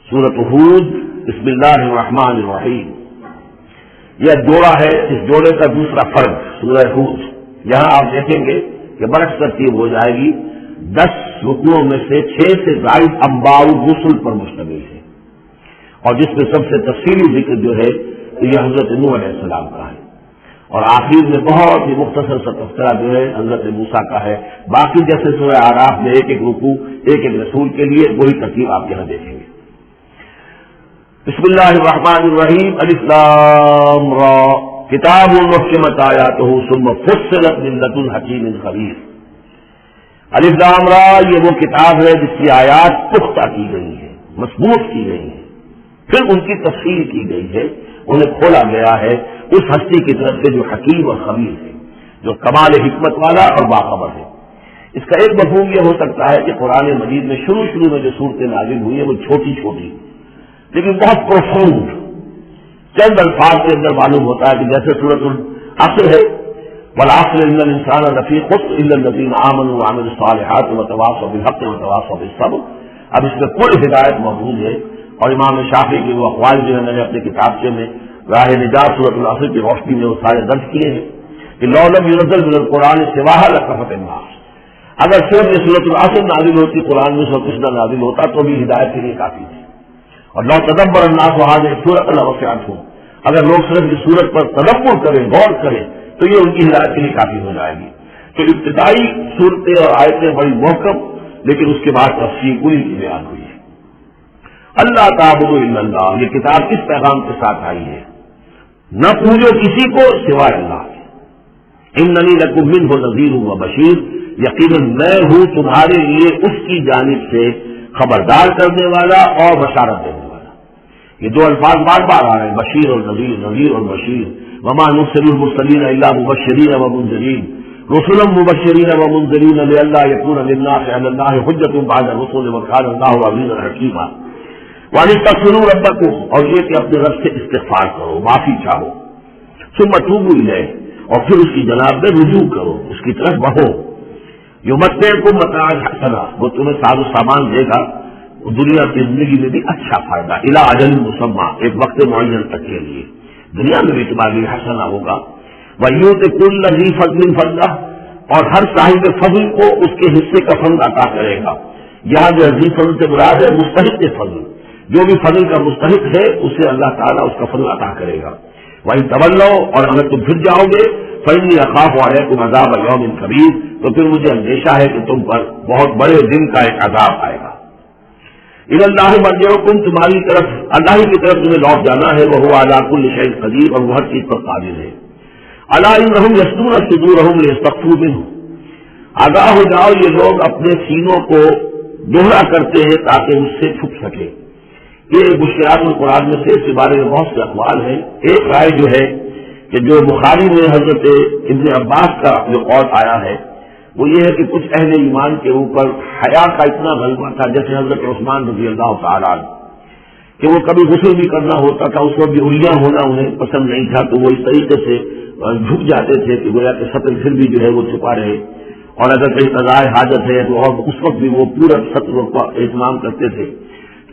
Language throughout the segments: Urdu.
سورۃ ہود بسم اللہ الرحمن الرحیم. یہ جوڑا ہے، اس جوڑے کا دوسرا فرد سورہ ہود. یہاں آپ دیکھیں گے کہ برعکس ترتیب ہو جائے گی. 10 رکوعوں میں سے 6 سے زائد انباء الرسل پر مشتمل ہے، اور جس میں سب سے تفصیلی ذکر جو ہے یہ حضرت نوح علیہ السلام کا ہے، اور آخر میں بہت ہی مختصر سا تذکرہ جو ہے حضرت موسیٰ کا ہے. باقی جیسے سورہ اعراف میں ایک ایک رکوع ایک ایک رسول کے لیے، وہی ترتیب آپ یہاں دیکھیں گے. بسم اللہ الرحمن الرحیم. الف لام را کتاب محکمت آیاتہ ثم فصلت من لدن حکیم خبیر. الف لام را یہ وہ کتاب ہے جس کی آیات پختہ کی گئی ہے، مضبوط کی گئی ہے، پھر ان کی تفصیل کی گئی ہے، انہیں کھولا گیا ہے اس ہستی کی طرف سے جو حکیم اور خبیر ہے، جو کمال حکمت والا اور باخبر ہے. اس کا ایک مفہوم یہ ہو سکتا ہے کہ قرآن مجید میں شروع میں جو صورتیں نازل ہوئی ہیں وہ چھوٹی چھوٹی لیکن بہت پروفاؤنڈ، چند الفاظ کے اندر معلوم ہوتا ہے کہ جیسے سورۃ العصر ہے، والعصر ان الانسان لفی خسر الا الذین آمنوا وعملوا الصالحات وتواصوا بالحق وتواصوا بالصبر. اب اس میں کل ہدایت موجود ہے، اور امام شافعی کے وہ اقوال جو ہے میں نے اپنے کتابچے میں راہ نجات سورۃ العصر کی روشنی میں وہ سارے درج کیے ہیں کہ لو لم ينزل من القرآن سواها لكفت الناس. اگر صرف یہ سورۃ العصر نازل ہوتی، قرآن میں سب کچھ نہ نازل ہوتا تو بھی ہدایت کے لیے کافی تھی. اور لو تدبر الناس هذه السورۃ لوسعتهم، اگر لوگ صرف اس سورت پر تدبر کریں، غور کریں تو یہ ان کی ہدایت کے لیے کافی ہو جائے گی. تو ابتدائی صورتیں اور آیتیں بڑی محکم، لیکن اس کے بعد تفصیل پوری کی بیان ہوئی ہے. اللہ تعبدوا الا اللہ، یہ کتاب کس پیغام کے ساتھ آئی ہے؟ نہ پوجو کسی کو سوائے اللہ کے. اننی لکم منہ نذیر و بشیر، یقیناً میں ہوں تمہارے لیے اس کی جانب سے خبردار کرنے والا اور بشارت دینے والا. یہ دو الفاظ بار بار آ رہے ہیں، بشیر اور نذیر، نذیر اور بشیر. وما نرسل المرسلین الا مبشرین ومنذرین رسلا مبشرین ومنذرین لئلا یکون للناس علی اللہ حجۃ بعد الرسل وکان اللہ عزیزا حکیما. واستغفروا ربکم، اور یہ کہ اپنے رب سے استغفار کرو، معافی چاہو. ثم توبوا الیہ، اور پھر اس کی جناب میں رجوع کرو، اس کی طرف بڑھو. یمتعکم متاعا حسنا، وہ تمہیں ساز و سامان دے گا دنیا کی زندگی میں بھی اچھا فائدہ، الی اجل مسمى، ایک وقت معین تک کے لیے. دنیا میں بھی تمہارے لیے حسنا ہوگا. وَيُؤْتِ كُلَّ ذِي فَضْلٍ فَضْلَهُ، اور ہر صاحب فضل کو اس کے حصے کا فضل عطا کرے گا. یہاں جو ذی فضل سے مراد ہے مستحق فضل، جو بھی فضل کا مستحق ہے اسے اللہ تعالیٰ اس کا فضل عطا کرے گا. وَإِن تَوَلَّوْا، اور اگر تم پھر جاؤ گے، فَإِنِّي أَخَافُ عَلَيْكُمْ عَذَابَ يَوْمٍ كَبِيرٍ، تو پھر مجھے اندیشہ ہے کہ تم پر بہت بڑے دن کا ایک عذاب آئے گا. إِلَى اللَّهِ مَرْجِعُكُمْ، تمہاری طرف اللہ کی طرف تمہیں لوٹ جانا ہے. وَهُوَ عَلَى كُلِّ شَيْءٍ قَدِيرٌ، اور وہ ہر چیز پر قادر ہے. أَلَا إِنَّهُمْ يَصْدُونَ صُدُورَهُمْ لِيَسْتَخْفُوا مِنْهُ، آگاہ ہو جاؤ یہ لوگ اپنے سینوں کو دوہرا کرتے ہیں تاکہ اس سے چھپ سکے. یہ مشکلات القرآن میں سے اس کے بارے میں بہت سے اقوال ہیں. ایک رائے جو ہے کہ جو بخاری میں حضرت ابن عباس کا جو قول آیا ہے وہ یہ ہے کہ کچھ اہل ایمان کے اوپر حیا کا اتنا غلبہ تھا، جیسے حضرت عثمان رضی اللہ تعالیٰ عنہ، کہ وہ کبھی غسل بھی کرنا ہوتا تھا، اس وقت بھی الیاں ہونا انہیں پسند نہیں تھا، تو وہ اس طریقے سے جھک جاتے تھے کہ گویا کہ سطر پھر بھی جو ہے وہ چھپا رہے. اور اگر کہیں قضاء حاجت ہے تو اور اس وقت بھی وہ پورا سطر کا اہتمام کرتے تھے.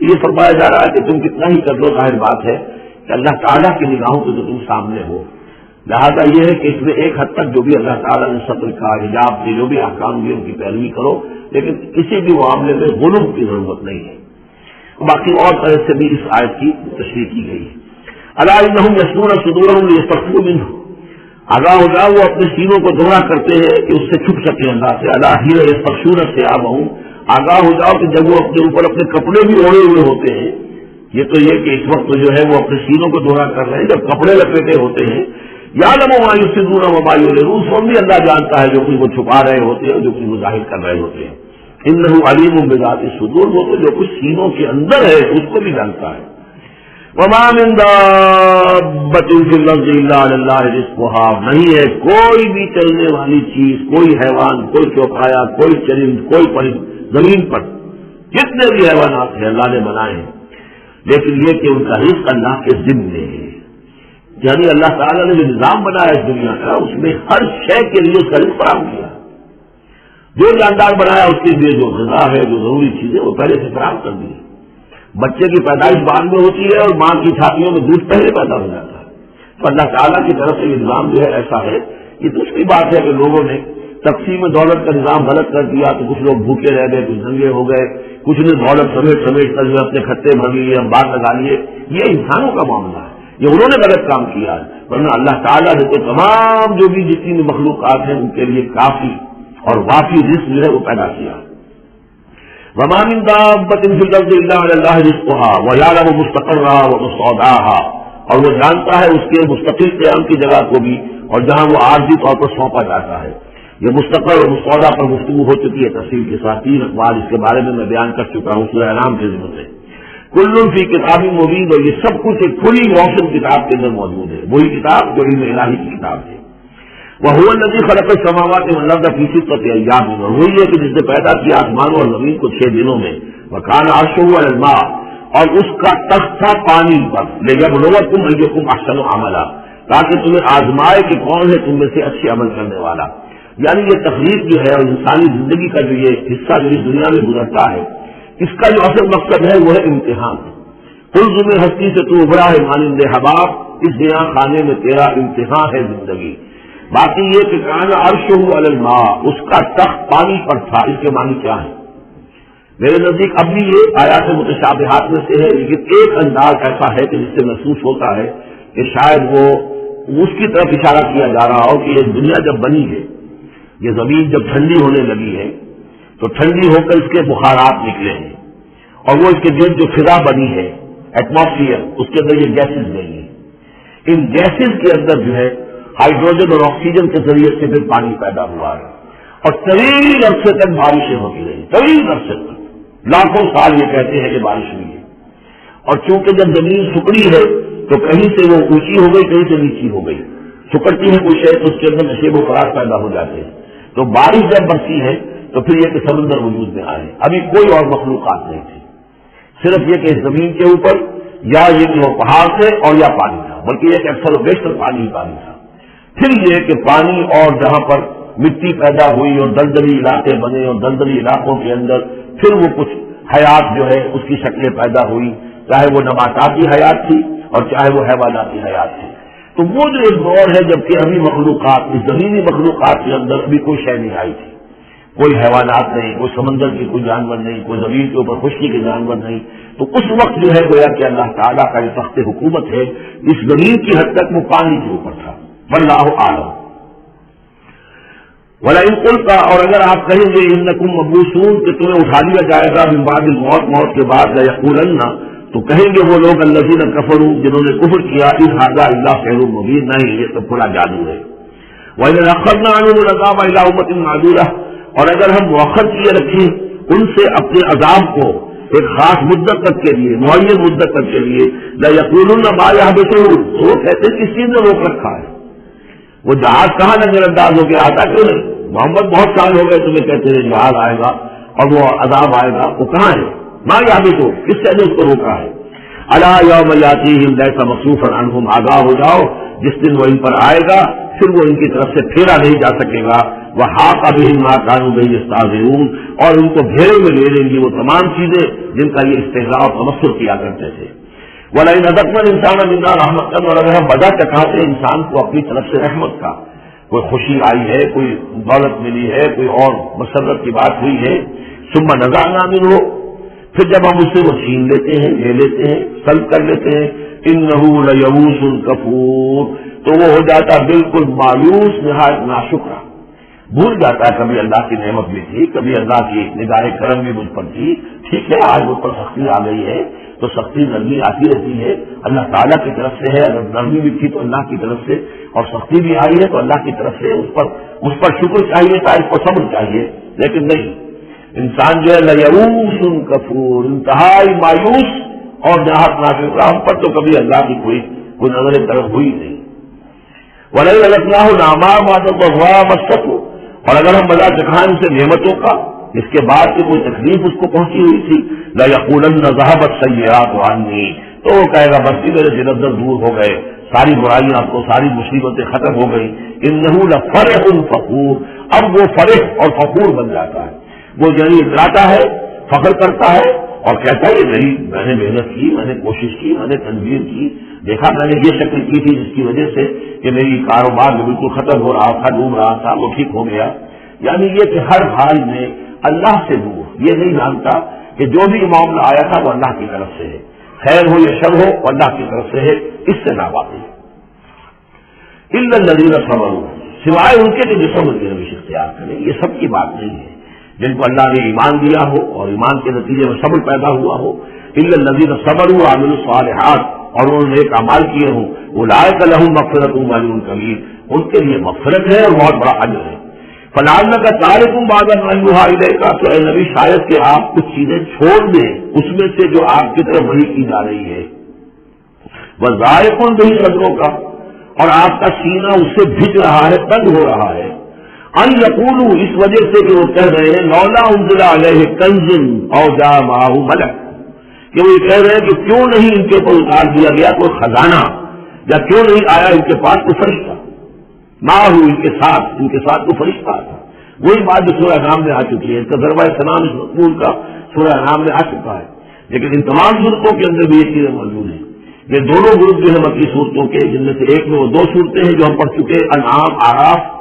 یہ فرمایا جا رہا ہے کہ تم کتنا ہی کر لو، ظاہر بات ہے کہ اللہ تعالیٰ کی نگاہوں کے تو تم سامنے ہو. لہذا یہ ہے کہ اس میں ایک حد تک جو بھی اللہ تعالیٰ نے سطر کا حجاب کے جو بھی احکام دیے ان کی پیروی کرو، لیکن کسی بھی معاملے میں غلو کی ضرورت نہیں ہے. باقی اور طرح سے بھی اس آیت کی تشریح کی گئی ہے. الا انہم یصدون صدورہم لیستخفوا منہ، آگاہ ہو جاؤ وہ اپنے سینوں کو دوہرا کرتے ہیں کہ اس سے چھپ سکے اللہ سے. الا حین یستغشون ثیابہم، آگاہ ہو جاؤ کہ جب وہ اپنے اوپر اپنے کپڑے بھی اوڑھے ہوئے ہوتے ہیں. یہ تو یہ کہ اس وقت جو ہے وہ اپنے سینوں کو دوہرا کر رہے ہیں، جب کپڑے لپیٹے ہوتے ہیں. یعلم ما یفسدون وما یعلنون، سب بھی اللہ جانتا ہے جو کچھ وہ چھپا رہے ہوتے ہیں، جو کچھ وہ ظاہر کر رہے ہوتے ہیں. انہ علیم بذات الصدور، وہ تو جو کچھ سینوں کے اندر ہے اس کو بھی جانتا ہے. وما من دابۃ فی الارض الا علی اللہ رزقها، نہیں ہے کوئی بھی چلنے والی چیز، کوئی حیوان، کوئی چوپایا، کوئی چرند، کوئی پرند زمین پر جتنے بھی حیوانات ہیں اللہ نے بنائے ہیں، لیکن یہ کہ ان کا رزق اللہ کے ذمے ہے. یعنی اللہ تعالیٰ نے جو نظام بنایا اس دنیا کا، اس میں ہر شے کے لیے اس کا رزق فراہم کیا. جو جاندار بنایا اس کے لیے جو غذا ہے، جو ضروری چیزیں وہ پہلے سے فراہم کر دی. بچے کی پیدائش بعد میں ہوتی ہے اور ماں کی چھاتیوں میں دودھ پہلے پیدا ہو جاتا ہے. تو اللہ تعالیٰ کی طرف سے نظام جو ہے ایسا ہے. یہ دوسری بات ہے کہ لوگوں نے تقسیم دولت کا نظام غلط کر دیا تو کچھ لوگ بھوکے رہ گئے, کچھ ننگے ہو گئے, کچھ نے دولت سمیٹ کر جو اپنے کھتے بھر لیے, انبار لگا لیے. یہ انسانوں کا معاملہ ہے, یہ انہوں نے غلط کام کیا ہے. ورنہ اللہ تعالیٰ نے تو تمام جو بھی جتنی بھی مخلوقات ہیں ان کے لیے کافی اور وافی رزق جو ہے وہ پیدا کیا. وما من دابة في الأرض إلا على الله رزقها ويعلم مستقرها ومستودعها, اور وہ جانتا ہے اس کے مستقل قیام کی جگہ کو بھی اور جہاں وہ عارضی طور پر سونپا جاتا ہے. یہ مستقر اور مستودع پر گفتگو ہو چکی ہے تفصیل کے ساتھ. 3 اقوال اس کے بارے میں بیان کر چکا ہوں سورہ انعام کے ذمہ سے. کل فی کتاب مبین, اور یہ سب کچھ ایک کھلی روشن کتاب کے اندر موجود ہے, وہی کتاب جو علم الہی کی کتاب ہے. وَهُوَ الَّذِي خَلَقَ السَّمَاوَاتِ وَالْأَرْضَ فِي سِتَّةِ أَيَّامٍ, اور وہی ہے کہ جس نے پیدا کیا آسمانوں اور زمین کو 6 دنوں میں. وَكَانَ عَرْشُهُ عَلَى الْمَاءِ, اور اس کا تخت تھا پانی پر. لِيَبْلُوَكُمْ أَيُّكُمْ أَحْسَنُ عَمَلًا, تاکہ تمہیں آزمائے کہ کون ہے تم میں سے اچھے عمل کرنے والا. یعنی یہ تخلیق جو ہے اور انسانی زندگی کا جو یہ حصہ جو اس دنیا میں گزرتا ہے, اس کا جو اصل مقصد ہے وہ ہے امتحان. کل میں ہستی سے تو ابھرا ہے مانند حباب, اس دنیا خانے میں تیرا امتحان ہے زندگی. باقی یہ کہ کان عرشہ علی الماء, اس کا تخت پانی پر تھا. اس کے معنی کیا ہے میرے نزدیک؟ اب بھی یہ آیات متشابہات میں سے ہے, لیکن ایک انداز ایسا ہے کہ جس سے محسوس ہوتا ہے کہ شاید وہ اس کی طرف اشارہ کیا جا رہا ہو کہ یہ دنیا جب بنی ہے, یہ زمین جب ٹھنڈی ہونے لگی ہے تو ٹھنڈی ہو کر اس کے بخارات نکلے ہیں, اور وہ اس کے گرد جو فضا بنی ہے ایٹماسفیئر, اس کے اندر یہ گیسز گئی ہیں. ان گیسز کے اندر جو ہے ہائیڈروجن اور آکسیجن کے ذریعے سے پھر پانی پیدا ہوا ہے, اور طویل عرصے تک بارشیں ہوتی رہی, طویل عرصے تک, لاکھوں سال یہ کہتے ہیں کہ بارش ہوئی ہے. اور چونکہ جب زمین سکڑی ہے تو کہیں سے وہ اونچی ہو گئی, کہیں سے نیچی ہو گئی. سکڑتی ہے کوئی شے تو اس کے اندر نشیب و فراز پیدا ہو جاتے ہیں. تو بارش جب برسی ہے تو پھر یہ کہ سمندر وجود میں آئے. ابھی کوئی اور مخلوقات نہیں تھی, صرف یہ کہ زمین کے اوپر یا یہ کہ وہ پہاڑ تھے اور یا پانی تھا, بلکہ یہ کہ اکثر و بیشتر پانی ہی پانی تھا. پھر یہ کہ پانی اور جہاں پر مٹی پیدا ہوئی اور دلدلی علاقے بنے, اور دلدلی علاقوں کے اندر پھر وہ کچھ حیات جو ہے اس کی شکلیں پیدا ہوئی, چاہے وہ نباتاتی حیات تھی اور چاہے وہ حیواناتی حیات تھی. تو وہ جو ایک دور ہے جبکہ ابھی مخلوقات, اس زمینی مخلوقات کے اندر ابھی کوئی شے نہیں آئی تھی, کوئی حیوانات نہیں, کوئی سمندر کی کوئی جانور نہیں, کوئی زمین کے اوپر خشکی کے جانور نہیں. تو اس وقت جو ہے گویا کہ اللہ تعالیٰ کا جو تخت حکومت ہے اس زمین کی حد تک وہ پانی کے اوپر تھا. واللہ اعلم. وَلَئِن قُلْتَ, اور اگر آپ کہیں گے انکم مبعوثون, کہ تمہیں اٹھا لیا جائے گا من بعد الموت, موت کے بعد, لَيَقُولَنَّ, تو کہیں گے وہ لوگ الذین کفروا, جنہوں نے کفر کیا, ان ھذا الا سحر مبین, نہیں یہ تو پورا جادو ہے. وَإِذَا أَخَذْنَا عَنْهُمُ الْعَذَابَ إِلَىٰ أُمَّةٍ مَّعْدُودَةٍ, اور اگر ہم مؤخر کیے رکھیں ان سے اپنے عذاب کو ایک خاص مدت تک کے لیے, معین مدت تک کے لیے, لَيَقُولُنَّ مَا يَحْبِسُهُ, تو وہ کہتے ہیں کس چیز نے روک رکھا ہے, وہ جہاز کہاں نظر انداز ہو کے آتا کیوں نہیں؟ محمد بہت سال ہو گئے تمہیں کہتے ہیں جہاز آئے گا اور وہ عذاب آئے گا, وہ کہاں ہے؟ ماں یاد تو کس سے نے اس کو روکا ہے؟ الا یوم یاتیہم لیس مصروفا عنہم, آگاہ ہو جاؤ جس دن وہ ان پر آئے گا پھر وہ ان کی طرف سے پھیرا نہیں جا سکے گا. وحاق بہم ما کانوا بہ یستہزئون, اور ان کو گھیرے میں لے لیں گی وہ تمام چیزیں جن کا یہ استہزاء اور تمسخر کیا کرتے تھے. وَلَئِنْ أَذَقْنَا الْإِنسَانَ مِنَّا رَحْمَةً, اور اگر ہم مزہ چکھاتے انسان کو اپنی طرف سے رحمت کا, کوئی خوشی آئی ہے, کوئی دولت ملی ہے, کوئی اور مسرت کی بات ہوئی ہے, ثُمَّ نَزَعْنَا مِنْهُ, پھر جب ہم اس سے وہ چھین لیتے ہیں, لے لیتے ہیں, سلب کر لیتے ہیں, إِنَّهُ لَيَئُوسٌ كَفُورٌ, تو وہ ہو جاتا بالکل مایوس, نہایت ناشکرا, بھول جاتا ہے کبھی اللہ کی نعمت بھی تھی, کبھی اللہ کی نگاہ کرم بھی مجھ پر تھی, ٹھیک ہے آج مجھ پر سختی آ گئی ہے تو سختی نرمی آتی رہتی ہے, اللہ تعالیٰ کی طرف سے ہے. اگر نرمی بھی تھی تو اللہ کی طرف سے, اور سختی بھی آئی ہے تو اللہ کی طرف سے, اس پر شکر چاہیے تھا, اس کو صبر چاہیے. لیکن نہیں, انسان جو ہے لیئوس کفور, انتہائی مایوس اور نہایت ناشکرا, ہم پر تو کبھی اللہ کی کوئی نظر طرف ہوئی نہیں. وَلَئِنْ أَذَقْنَاهُ نَعْمَاءَ بَعْدَ ضَرَّاءَ مَسَّتْهُ, اور اگر ہم مزہ چکھائیں ان سے نعمتوں کا اس کے بعد کہ کوئی تکلیف اس کو پہنچی ہوئی تھی, لَيَقُولَنَّ ذَهَبَتْ السَّيِّئَاتُ عَنِّي, تو وہ کہے گا بس میرے دل ادھر دور ہو گئے, ساری برائیاں آپ کو, ساری مصیبتیں ختم ہو گئی. إِنَّهُ لَفَرِحٌ فَخُورٌ, اب وہ فرح اور فخور بن جاتا ہے, وہ یعنی اتراتا ہے, فخر کرتا ہے, اور کہتا ہے میں نے محنت کی، میں نے کوشش کی، میں نے تنظیم کی، دیکھا میں نے یہ شکل کی تھی جس کی وجہ سے کہ میری کاروبار جو بالکل ختم ہو رہا تھا، ڈوب رہا تھا، وہ ٹھیک ہو گیا. یعنی یہ کہ ہر حال میں اللہ سے دور، یہ نہیں جانتا کہ جو بھی معاملہ آیا تھا وہ اللہ کی طرف سے ہے، خیر ہو یا شر ہو وہ اللہ کی طرف سے ہے، اس سے نہ واقعی. الا الذین صبروا، سوائے ان کے جو صبر کی روش اختیار کریں. یہ سب کی بات نہیں ہے جن کو اللہ نے ایمان دیا ہو اور ایمان کے نتیجے میں صبر پیدا ہوا ہو. الا الذین صبروا وعملوا الصالحات، اور انہوں نے ایک اعمال کیے ہوں، اولئک لہم مغفرۃ واجر کبیر، ان کے لیے مغفرت ہے اور بہت بڑا اجر ہے. فلعلک تارک بعض ما یوحی الیک، تو اے نبی شاید کہ آپ کچھ چیزیں چھوڑ دیں اس میں سے جو آپ کی طرف وحی کی جا رہی ہے. وضائق بھی صدروں کا، اور آپ کا سینہ اس سے بھج رہا ہے، تنگ ہو رہا ہے. ان یقولوا، اس وجہ سے کہ وہ کہہ رہے ہیں لولا انزل علیہ کنز او جاء معہ ملک، کہ وہ یہ کہہ رہے ہیں کہ کیوں نہیں ان کے اوپر اتار دیا گیا کوئی خزانہ، یا کیوں نہیں آیا ان کے پاس کوئی فرشتہ، معہ ان کے ساتھ کوئی فرشتہ تھا. وہی بات جو سورہ انعام میں آ چکی ہے، اس کا ضربہ سلام اس مضمون کا سورہ انعام میں آ چکا ہے. لیکن ان تمام صورتوں کے اندر بھی یہ چیزیں موجود ہیں. یہ دونوں گروپ جو ہے مکی صورتوں کے، جن میں سے ایک میں وہ 2 صورتیں ہیں جو ہم پڑھ چکے، انعام، آراف،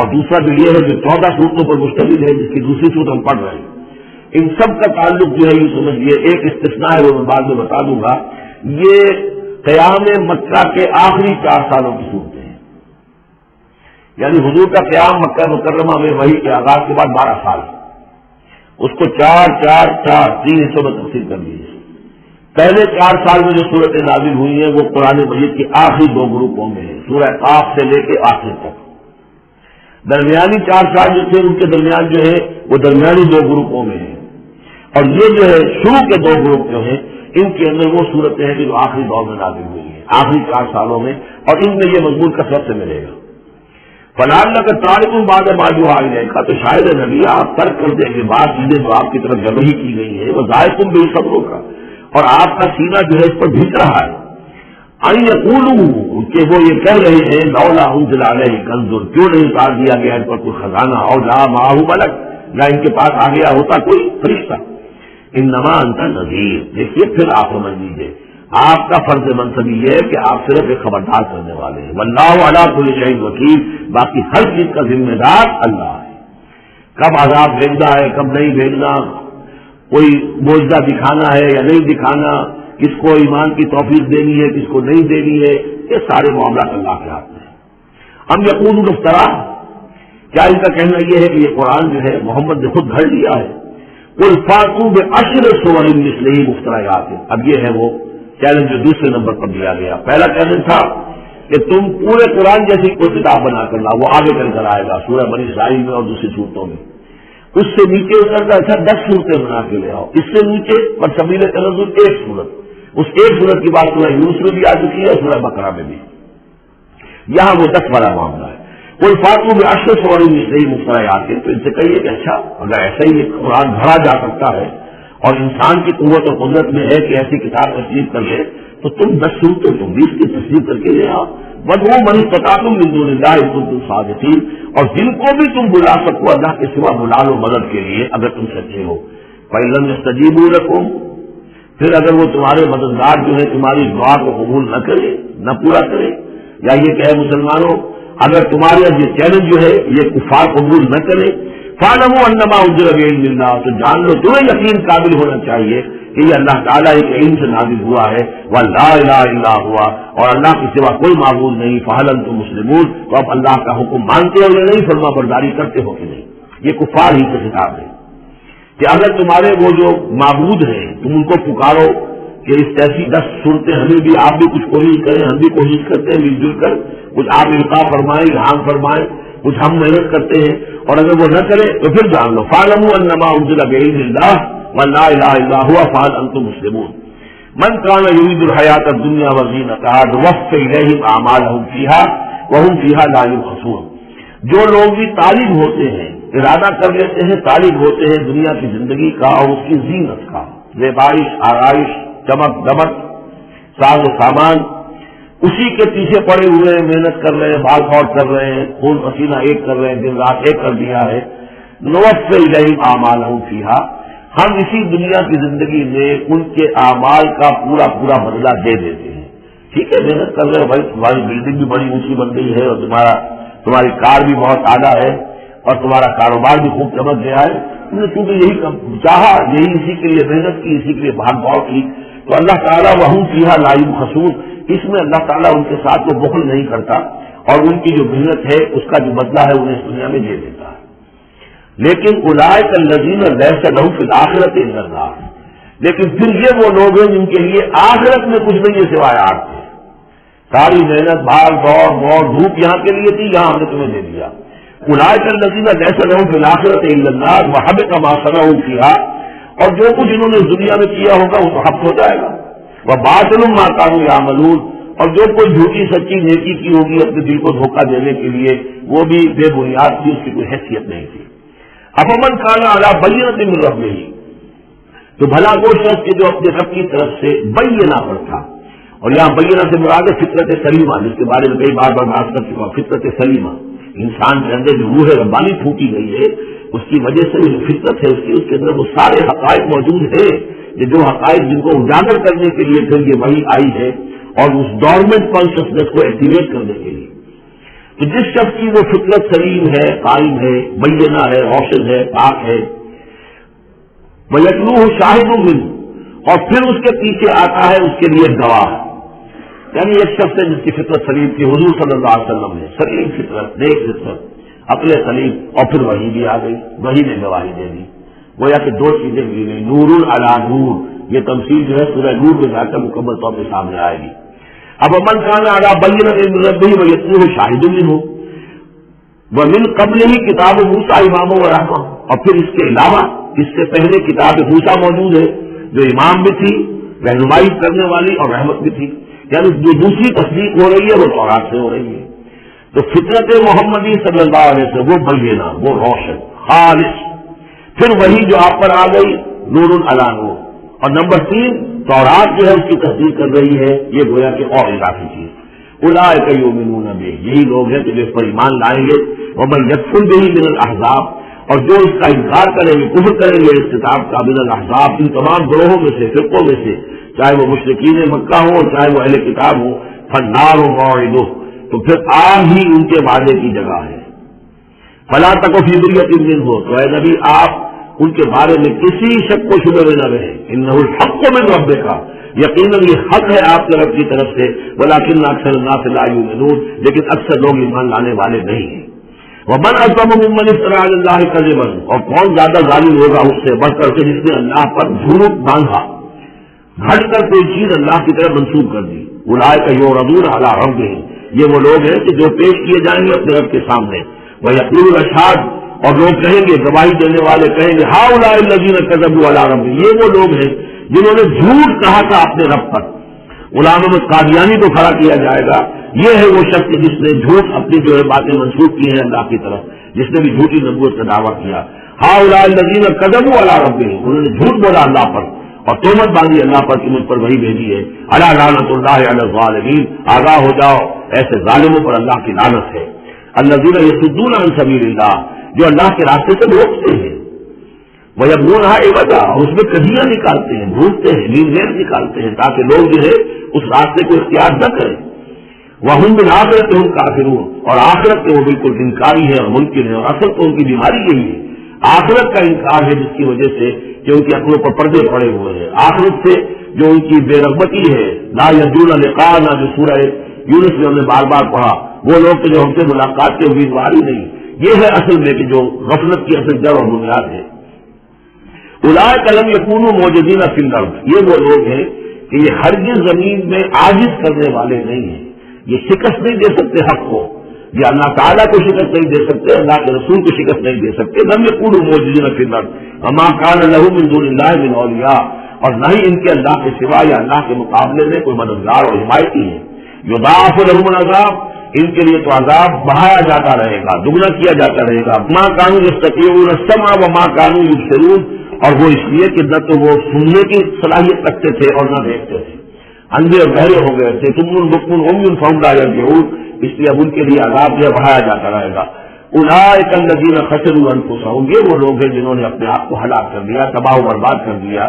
اور دوسرا جو یہ ہے جو 14 صورتوں پر مشتمل ہے جس کی دوسری صورت ہم پڑھ رہے ہیں. ان سب کا تعلق جو ہے یہ سمجھیے، ایک استثناء ہے وہ میں بعد میں بتا دوں گا، یہ قیام مکہ کے آخری 4 سالوں کی صورتیں ہیں. یعنی حضور کا قیام مکہ مکرمہ میں وحی کے آغاز کے بعد 12 سال، اس کو 4 حصوں میں تقسیم کر دیجیے. پہلے 4 سال میں جو صورتیں نازل ہوئی ہیں وہ قرآن مجید کے آخری 2 گروپوں میں ہیں، سورہ قاف سے لے کے آخر تک. درمیانی 4 سال جو تھے ان کے درمیان جو ہے وہ درمیانی 2 گروپوں میں ہیں. اور یہ جو ہے شروع کے 2 گروپ جو ہیں ان کے اندر وہ صورتیں ہیں جو آخری دور میں نازل ہوئی ہیں، آخری 4 سالوں میں، اور ان میں یہ مضمون کثرت سے ملے گا. فلعلک تارک بعض ما یوحی الیک، تو شاید نبی آپ ترک کر دیں گے بعض چیزیں جو آپ کی طرف جمع کی گئی ہیں. وضائق بھی صبروں کا، اور آپ کا سینہ جو ہے اس پر بھیج رہا ہے. ان یقولوا، کہ وہ یہ کہہ رہے ہیں لولا انزل علیہ کنز، کیوں نہیں اتار دیا گیا ان پر کوئی خزانہ، اور جاء معہ ملک، یا ان کے پاس آ گیا ہوتا کوئی فرشتہ. انما انت نذیر، دیکھیے پھر آپ سمجھ لیجیے آپ کا فرض منصبی یہ ہے کہ آپ صرف ایک خبردار کرنے والے ہیں. واللہ علی کل شیء وکیل، باقی ہر چیز کا ذمہ دار اللہ ہے. کب عذاب بھیجنا ہے کب نہیں بھیجنا، کوئی معجزہ دکھانا ہے یا نہیں دکھانا، کس کو ایمان کی توفیق دینی ہے کس کو نہیں دینی ہے، یہ سارے معاملات اللہ کے ہاتھ میں ہیں. ہم یقولون افترا، کیا ان کا کہنا یہ ہے کہ یہ قرآن جو ہے محمد نے خود گھڑ لیا ہے. قل فاتوا بعشر سور مثلہ مفتریات، اب یہ ہے وہ چیلنج جو دوسرے نمبر پر دیا گیا. پہلا چیلنج تھا کہ تم پورے قرآن جیسی کوئی کتاب بنا کر لاؤ، وہ آگے چل کر آئے گا سورہ بنی اسرائیل میں اور دوسری صورتوں میں. اس سے نیچے اتر کر اچھا 10 صورتیں بنا کے لے آؤ. اس سے نیچے پر سبیل تنزل 1 صورت، اس 1 صورت کی بات سورہ یونس میں بھی آ چکی ہے اور سورہ بقرہ میں بھی. یہاں وہ 10 والا معاملہ ہے. کوئی فاتو میں 8 سور مثلہ مفتریات، تو ان سے کہیے کہ اچھا اگر ایسا ہی قرآن گھڑا جا سکتا ہے اور انسان کی قوت اور قدرت میں ہے کہ ایسی کتاب تصدیق کر لے، تو تم 10 صورتیں تم 20 کی تصدیق کر کے لے آؤ. وَادْعُوا مَنِ اسْتَطَعْتُم مِّن دُونِ اللَّهِ إِن كُنتُمْ صَادِقِينَ، اور جن کو بھی تم بلا سکو اللہ کے سوا بلا لو مدد کے لیے اگر تم سچے ہو. فَإِن لَّمْ يَسْتَجِيبُوا لَكُمْ، پھر اگر وہ تمہارے مددگار جو ہے تمہاری دعا کو قبول نہ کرے، نہ پورا کرے، یا یہ کہ مسلمانوں اگر تمہارے یہ چیلنج جو ہے یہ کفار قبول نہ کرے، فَاعْلَمُوا أَنَّمَا أُنزِلَ بِعِلْمِ اللَّهِ، تو جان لو تمہیں یقین قابل ہونا چاہیے کہ یہ اللہ تعالیٰ ایک علم سے نازل ہوا ہے. وَلَا إِلَٰهَ إِلَّا هُوَ، اور اللہ کے سوا کوئی معبود نہیں. فَهَلْ أَنتُم مُسْلِمُونَ، تو اب اللہ کا حکم مانتے ہو یا نہیں، فرما برداری کرتے ہو کہ نہیں. یہ کفار ہی سے خطاب ہے کہ اگر تمہارے وہ جو معبود ہیں تم ان کو پکارو کہ اس ایسی 10 صورتیں ہمیں بھی، آپ بھی کچھ کوشش کریں، ہم بھی کوشش کرتے ہیں مل جل کر، کچھ آپ القاء فرمائیں، الہام فرمائیں، کچھ ہم محنت کرتے ہیں، اور اگر وہ نہ کرے تو پھر جان لو فَاعْلَمُوا أَنَّمَا أُنزِلَ بِعِلْمِ اللَّهِ وَلَا إِلَٰهَ إِلَّا هُوَ فَهَلْ أَنتُم مُسْلِمُونَ. مَنْ كَانَ يُرِيدُ الْحَيَاةَ الدُّنْيَا وَزِينَتَهَا نُوَفِّ إِلَيْهِمْ أَعْمَالَهُمْ فِيهَا وَهُمْ فِيهَا لَا يُبْخَسُونَ. جو لوگ بھی طالب ہوتے ہیں، ارادہ کر لیتے ہیں، طالب ہوتے ہیں دنیا کی زندگی کا اور اس کی زینت کا، زیبائش، آرائش، چمک دمک، ساز و سامان، اسی کے پیچھے پڑے ہوئے ہیں، محنت کر رہے ہیں، بھاگ دوڑ کر رہے ہیں، خون پسینہ ایک کر رہے ہیں، دن رات ایک کر دیا ہے. نوفِ الیہم اعمالہم فیہا، ہم اسی دنیا کی زندگی میں ان کے اعمال کا پورا پورا بدلہ دے دیتے ہیں. ٹھیک ہے محنت کر رہے ہو بھائی, تمہاری بلڈنگ بھی بڑی اونچی بن گئی ہے اور تمہاری کار بھی بہت اعلیٰ ہے اور تمہارا کاروبار بھی خوب چمک گیا ہے. تم نے چونکہ یہی چاہا, یہی اسی کے لیے محنت کی, اسی کے لیے بھاگ دوڑ کی, تو اللہ تعالیٰ وہم فیہا لا یبخسون, اس میں اللہ تعالیٰ ان کے ساتھ وہ بخل نہیں کرتا اور ان کی جو محنت ہے اس کا جو بدلہ ہے انہیں اس دنیا میں دے دیتا ہے. لیکن اولئک الذین لیس لہم فی الآخرۃ الا النار, لیکن پھر یہ وہ لوگ ہیں جن کے لیے آخرت میں کچھ نہیں ہے سوائے آگ کے. ساری محنت بھاگ دوڑ موڑ دھوپ یہاں کے لیے تھی, یہاں ہم نے تمہیں دے دیا. اولئک الذین لیس لہم فی الآخرۃ الا النار وحبط ما صنعوا فیہا, اور جو کچھ انہوں نے دنیا میں کیا ہوگا وہ تو حق ہو جائے گا. وباطل ما کانوا یعملون, اور جو کوئی جھوٹی سچی نیکی کی ہوگی اپنے دل کو دھوکہ دینے کے لیے وہ بھی بے بنیاد تھی, اس کی کوئی حیثیت نہیں تھی. افمن کان علی بینۃ من ربہ, تو بھلا وہ شخص کے جو اپنے رب کی طرف سے بینہ پر تھا, اور یہاں بینہ سے مراد ہے فطرت سلیمہ, جس کے بارے میں کئی بار بات کر چکا. فطرت سلیمہ, انسان کے اندر جو روح ربانی پھوٹی گئی ہے اس کی وجہ سے جو فطرت ہے اس کے اندر وہ سارے حقائق موجود ہیں, یہ جو حقائق جن کو اجاگر کرنے کے لیے پھر یہ وحی آئی ہے اور اس ڈورمنٹ کانشسنس کو ایکٹیویٹ کرنے کے لیے. تو جس شخص کی وہ فطرت سلیم ہے, قائم ہے, بینہ ہے, روشن ہے, پاک ہے, وَيَتْلُوهُ شَاهِدٌ مِّنْهُ, اور پھر اس کے پیچھے آتا ہے اس کے لیے گواہ. یعنی ایک شخص ہے جس کی فطرت سلیم کی, حضور صلی اللہ علیہ وسلم نے سلیم فطرت, نیک فطرت, عقل سلیم, اور پھر وحی بھی آ گئی, وحی نے گواہی دے دی. گویا کہ دو چیزیں ملی گئی, نور علی نور, یہ تمثیل جو ہے سورہ نور میں جا کر مکمل طور پہ سامنے آئے گی. اب من کان علی بینۃ من ربہ ویتلوہ شاہد منہ ومن قبلہ کتاب موسیٰ اماما ورحمہ, اور پھر اس کے علاوہ اس سے پہلے کتاب موسیٰ موجود ہے جو امام بھی تھی, رہنمائی کرنے والی, اور رحمت بھی تھی. یعنی جو دوسری تصدیق ہو رہی ہے وہ تورات سے ہو رہی ہے. تو فطرت محمدی صلی اللہ علیہ وسلم وہ بینہ, وہ روشن خالص, پھر وہی جو آپ پر آ گئی نور علی نور, اور نمبر 3 تورات جو ہے اس کی تصدیق کر رہی ہے, یہ گویا کہ اور اضافی چیز. اولئک یؤمنون بہ, یہی لوگ ہیں کہ جو اس پر ایمان لائیں گے. ومن یکفر بہ من الاحزاب, اور جو اس کا انکار کریں گے, کفر کریں گے اس کتاب کا, من الاحزاب, ان تمام گروہوں میں سے, فرقوں میں سے, چاہے وہ مشرکین مکہ ہو اور چاہے وہ اہل کتاب ہو, فالنار موعدہ, تو پھر آگ ہی ان کے وعدے کی جگہ ہے. فلا تک فی مریۃ منہ, تو اے نبی آپ ان کے بارے میں کسی شک کو شبہ میں نہ رہے. انہ الحق من ربک, یقیناً یہ حق ہے آپ کے رب کی طرف سے. ولکن اکثر الناس لا یؤمنون, لیکن اکثر لوگ ایمان لانے والے نہیں ہیں. ومن اظلم ممن افترى علی اللہ کذبا, اور کون زیادہ ظالم ہوگا اس سے بڑھ کر کے جس نے اللہ پر جھوٹ باندھا, گھٹ کر کوئی چیز اللہ کی طرف منسوب کر دی. اولئک یعرضون علی ربہم, یہ وہ لوگ ہیں کہ جو پیش کیے جائیں گے اپنے رب کے سامنے. ویقول الاشہاد, اور لوگ کہیں گے, گواہی دینے والے کہیں گے, ہؤلاء الذین کذبوا علی ربہم, یہ وہ لوگ ہیں جنہوں نے جھوٹ کہا تھا اپنے رب پر. غلام احمد قادیانی کو کھڑا کیا جائے گا, یہ ہے وہ شخص جس نے جھوٹ اپنی جو ہے باتیں منسوب کی ہیں اللہ کی طرف, جس نے بھی جھوٹی نبوت کا دعویٰ کیا. ہؤلاء الذین کذبوا علی ربہم, انہوں نے جھوٹ بولا اللہ پر اور تہمت باندھی اللہ پر کہ مجھ پر وہی بھیجی ہے. الا لعنۃ اللہ علی الظالمین, آگاہ ہو جاؤ ایسے ظالموں پر اللہ کی لعنت ہے. الذین یصدون عن سبیل اللہ, جو اللہ کے راستے سے روکتے ہیں. ویبغونها عوجا, اس میں کجیاں نکالتے ہیں, ڈھونڈتے ہیں, مین نکالتے ہیں تاکہ لوگ جو ہے اس راستے کو اختیار نہ کریں. وہم بالآخرۃ ہم کافرون, اور آخرت کے وہ بالکل انکاری ہے اور منکر ہے, اور اصل تو ان کی بیماری یہی ہے, آخرت کا انکار ہے, جس کی وجہ سے کہ ان کی عقلوں پر پردے پڑے ہوئے ہیں. آخرت سے جو ان کی بے رغبتی ہے, لا یرجون لقاءنا, جو سورہ یونس میں ہم نے بار بار پڑھا, وہ لوگ کہ جو ہم سے ملاقات کے امیدوار ہی نہیں, یہ ہے اصل میں کہ جو غفلت کی اصل جڑ اور بنیاد ہے. اولئک لم یکونوا موجودین فی الارض, یہ وہ لوگ ہیں کہ یہ ہرگز زمین میں عاجز کرنے والے نہیں ہیں, یہ شکست نہیں دے سکتے حق کو, یہ اللہ تعالیٰ کو شکست نہیں دے سکتے, اللہ کے رسول کو شکست نہیں دے سکتے. لم یکونوا موجودین فی الارض وما کان لهم من دون اللہ من اولیاء, اور نہ ہی ان کے اللہ کے سوا یا اللہ کے مقابلے میں کوئی مددگار اور حمایتی ہے. یضاعف لهم العذاب, ان کے لیے تو عذاب بڑھایا جاتا رہے گا, دگنا کیا جاتا رہے گا. ما كانوا يستطيعون السمع وما كانوا يبصرون, اور وہ اس لیے کہ نہ تو وہ سننے کی صلاحیت رکھتے تھے اور نہ دیکھتے تھے, اندھے اور بہرے ہو گئے تھے. تم بکمن عمی فهم لا يرجعون, اس لیے اب ان کے لیے عذاب جو بڑھایا جاتا رہے گا. اولئک الذین خسروا انفسهم، یہ وہ لوگ ہیں جنہوں نے اپنے آپ کو ہلاک کر دیا، تباہ و برباد کر دیا.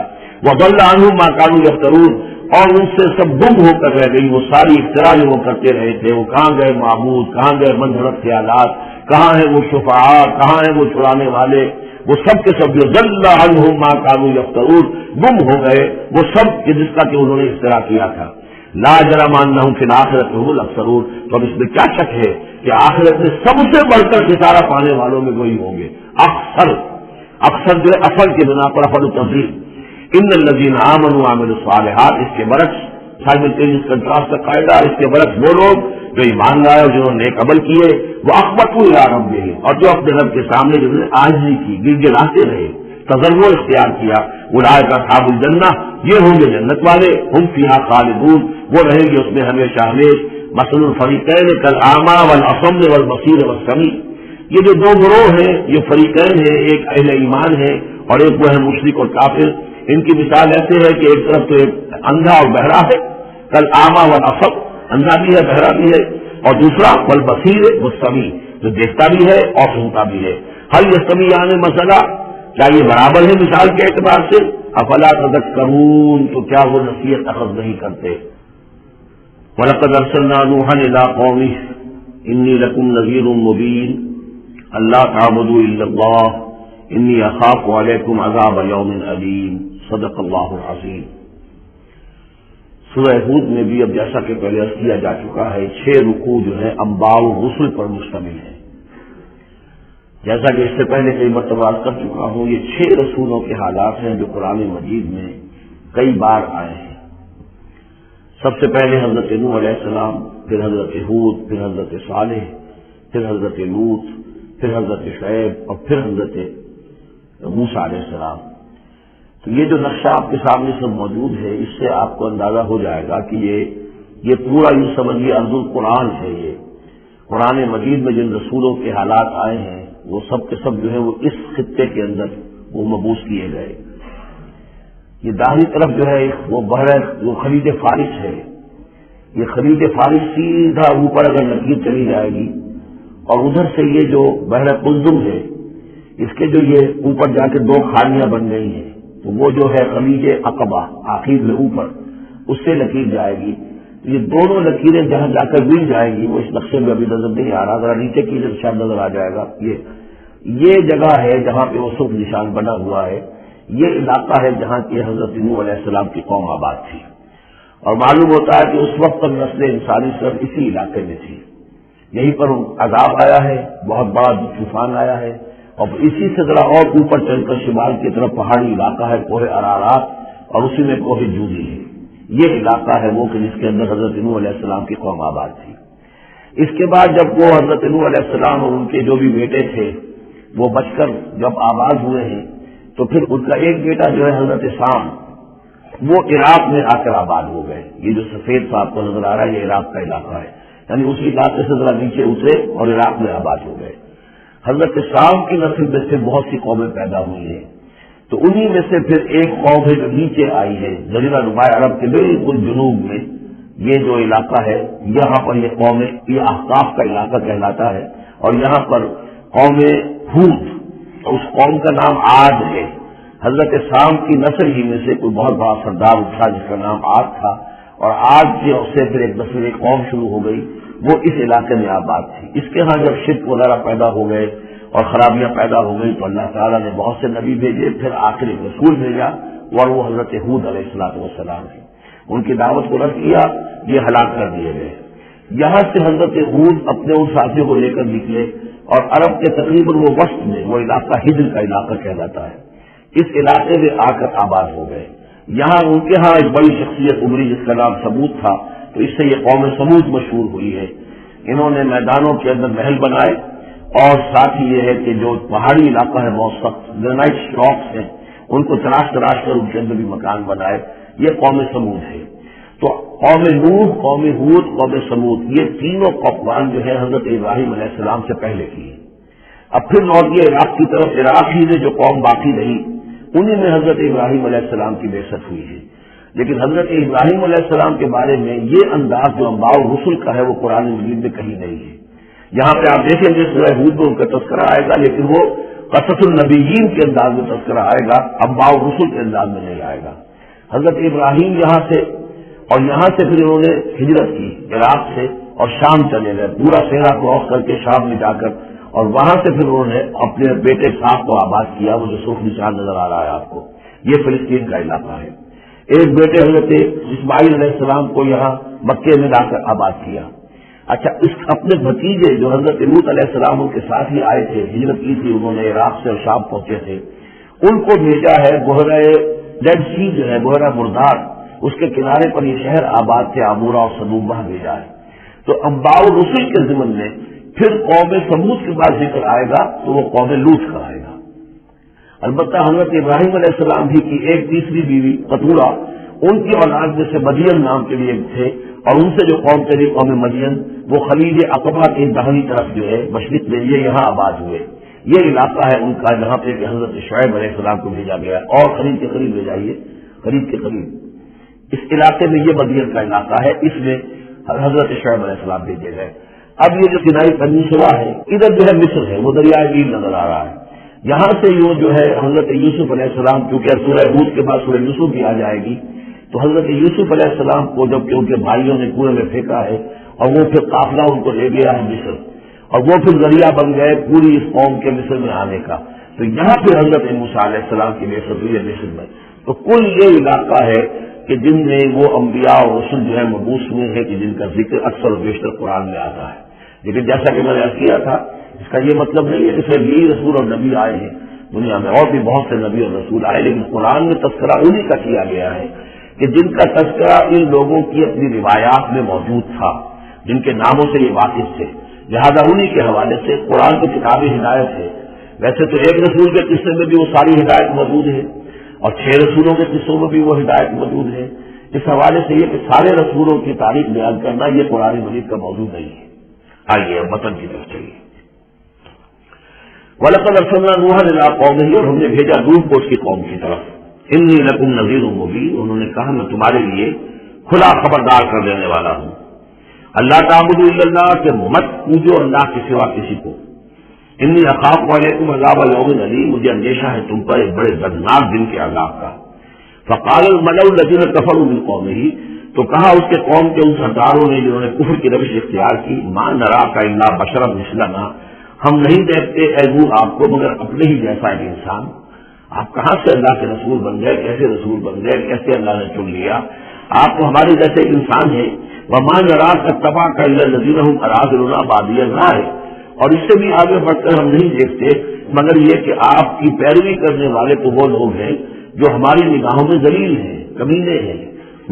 وضل عنہم ما كانوا یفترون، اور ان سے سب گم ہو کر رہ گئی وہ ساری افترا جو وہ کرتے رہے تھے. وہ کہاں گئے معبود، کہاں گئے منظرت خیالات، کہاں ہیں وہ شفعاء، کہاں ہیں وہ چھڑانے والے، وہ سب کے سب جو ضل عنہم ما كانوا یفترون، گم ہو گئے وہ سب جس کا کہ انہوں نے افترا کیا تھا. لا جرم انہم فی الآخرۃ هم الاکثرون، تو اب اس میں کیا شک ہے کہ آخرت میں سب سے بڑھ کر ستارہ پانے والوں میں وہی ہوں گے. اکثر جو ہے اصل کے بنا پر افضل تفضیل. ان الذین آمنوا وعملوا الصالحات، اس کے برعکس سائملٹینیس کنٹراسٹ کا قاعدہ، اس کے برعکس وہ لوگ جو ایمان لائے اور جنہوں نے نیک عمل کیے، وہ اخبتوا الی ربہم، اور جو اپنے رب کے سامنے جنہوں نے عاجزی کی، گڑگڑاتے رہے، تضرع اختیار کیا. اولئک اصحاب الجنہ، یہ ہوں گے جنت والے، ہم فیہا خالدون، وہ رہیں گے اس میں ہمیشہ ہمیش. مثل الفریقین کالاعمی والاصم والبصیر والسمیع، یہ جو دو گروہ ہیں، یہ فریقین ہیں، ایک اہل ایمان ہے اور ایک وہ ہے مشرک اور کافر. ان کی مثال ایسے ہے کہ ایک طرف تو ایک اندھا اور بہرا ہے، کالاعمی والاصم، اندھا بھی ہے بہرا بھی ہے، اور دوسرا والبصیر والسمیع، جو دیکھتا بھی ہے اور سنتا بھی ہے. هل یستویان مثلا، کیا یہ برابر ہے مثال کے اعتبار سے؟ افلا تذکرون، تو کیا وہ نصیحت اخذ نہیں کرتے؟ وَلَقَدْ أَرْسَلْنَا نُوحًا إِلَىٰ قَوْمِهِ إِنِّي لَكُمْ نَذِيرٌ مُّبِينٌ أَلَّا تَعْبُدُوا إِلَّا اللَّهَ إِنِّي أَخَافُ عَلَيْكُمْ عَذَابَ يَوْمٍ أَلِيمٍ. صدق اللہ العظیم. سورہ ہود میں بھی اب جیسا کہ پہلے عرض کیا جا چکا ہے 6 رکوع جو ہے انباء الرسل پر مشتمل ہے. جیسا کہ اس سے پہلے کئی مرتبہ عرض کر چکا ہوں، یہ 6 رسولوں کے حالات ہیں جو قرآن مجید میں کئی بار آئے ہیں. سب سے پہلے حضرت نوح علیہ السلام، پھر حضرت ہود، پھر حضرت صالح، پھر حضرت لوط، پھر حضرت شعیب اور پھر حضرت موسیٰ علیہ السلام. تو یہ جو نقشہ آپ کے سامنے سب موجود ہے، اس سے آپ کو اندازہ ہو جائے گا کہ یہ پورا یوں سمجھیے ارض القرآن ہے. یہ قرآن مجید میں جن رسولوں کے حالات آئے ہیں وہ سب کے سب جو ہے وہ اس خطے کے اندر وہ مبعوث کیے گئے. یہ داہنی طرف جو ہے وہ بحر جو خلیج فارس ہے، یہ خلیج فارس سیدھا اوپر اگر لکیر چلی جائے گی، اور ادھر سے یہ جو بحر قلزم ہے، اس کے جو یہ اوپر جا کے 2 کھاڑیاں بن گئی ہیں، تو وہ جو ہے خلیج عقبہ آخر میں اوپر، اس سے لکیر جائے گی. یہ دونوں لکیریں جہاں جا کر مل جائیں گی، وہ اس نقشے میں ابھی نظر نہیں آ رہا، ذرا نیچے کی جب شاید نظر آ جائے گا. یہ جگہ ہے جہاں پہ وہ سرخ نشان بنا ہوا ہے. یہ علاقہ ہے جہاں کی حضرت نوح علیہ السلام کی قوم آباد تھی، اور معلوم ہوتا ہے کہ اس وقت تک نسل انسانی صرف اسی علاقے میں تھی. یہیں پر عذاب آیا ہے، بہت بڑا طوفان آیا ہے، اور اسی سے ذرا اور اوپر چل کر شمال کی طرف پہاڑی علاقہ ہے کوہ ارارات، اور اسی میں کوہ جودی ہے. یہ علاقہ ہے وہ کہ جس کے اندر حضرت نوح علیہ السلام کی قوم آباد تھی. اس کے بعد جب وہ حضرت نوح علیہ السلام اور ان کے جو بھی بیٹے تھے وہ بچ کر جب آباد ہوئے ہیں، تو پھر ان کا ایک بیٹا جو ہے حضرت سام، وہ عراق میں آ کر آباد ہو گئے. یہ جو سفید سا آپ کو نظر آ رہا ہے، یہ عراق کا علاقہ ہے، یعنی اسی علاقے سے ذرا نیچے اترے اور عراق میں آباد ہو گئے. حضرت سام کی نسل میں سے بہت سی قومیں پیدا ہوئی ہیں. تو انہی میں سے پھر ایک قوم ہے جو نیچے آئی ہے، جزیرہ نما عرب کے بالکل جنوب میں یہ جو علاقہ ہے، یہاں پر یہ قوم، یہ احقاف کا علاقہ کہلاتا ہے، اور یہاں پر قوم ہود، اس قوم کا نام عاد ہے. حضرت سام کی نسل ہی میں سے کوئی بہت بڑا سردار اٹھا جس کا نام عاد تھا، اور عاد سے پھر ایک نسل ایک قوم شروع ہو گئی، وہ اس علاقے میں آباد تھی. اس کے ہاں جب شرک وغیرہ پیدا ہو گئے اور خرابیاں پیدا ہو گئی، تو اللہ تعالیٰ نے بہت سے نبی بھیجے، پھر آخر ایک رسول بھیجا اور وہ حضرت ہود علیہ السلام تھے. ان کی دعوت کو رد کیا، یہ ہلاک کر دیے گئے. یہاں سے حضرت ہود اپنے ان ساتھیوں کو لے کر نکلے، اور عرب کے تقریباً وہ وسط میں وہ علاقہ ہجر کا علاقہ کہلاتا ہے، اس علاقے میں آ کر آباد ہو گئے. یہاں ان کے ہاں ایک بڑی شخصیت ابری جس کا نام سمود تھا، تو اس سے یہ قوم سمود مشہور ہوئی ہے. انہوں نے میدانوں کے اندر محل بنائے، اور ساتھ ہی یہ ہے کہ جو پہاڑی علاقہ ہے بہت سخت گرینائٹ راکس ہیں، ان کو تراش کر ان کے اندر بھی مکان بنائے. یہ قوم سمود ہے. تو قوم نوح، قوم ہود، قوم سمود، یہ تینوں اقوام جو ہے حضرت ابراہیم علیہ السلام سے پہلے کی. اب پھر لوٹ یہ عراق کی طرف، عراق ہی میں جو قوم باقی رہی انہی میں حضرت ابراہیم علیہ السلام کی بعثت ہوئی ہے. لیکن حضرت ابراہیم علیہ السلام کے بارے میں یہ انداز جو انباء الرسل کا ہے وہ قرآن مجید میں کہیں نہیں ہے. یہاں پہ آپ دیکھیں گے سورہ ہود میں ان کا تذکرہ آئے گا، لیکن وہ قصص النبیین کے انداز میں تذکرہ آئے گا، انباء الرسل کے انداز میں نہیں آئے گا۔ حضرت ابراہیم یہاں سے اور یہاں سے پھر انہوں نے ہجرت کی عراق سے اور شام چلے گئے، پورا صحرا کراس کر کے شام میں جا کر، اور وہاں سے پھر انہوں نے اپنے بیٹے صاحب کو آباد کیا، وہ جو سرخ نشان نظر آ رہا ہے آپ کو، یہ فلسطین کا علاقہ ہے۔ ایک بیٹے حضرت اسماعیل علیہ السلام کو یہاں مکے میں لا کر آباد کیا۔ اچھا، اس اپنے بھتیجے جو حضرت لوط علیہ السلام ان کے ساتھ ہی آئے تھے، ہجرت کی تھی انہوں نے، عراق سے اور شام پہنچے تھے، ان کو بھیجا ہے بحیرہ ڈیڈ سی جو ہے، بحیرہ مردار، اس کے کنارے پر یہ شہر آباد تھے، عمورہ اور سدوم، وہاں بھیجا ہے۔ تو انباء الرسل کے ضمن میں پھر قوم سمود کے بعد ذکر آئے گا تو وہ قوم لوط کا آئے گا۔ البتہ حضرت ابراہیم علیہ السلام بھی کی ایک تیسری بیوی قطورہ، ان کی اولاد میں سے مدین نام کے لیے تھے، اور ان سے جو قوم تیری قوم مدین، وہ خلیج عقبہ کی داہنی طرف جو ہے مشرق میں، یہ یہاں آباد ہوئے۔ یہ علاقہ ہے ان کا جہاں پہ کہ حضرت شعیب علیہ السلام کو بھیجا گیا، اور قریب کے قریب لے جائیے، قریب کے قریب اس علاقے میں، یہ مدین کا علاقہ ہے، اس میں حضرت شعیب علیہ السلام بھیجے گئے۔ اب یہ جو سینائی پنیسلا ہے، ادھر جو ہے مصر ہے، وہ دریائے نیل نظر آ رہا ہے، یہاں سے یہ جو ہے حضرت یوسف علیہ السلام، کیونکہ سورہ ہود کے بعد سورہ یوسف بھی آ جائے گی، تو حضرت یوسف علیہ السلام کو جب کہ ان کے بھائیوں نے کنویں میں پھینکا ہے، اور وہ پھر قافلہ ان کو لے گیا ہے مصر، اور وہ پھر ذریعہ بن گئے پوری اس قوم کے مصر میں آنے کا، تو یہاں پھر حضرت موسیٰ علیہ السلام کی بعثت ہوئی ہے مصر میں۔ تو کل یہ علاقہ ہے کہ جن میں وہ انبیاء اور رسل جو ہے مبعوث ہوئے ہیں، کہ جن کا ذکر اکثر و بیشتر قرآن میں آتا ہے۔ لیکن جیسا کہ میں نے عرض کیا تھا، اس کا یہ مطلب نہیں ہے کہ صرف یہی رسول اور نبی آئے ہیں، دنیا میں اور بھی بہت سے نبی اور رسول آئے، لیکن قرآن میں تذکرہ انہی کا کیا گیا ہے کہ جن کا تذکرہ ان لوگوں کی اپنی روایات میں موجود تھا، جن کے ناموں سے یہ واقف تھے، لہذا انہی کے حوالے سے قرآن کی کتاب ہدایت ہے۔ ویسے تو ایک رسول کے قصے میں بھی وہ ساری ہدایت موجود ہے، اور 6 رسولوں کے قصوں میں بھی وہ ہدایت موجود ہے۔ اس حوالے سے یہ کہ سارے رسولوں کی تاریخ بیان کرنا یہ قرآن مجید کا موضوع نہیں ہے۔ آئیے اب متن کی طرف چلیے۔ وَلَقَدْ أَرْسَلْنَا نُوحًا إِلَىٰ قَوْمِهِ، اور ہم نے بھیجا نوح کو اس کی قوم کی طرف۔ إِنِّي لَكُمْ نَذِيرٌ مُّبِينٌ، انہوں نے کہا میں تمہارے لیے کھلا خبردار کر دینے والا ہوں۔ اللہ تعبدوا الا اللہ، کہ مت پوجو اللہ کے سوا کسی کو۔ انی اخاف علیکم عذاب یوم علیم، مجھے اندیشہ ہے تم پر ایک بڑے دردناک دن کے عذاب کا۔ فقال الملأ الذین کفروا من قومہ، تو کہا اس کے قوم کے ان سرداروں نے جنہوں نے کفر کی روش اختیار کی، ما نراک الا بشرا مثلنا، ہم نہیں دیکھتے اے نوح آپ کو مگر اپنے ہی جیسا ایک انسان۔ آپ کہاں سے اللہ کے رسول بن گئے، کیسے رسول بن گئے، کیسے اللہ نے چن لیا؟ آپ تو ہمارے جیسے ایک انسان ہیں۔ وما نراک اتبعک الا الذین هم اراذلنا بادی الرائے، اور اس سے بھی آگے بڑھ کر ہم نہیں دیکھتے مگر یہ کہ آپ کی پیروی کرنے والے تو وہ لوگ ہیں جو ہماری نگاہوں میں ذلیل ہیں، کمینے ہیں،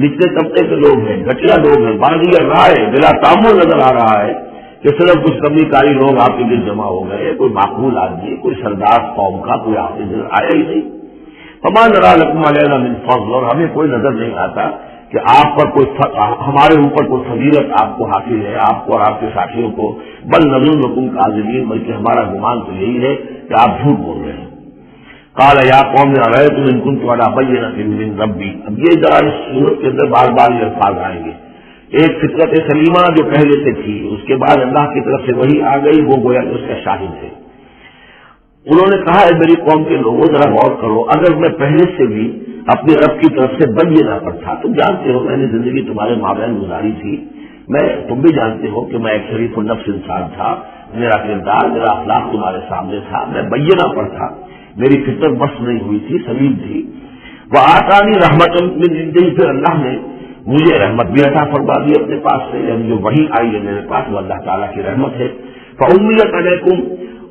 نچلے طبقے کے لوگ ہیں، گھٹیا لوگ ہیں، بادی الرائے، بلا تعمل نظر آ رہا ہے کہ صرف کچھ کمی کاری لوگ آپ کے لیے جمع ہو گئے، کوئی معقول آدمی، کوئی سردار قوم کا کوئی آپ کے نظر آیا ہی نہیں۔ فما نرى لكم علينا من فضل، اور ہمیں کوئی نظر نہیں آتا کہ آپ پر کوئی ہمارے اوپر کوئی فضیلت آپ کو حاصل ہے، آپ کو اور آپ کے ساتھیوں کو، بل نظنکم کاذبین، بلکہ ہمارا گمان تو یہی ہے کہ آپ جھوٹ بول رہے ہیں۔ قال یا قوم ارأیتم ان کنت علی بینۃ من ربی، اب یہ ذرا اس صورت کے اندر بار بار یہ الفاظ آئیں گے۔ ایک فطرت سلیمہ جو پہلے سے تھی، اس کے بعد اللہ کی طرف سے وہی آ گئی، وہ گویا کہ اس کا شاہد ہے۔ انہوں نے کہا اے میری قوم کے لوگوں ذرا غور کرو، اگر میں پہلے سے بھی اپنے رب کی طرف سے بینہ پر تھا، تم جانتے ہو میں نے زندگی تمہارے مابین گزاری تھی، تم بھی جانتے ہو کہ میں ایک شریف النفس انسان تھا، میرا کردار میرا اخلاق تمہارے سامنے تھا، میں بینہ پر تھا، میری فطرت بس نہیں ہوئی تھی، سلیم تھی۔ وآتانی رحمۃ من عنده، پھر اللہ نے مجھے رحمت بھی عطا فرما دی اپنے پاس سے، یعنی جو وحی آئی ہے میرے پاس وہ اللہ تعالیٰ کی رحمت ہے۔ فأمیت علیکم،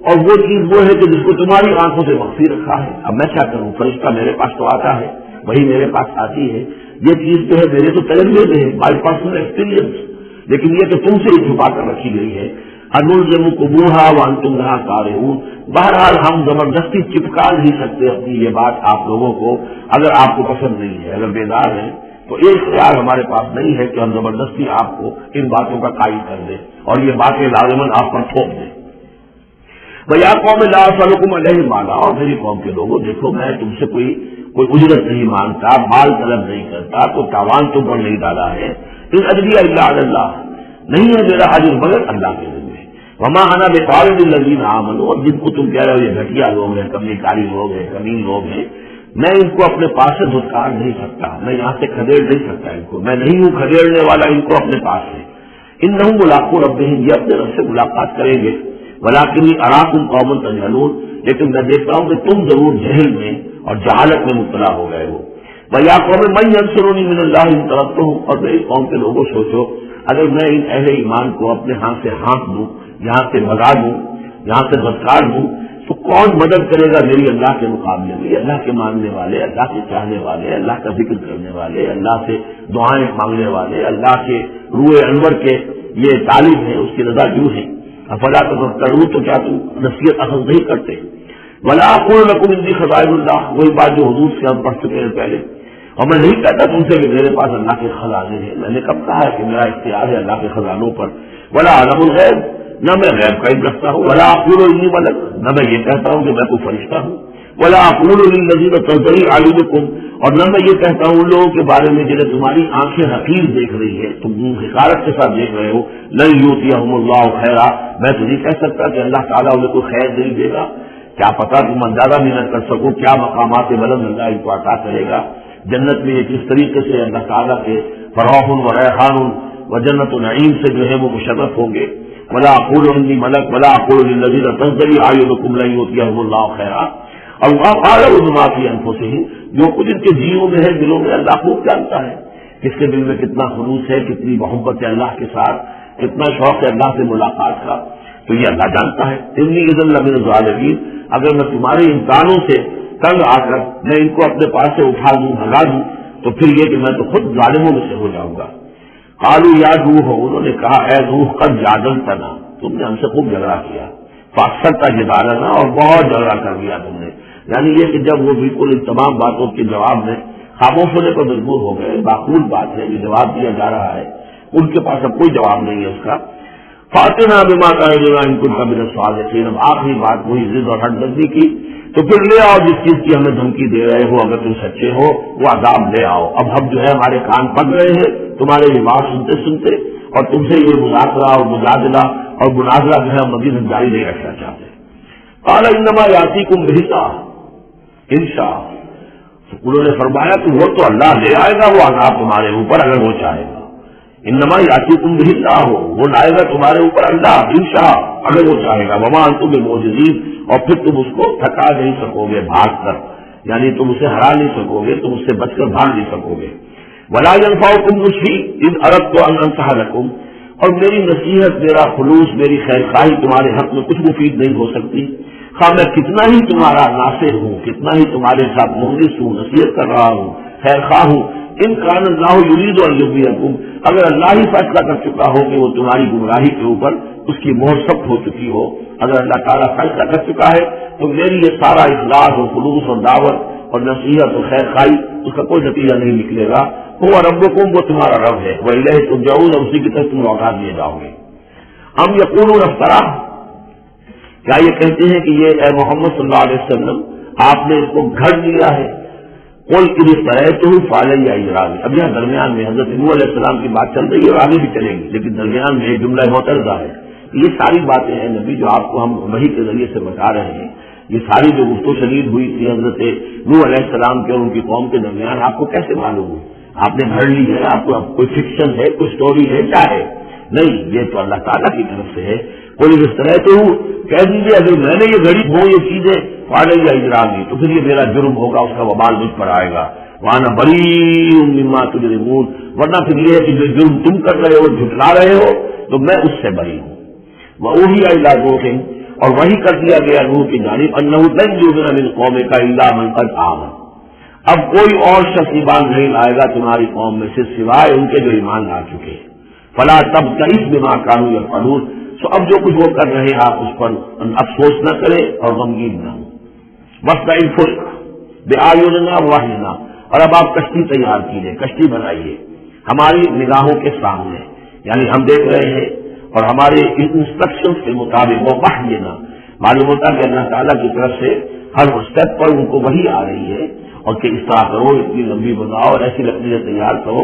اور وہ چیز وہ ہے کہ جس کو تمہاری آنکھوں سے مخفی رکھا ہے، اب میں کیا کروں، فرشتہ میرے پاس تو آتا ہے، وہی میرے پاس آتی ہے، یہ چیز جو ہے میرے تو تجربے میں ہے، بائی پرسنل ایکسپیرینس، لیکن یہ کہ تم سے ہی چھپا کر رکھی گئی ہے۔ انلزمکموہا وانتم لہا کارہون، بہرحال ہم زبردستی چپکا نہیں سکتے اپنی یہ بات آپ لوگوں کو، اگر آپ کو پسند نہیں ہے، اگر بیدار ہیں تو ایک اختیار ہمارے پاس نہیں ہے کہ ہم زبردستی آپ کو ان باتوں کا قائل کر دیں اور یہ باتیں لازماً آپ پر تھوپ دیں۔ بھیا قوم لا اسألکم علیہ مالا، اور میری قوم کے لوگوں دیکھو میں تم سے کوئی اجرت نہیں مانگتا، مال طلب نہیں کرتا، کوئی تاوان تم پر نہیں ڈالا ہے۔ ان اجریہ الا علی اللہ، نہیں ہے میرا اجر مگر اللہ کے ذمہ۔ وما انا بطارد الذین آمنوا، اور جن کو تم کہہ رہے ہو یہ گھٹیا لوگ ہیں، کمی کاری لوگ ہیں، کمین لوگ ہیں، میں ان کو اپنے پاس سے دھتکار نہیں سکتا، میں یہاں سے کھدیڑ نہیں سکتا ان کو، میں نہیں ہوں کھدیڑنے والا ان کو اپنے پاس سے۔ انہم ملاقو ربہم، یہ اپنے رب سے ملاقات کریں گے، ولکنی اراکم قوما تجہلون، لیکن میں دیکھتا ہوں کہ تم ضرور جہل میں اور جہالت میں مبتلا ہو گئے ہو۔ وَيَا قَوْمِ مَن يَنصُرُنِي مِنَ اللَّهِ إِن تَرَكْتُهُمْ، اور میری قوم کے لوگوں سوچو اگر میں ان اہل ایمان کو اپنے ہاتھ سے ہانک دوں، یہاں سے بھگا دوں، یہاں سے بدکار دوں، تو کون مدد کرے گا میری اللہ کے مقابلے میں؟ اللہ کے ماننے والے، اللہ کے چاہنے والے، اللہ کا ذکر کرنے والے، اللہ سے دعائیں مانگنے والے، اللہ کے روح انور کے یہ طالب ہیں، اس کی رضا کیوں ہے؟ افلا تذکرون، تو کیا تم نصیحت اخذ نہیں کرتے؟ ولا اقول لكم عندي خزائن اللہ، وہی بات جو حضور سے ہم پڑھ چکے ہیں پہلے، اور میں نہیں کہتا تم سے کہ میرے پاس اللہ کے خزانے ہیں، میں نے کب کہا ہے کہ میرا اختیار ہے اللہ کے خزانوں پر؟ ولا اعلم الغیب، نہ میں غیب کا علم رکھتا ہوں، ولا اقول انی ملک، نہ میں یہ کہتا ہوں کہ میں کوئی فرشتہ ہوں، ولا اقول للذین تزدری اعینکم، اور نہ میں یہ کہتا ہوں ان لوگوں کے بارے میں جنہیں تمہاری آنکھیں حقیر دیکھ رہی ہے، تم حقارت کے ساتھ دیکھ رہے ہو، لن یؤتیہم اللہ خیرا، میں تو نہیں کہہ سکتا کہ اللہ تعالیٰ انہیں کوئی خیر نہیں دے گا، کیا پتا تم اندازہ بھی نہ کر سکو کیا مقامات بلند اللہ ان کو عطا کرے گا۔ جنت میں یہ کس طریقے سے اللہ تعالیٰ کے فروح و ریحان و جنت و نعیم سے جو ہے وہ مشرف ہوں گے۔ ولا اقول انی ملک ولا اقول للذین تزدری اعینکم لن یؤتیہم اللہ خیرا، اور وہاں قال ما فی انفسہم، جو کچھ ان کے جیوں میں ہے، دلوں میں، اللہ خوب جانتا ہے کس کے دل میں کتنا خلوص ہے، کتنی محبت ہے اللہ کے ساتھ، کتنا شوق ہے اللہ سے ملاقات کا، تو یہ اللہ جانتا ہے۔ انی اذا لمن الظالمین، اگر میں تمہارے امتحانوں سے تنگ آ کر میں ان کو اپنے پاس سے اٹھا دوں، بھگا دوں، تو پھر یہ کہ میں تو خود ظالموں میں سے ہو جاؤں گا۔ قالوا یا روح، انہوں نے کہا اے روح قد جادلتنا، تم نے ہم سے خوب جھگڑا کیا، فاکثرت جدالنا، اور بہت جھگڑا کر دیا تم نے، یعنی یہ کہ جب وہ بالکل ان تمام باتوں کے جواب میں خاموش ہونے پر مجبور ہو گئے، معقول بات ہے، یہ جواب دیا جا رہا ہے، ان کے پاس اب کوئی جواب نہیں ہے اس کا۔ فاتنا بما تعدنا ان كنت من الصادقین، اب آخری بات وہی ضد اور ہٹ بندی کی، تو پھر لے آؤ جس چیز کی ہمیں دھمکی دے رہے ہو، اگر تم سچے ہو وہ عذاب لے آؤ۔ اب ہم جو ہے ہمارے کان پک رہے ہیں تمہارے یہ بات سنتے سنتے، اور تم سے یہ مذاکرہ اور مجادلہ اور مناظرہ جو ہے مزید ہم جاری نہیں رکھنا چاہتے۔ قال انما یاتیکم بہ اللہ ان شاء، انہوں نے فرمایا کہ وہ تو اللہ لے آئے گا وہ عذاب تمہارے اوپر اگر وہ چاہے گا، انما یاتیکم بہ اللہ، وہ لائے گا تمہارے اوپر اللہ انشاء اگر وہ چاہے گا، وما انتم بمعجزین، اور پھر تم اس کو تھکا نہیں سکو گے بھاگ کر، یعنی تم اسے ہرا نہیں سکو گے، تم اس سے بچ کر بھاگ نہیں سکو گے۔ ولا ينفعکم نصحی اذ اردت ان انصح لکم، اور میری نصیحت، میرا خلوص، میری خیر خواہی تمہارے حق میں کچھ مفید نہیں ہو سکتی، خواہ میں کتنا ہی تمہارا ناصح ہوں، کتنا ہی تمہارے ساتھ مخلص ہوں، نصیحت کر رہا ہوں، خیر خواہ ہوں۔ ان کان اللہ یرید ان یغویکم، اگر اللہ ہی فیصلہ کر چکا ہو کہ وہ تمہاری گمراہی کے اوپر اس کی مہر سخت ہو چکی ہو، اگر اللہ تعالیٰ فیصلہ کر چکا ہے تو میری یہ سارا اخلاص اور خلوص اور دعوت اور نصیحت اور خیر خواہی اس کا کوئی نتیجہ نہیں نکلے گا۔ وہ ربکم، وہ تمہارا رب ہے، وإلیہ ترجعون، اور اسی کی طرف تم لوٹا دیے جاؤ گے۔ ہم یقولون افترا، کیا یہ کہتے ہیں کہ یہ اے محمد صلی اللہ علیہ وسلم آپ نے اس کو گھڑ لیا ہے؟ قل ان افتریتہ فعلی اجرمی، اب یہاں درمیان میں حضرت نوح علیہ السلام کی بات چل رہی ہے اور آگے بھی چلے گی، لیکن درمیان میں ایک جملہ معترضہ ہے۔ یہ ساری باتیں ہیں نبی جو آپ کو ہم وحی کے ذریعے سے بتا رہے ہیں، یہ ساری جو گفت و شنید ہوئی تھی حضرت نوح علیہ السلام کے اور ان کی قوم کے درمیان، آپ کو کیسے معلوم ہو؟ آپ نے گھڑ لی ہے؟ آپ کو کوئی فکشن ہے، کوئی سٹوری ہے، کیا ہے؟ نہیں، یہ تو اللہ تعالیٰ کی طرف سے ہے۔ کوئی اس طرح تو کہہ دیجیے اگر میں نے یہ گھڑی ہو یہ چیزیں فعلی اجرامی، تو پھر یہ میرا جرم ہوگا، اس کا وبال مجھ پر آئے گا۔ وانا بریء مما تجرمون، ورنہ پھر یہ ہے کہ جو جرم تم کر رہے ہو، جھٹلا رہے ہو، تو میں اس سے بری ہوں۔ وأوحي إلى نوح، اور وہی کر دیا گیا نوح کی جانب، انہ لن یؤمن من قومک الا من قد آمن، اب کوئی اور شخص ایمان نہیں لائے گا تمہاری قوم میں سے سوائے ان کے جو ایمان لا چکے۔ فلا تبتئس بما كانوا يفعلون، سو اب جو کچھ وہ کر رہے ہیں آپ اس پر افسوس نہ کریں اور غمگین نہ ہوں۔ واصنع الفلک بأعیننا ووحینا، اور اب آپ کشتی تیار کیجیے، کشتی بنائیے ہماری نگاہوں کے سامنے، یعنی ہم دیکھ رہے ہیں اور ہمارے انسٹرکشن کے مطابق وہ وحینا، معلوم ہوتا کہ اللہ تعالیٰ کی طرف سے ہر اسٹیپ پر ان کو وحی آ رہی ہے، اور کہ اس طرح کرو، اتنی لمبی بناؤ اور ایسی لکڑیاں تیار کرو۔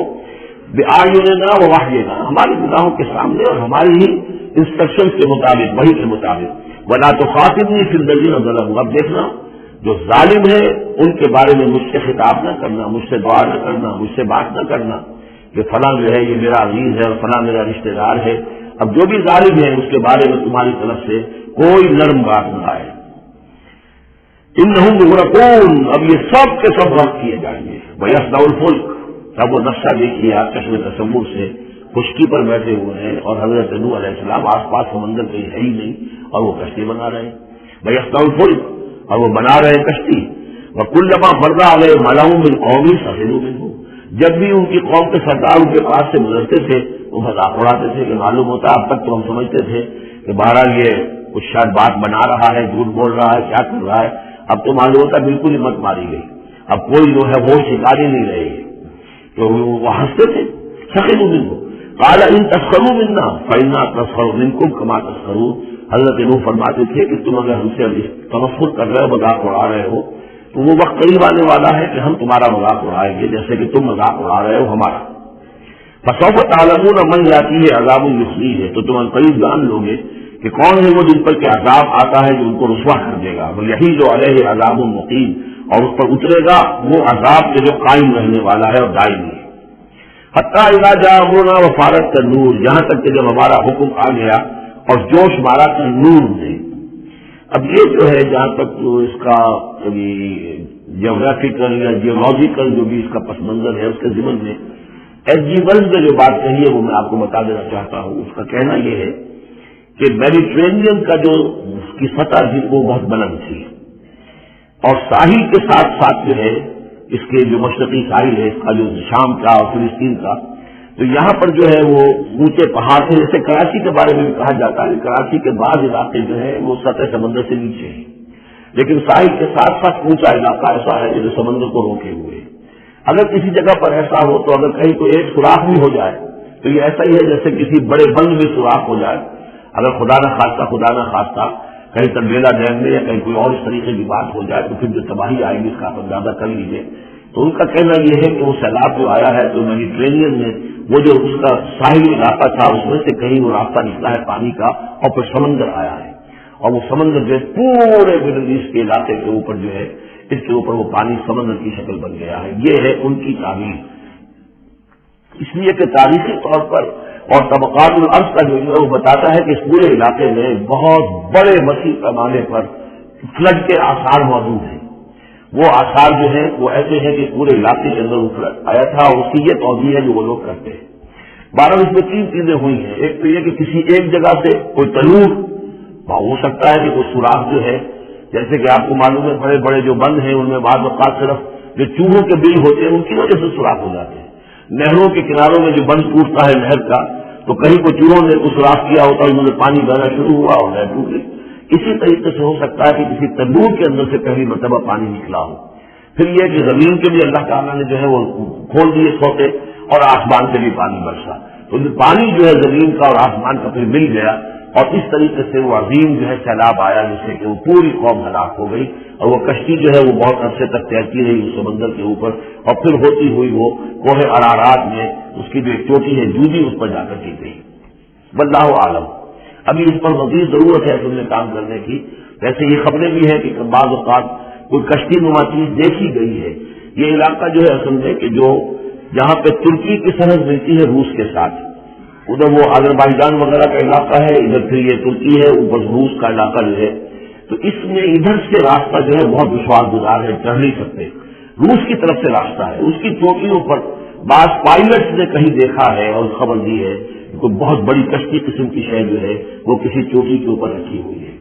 بأعیننا ووحینا، ہماری نگاہوں کے سامنے اور ہماری ہی انسٹرکشن کے مطابق، وحی کے مطابق، ولا تخاطبنی فی الذین ظلموا، اب دیکھنا جو ظالم ہے ان کے بارے میں مجھ سے خطاب نہ کرنا، مجھ سے دعا نہ کرنا، مجھ سے بات نہ کرنا کہ فلاں جو ہے یہ میرا عزیز ہے اور فلاں میرا رشتہ دار ہے. اب جو بھی ظالم ہے اس کے بارے میں تمہاری طرف سے کوئی نرم بات نہ آئے. انہم مغرقون، اب یہ سب کے سب غرق کیے جائیں گے. ویصنع الفلک، اب وہ نقشہ دیکھیے آپ چشم تصور سے، خشکی پر بیٹھے ہوئے ہیں اور حضرت نوح علیہ السلام آس پاس سمندر کہیں ہے ہی نہیں اور وہ کشتی بنا رہے ہیں. ویصنع الفلک، اور وہ بنا رہے ہیں کشتی. وکلما مر علیہ ملأ من قومہ سخروا منہ، جب بھی ان کی قوم کے سردار ان کے پاس سے گزرتے تھے وہ مذاق اڑاتے تھے کہ معلوم ہوتا اب تک تو ہم سمجھتے تھے کہ بہرحال یہ کچھ شاید بات بنا رہا ہے، جھوٹ بول رہا ہے، کیا کر رہا ہے. اب تو معلوم ہوتا بالکل ہمت ماری گئی، اب کوئی جو ہے وہ شکاری نہیں رہے گی. تو وہ ہنستے تھے. سخروا منہ قال ان تسخروا منا فإنا نسخر منکم کما تسخرون. حضرت نوح فرماتے تھے کہ تم اگر ہم سے تنفر کر رہے ہو، مذاق اڑا رہے ہو، تو وہ وقت قریب آنے والا ہے کہ ہم تمہارا مذاق اڑائیں گے جیسے کہ تم مذاق اڑا رہے ہو ہمارا. فسوف تعلمون من یاتیہ عذاب یخزیہ، تو تم قریب جان لو گے کہ کون ہے وہ جن پر کہ عذاب آتا ہے جو ان کو رسوا کر دے گا. یہی جو علیہ عذاب مقیم، اور اس پر اترے گا وہ عذاب کے جو قائم رہنے والا ہے اور دائمی ہے. حتی اذا جاء امرنا وفارت النور، یہاں تک کہ جب ہمارا حکم آ گیا اور جوش مارا تھا نور نے. اب یہ جو ہے جہاں تک جو اس کا جیوگرافیکل یا جیولوجیکل جو بھی اس کا پس منظر ہے اس کے ضمن میں ایس جی ولز نے جو بات کہی ہے وہ میں آپ کو بتا دینا چاہتا ہوں. اس کا کہنا یہ ہے کہ میڈیٹرینین کا جو اس کی سطح تھی وہ بہت بلند تھی اور ساحل کے ساتھ ساتھ جو ہے اس کے جو مشرقی ساحل ہے اس کا جو شام کا اور فلسطین کا، تو یہاں پر جو ہے وہ اونچے پہاڑ تھے. جیسے کراچی کے بارے میں بھی کہا جاتا ہے کراچی کے بعض علاقے جو ہیں وہ سطح سمندر سے نیچے ہیں، لیکن ساحل کے ساتھ ساتھ اونچا علاقہ ایسا ہے جو سمندر کو روکے ہوئے. اگر کسی جگہ پر ایسا ہو تو اگر کہیں کوئی ایک سوراخ بھی ہو جائے تو یہ ایسا ہی ہے جیسے کسی بڑے بند میں سوراخ ہو جائے. اگر خدا نہ خواستہ کہیں تنگیلا ڈیم میں یا کہیں کوئی اور اس طریقے کی بات ہو جائے تو پھر جو تباہی آئے گی اس کا آپ اندازہ کر لیجیے. تو ان کا کہنا یہ ہے کہ وہ سیلاب جو آیا ہے تو میڈیٹرینین میں وہ جو اس کا ساحلی علاقہ تھا اس میں سے کہیں وہ راستہ نکلا ہے پانی کا اور پھر سمندر آیا ہے اور وہ سمندر جو ہے پورے مڈل ایسٹ کے علاقے کے اوپر جو ہے اس کے اوپر وہ پانی سمندر کی شکل بن گیا ہے. یہ ہے ان کی تعبیر. اس لیے کہ تاریخی طور پر اور طبقات الارض کا جو ہے وہ بتاتا ہے کہ اس پورے علاقے میں بہت بڑے وسیع پیمانے پر فلڈ کے آثار موجود ہیں. وہ آثار جو ہیں وہ ایسے ہیں کہ پورے علاقے کے اندر وہ فلڈ آیا تھا اور اس کی یہ توضیح ہے جو وہ لوگ کرتے ہیں. بہرحال اس میں 3 چیزیں ہوئی ہیں. ایک تو یہ کہ کسی ایک جگہ سے کوئی تنور ہو سکتا ہے کہ کوئی سوراخ جو ہے جیسے کہ آپ کو معلوم ہے بڑے بڑے جو بند ہیں ان میں بعض اوقات صرف جو چوہوں کے بل ہوتے ہیں ان کی وجہ سے سوراخ ہو جاتے ہیں. نہروں کے کناروں میں جو بند ٹوٹتا ہے نہر کا تو کہیں کوئی چوہوں نے کچھ سوراخ کیا ہوتا ہے انہوں نے پانی بہنا شروع ہوا اور نہر ٹوٹ گئی. اسی طریقے سے ہو سکتا ہے کہ کسی تندور کے اندر سے پہلی مرتبہ پانی نکلا ہو. پھر یہ کہ زمین کے بھی اللہ تعالیٰ نے جو ہے وہ کھول دیے سوتے اور آسمان سے بھی پانی برسا. تو پانی جو ہے زمین کا اور آسمان کا پھر مل گیا اور اس طریقے سے وہ عظیم جو ہے سیلاب آیا جس سے کہ وہ پوری قوم ہلاک ہو گئی اور وہ کشتی جو ہے وہ بہت عرصے تک تیرتی رہی اس سمندر کے اوپر اور پھر ہوتی ہوئی وہ کوہ ارارات میں اس کی جو ایک چوٹی ہے جودی اس پر جا کر ٹک گئی. واللہ عالم. ابھی اس پر مزید ضرورت ہے تم نے کام کرنے کی. ویسے یہ خبریں بھی ہیں کہ بعض اوقات کوئی کشتی نما چیز دیکھی گئی ہے. یہ علاقہ جو ہے اصل میں کہ جو جہاں پہ ترکی کی سرحد ملتی ہے روس کے ساتھ ادھر وہ آذربائیجان وغیرہ کا علاقہ ہے، ادھر پھر یہ ترکی ہے، اوپر روس کا علاقہ جو ہے تو اس میں ادھر سے راستہ جو ہے بہت دشوار گزار ہے، چڑھ نہیں سکتے. روس کی طرف سے راستہ ہے. اس کی چوٹیوں پر بعض پائلٹس نے کہیں دیکھا ہے اور خبر دی ہے کوئی بہت بڑی کشتی قسم کی شے جو ہے وہ کسی چوٹی کے اوپر رکھی ہوئی ہے.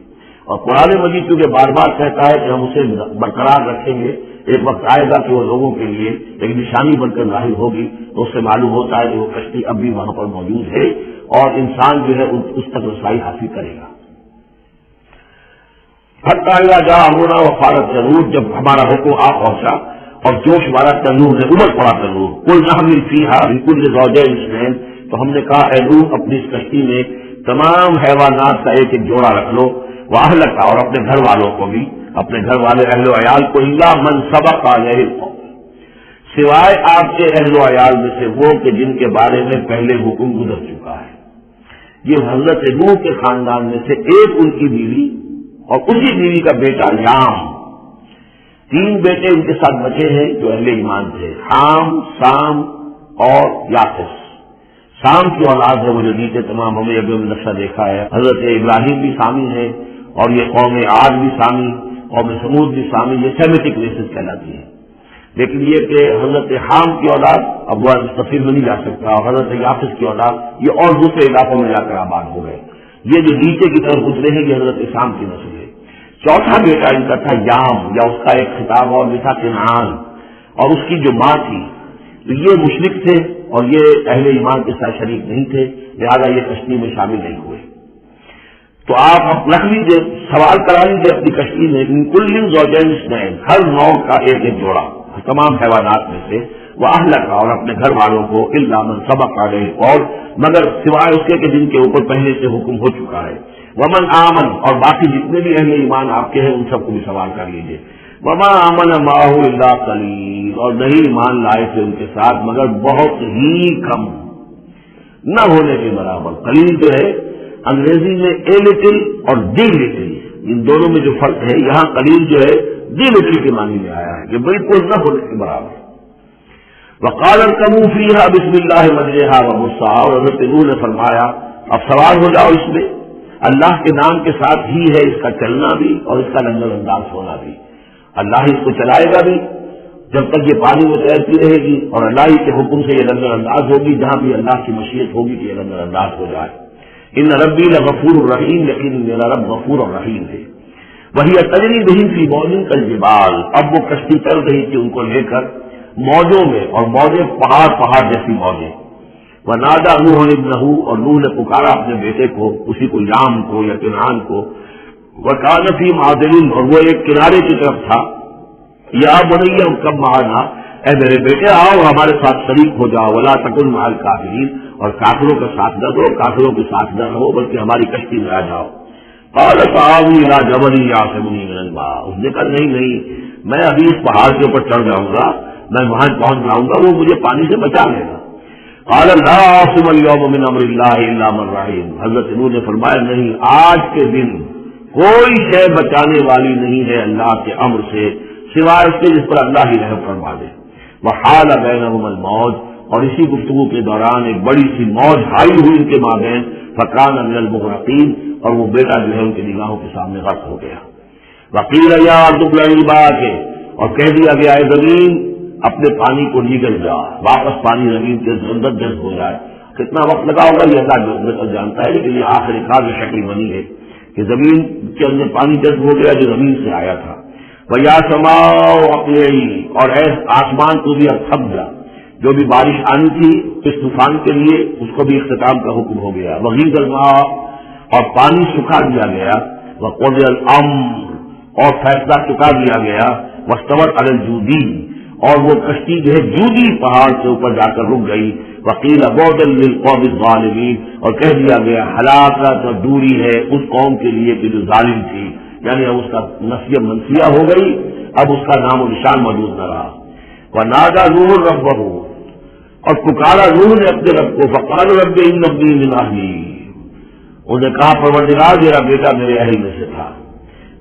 اور قرآن مجید کیونکہ بار بار کہتا ہے کہ ہم اسے برقرار رکھیں گے، ایک وقت آئے گا کہ وہ لوگوں کے لیے ایک نشانی بن کر ظاہر ہوگی تو اس سے معلوم ہوتا ہے کہ وہ کشتی اب بھی وہاں پر موجود ہے اور انسان جو ہے اس تک رسائی حاصل کرے گا. حتی اذا جاء امرنا وفارت النور، جب ہمارا حکم آ پہنچا اور جوش مارا تنور نے، ابل پڑا تنور. قلنا احمل فیہا من کل زوجین اثنین، تو ہم نے کہا اے نوح اپنی اس کشتی میں تمام حیوانات کا ایک ایک جوڑا رکھ لو، واہلک، اور اپنے گھر والوں کو بھی، اپنے گھر والے اہل و عیال کو، الا من سبق علیہ القول، سوائے آپ کے اہل و عیال میں سے وہ کہ جن کے بارے میں پہلے حکم گزر چکا ہے. یہ حضرت نوح کے خاندان میں سے ایک ان کی بیوی اور اسی بیوی کا بیٹا یام، 3 بیٹے ان کے ساتھ بچے ہیں جو اہل ایمان تھے، حام، سام اور یافس۔ سام کی اولاد ہے وہ جو نیچے تمام ہمیں ابھی نقشہ دیکھا ہے، حضرت ابراہیم بھی سامی ہے اور یہ قوم عاد بھی سامی، قوم سمود بھی سامی، یہ سیمیٹک ریسز کہلاتی ہے۔ لیکن یہ کہ حضرت حام کی اولاد اب وہ تفصیل میں نہیں جا سکتا، اور حضرت یافس کی اولاد یہ اور دوسرے علاقوں میں جا کر آباد ہو گئے۔ یہ جو نیچے کی طرف اترے ہیں یہ حضرت سام کی نسل ہے۔ چوتھا بیٹا ان کا تھا یام، یا اس کا ایک خطاب اور بھی تھا کنعان، اور اس کی جو ماں تھی تو یہ مشرک تھے اور یہ اہل ایمان کے ساتھ شریک نہیں تھے، لہٰذا یہ کشتی میں شامل نہیں ہوئے۔ تو آپ رکھ لیجیے، سوال کرا لیجیے اپنی کشتی میں، کل زوجین اثنین، ہر نوع کا ایک ایک جوڑا تمام حیوانات میں سے، وہ اہلک اور اپنے گھر والوں کو، الا من سبق علیہ القول، مگر سوائے اس کے کہ جن کے اوپر پہلے سے حکم ہو چکا ہے، ومن آمن، اور باقی جتنے بھی اہل ایمان آپ کے ہیں ان سب کو بھی سوال کر لیجیے، وما آمن معہ الا قلیل، اور نہیں ایمان لائے تھے ان کے ساتھ مگر بہت ہی کم، نہ ہونے کے برابر۔ قلیل جو ہے انگریزی میں اے لٹل اور ڈی لٹل، ان دونوں میں جو فرق ہے، یہاں قلیل جو ہے ڈی لٹل کے معنی میں آیا ہے کہ بالکل نہ ہونے کے برابر۔ وقال اركبوا فيها بسم الله مجريها ومرساها، اور حضرت نوح نے فرمایا اب سوار ہو جاؤ اس میں، اللہ کے نام کے ساتھ ہی ہے اس کا چلنا بھی اور اس کا لنگر انداز ہونا بھی، اللہ ہی اس کو چلائے گا بھی جب تک یہ پانی میں تیرتی رہے گی، اور اللہ ہی کے حکم سے یہ لنگر انداز ہوگی جہاں بھی اللہ کی مشیت ہوگی کہ یہ لنگر انداز ہو جائے۔ ان ربی لغفور الرحیم، لیکن میرا رب غفور الرحیم ہے۔ وہی تجری بہم فی موج کالجبال، اب وہ کشتی چل رہی تھی ان کو لے کر موجوں میں، اور موجیں پہاڑ جیسی موجیں۔ ونادى نوح ابنہ، اور نوح نے پکارا اپنے بیٹے کو، اسی کو یام کو یا کنعان کو، وکان فی معدل، اور وہ ایک کنارے کی طرف تھا، یا بنی ارکب معنا، اے میرے بیٹے آؤ ہمارے ساتھ شریک ہو جاؤ، ولا تکن مع الکافرین، اور کافروں کا ساتھ نہ دو، کافروں کے ساتھ نہ رہو بلکہ ہماری کشتی میں آ جاؤ۔ قال تعاوی الی جبل یعصمنی من الماء، اس نے کہا نہیں میں ابھی اس پہاڑ کے اوپر چڑھ جاؤں گا، میں وہاں پہنچ جاؤں گا، وہ مجھے پانی سے بچا لے گا۔ قال لا عاصم اليوم من امر اللہ الا من رحم، حضرت نوح نے فرمایا نہیں، آج کے دن کوئی شے بچانے والی نہیں ہے اللہ کے امر سے سوائے اس کے جس پر اللہ ہی رحم فرما دے۔ وحال بینہم الموج، اور اسی گفتگو کے دوران ایک بڑی سی موج ہائی ہوئی ان کے مابین، فکان من المغرقین، اور وہ بیٹا جو ہے ان کی نگاہوں کے سامنے غرق ہو گیا۔ وقیل یا ارض ابلعی ماءک، اور کہہ دیا گیا اے زمین اپنے پانی کو نگل جا، واپس پانی زمین کے اندر جذب ہو جائے۔ کتنا وقت لگا ہوگا یہ اللہ جانتا ہے، لیکن یہ آخری کار جو شکل بنی ہے کہ زمین کے اندر پانی جذب ہو گیا جو زمین سے آیا تھا۔ وَيَا سَمَاءُ أَقْلِعِي، اور اے آسمان تو بھی اب تھم جا، جو بھی بارش آنی تھی اس طوفان کے لیے اس کو بھی اختتام کا حکم ہو گیا۔ وَغِيضَ الْمَاءُ، اور پانی سکھا دیا گیا۔ وَقُضِيَ الْأَمْرُ، اور فیصلہ چکا دیا گیا۔ وَاسْتَوَتْ عَلَى الْجُودِيِّ، اور وہ کشتی جو ہے جودی پہاڑ سے اوپر جا کر رک گئی۔ وَقِيلَ بُعْدًا لِلْقَوْمِ الظَّالِمِينَ، اور کہہ دیا گیا ہلاکت اور دوری ہے اس قوم کے لیے کہ جو ظالم تھی، یعنی اب اس کا نسیہ منسیہ ہو گئی، اب اس کا نام و نشان موجود نہ رہا۔ وَنَادَى نُوحٌ رَبَّهُ، اور پکارا نوح نے اپنے رب کو، فقال رب ان ابنی من اہلی، انہوں نے کہا پروردگار میرا بیٹا میرے اہل میں سے تھا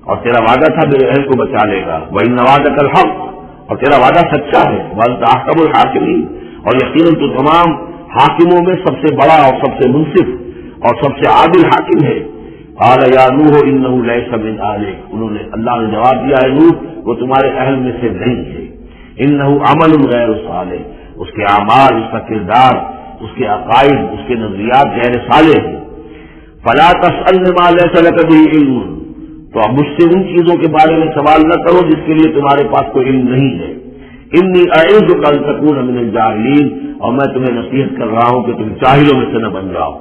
اور تیرا وعدہ تھا میرے اہل کو بچا لے گا۔ وَإِنَّ وَعْدَكَ الْحَقُّ، اور تیرا وعدہ سچا ہے۔ وَأَنْتَ أَحْكَمُ الْحَاكِمِينَ، اور یقیناً تو تمام حاکموں میں سب سے بڑا اور سب سے منصف اور سب سے عادل حاکم ہے۔ قال یا نوح انه ليس من اهلك، انہوں نے اللہ نے جواب دیا ہے نوح وہ تمہارے اہل میں سے نہیں ہے۔ انه عمل غیر صالح، اس کے اعمال، اس کا کردار، اس کے عقائد، اس کے نظریات غیر صالح ہیں۔ فلا تسألنی ما ليس لك به علم، تو اب مجھ سے ان چیزوں کے بارے میں سوال نہ کرو جس کے لیے تمہارے پاس کوئی علم نہیں ہے۔ انی اعوذک ان تکون من الجاہلین، اور میں تمہیں نصیحت کر رہا ہوں کہ تم جاہلوں میں سے نہ بن جاؤ۔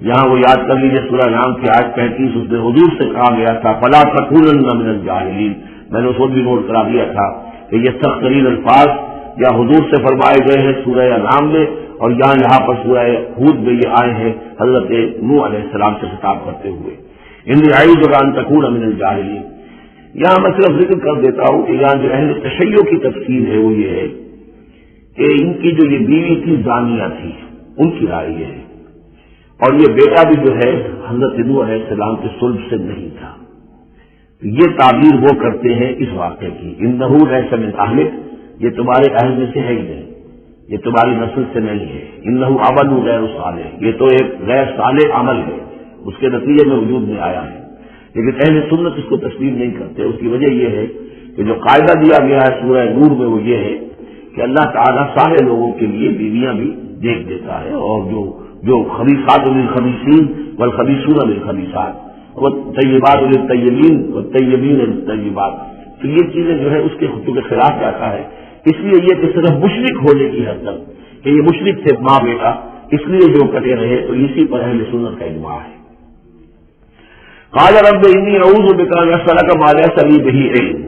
یہاں وہ یاد کر لیجیے سورہ نام کی آیت 35، اس میں حضور سے کہا گیا تھا فلا تکونن من الجاہلین، میں نے اس وقت بھی نوٹ کرا دیا تھا کہ یہ سخت ترین الفاظ یا حضور سے فرمائے گئے ہیں سورہ انعام میں، اور یہاں پر سورہ ہود میں یہ آئے ہیں حضرت نوح علیہ السلام سے خطاب کرتے ہوئے۔ انی اعوذک ان تکون من الجاہلین، یہاں میں صرف ذکر کر دیتا ہوں کہ یہاں جو اہل تشیع کی تفسیر ہے وہ یہ ہے کہ ان کی جو یہ بیوی تھی زانیہ تھی، ان کی رائے یہ ہے، اور یہ بیٹا بھی جو ہے حضرت نوح علیہ السلام کے صلب سے نہیں تھا. یہ تعبیر وہ کرتے ہیں اس واقعے کی. انہ لیس من اہلک، یہ تمہارے اہل میں سے ہے ہی نہیں، یہ تمہاری نسل سے نہیں ہے. انہ عمل غیر صالح، یہ تو ایک غیر صالح عمل ہے، اس کے نتیجے میں وجود میں آیا ہے. لیکن اہل سنت اس کو تسلیم نہیں کرتے. اس کی وجہ یہ ہے کہ جو قاعدہ دیا گیا ہے سورہ نور میں وہ یہ ہے کہ اللہ تعالیٰ سارے لوگوں کے لیے بیویاں بھی دیکھ دیتا ہے، اور جو خبیثات للخبیثین والخبیثون للخبیثات والطیبات للطیبین والطیبین للطیبات، تو یہ چیزیں جو ہے اس کے خطوں کے خلاف جاتا ہے. اس لیے یہ کہ صرف مشرک ہونے کی حد تک کہ یہ مشرک تھے ماں بیٹا، اس لیے جو کٹے رہے، تو اسی پر اہل سنت کا اجماع ہے. قال رب انی اعوذ بک ان اسالک ما لیس لی بہ علم،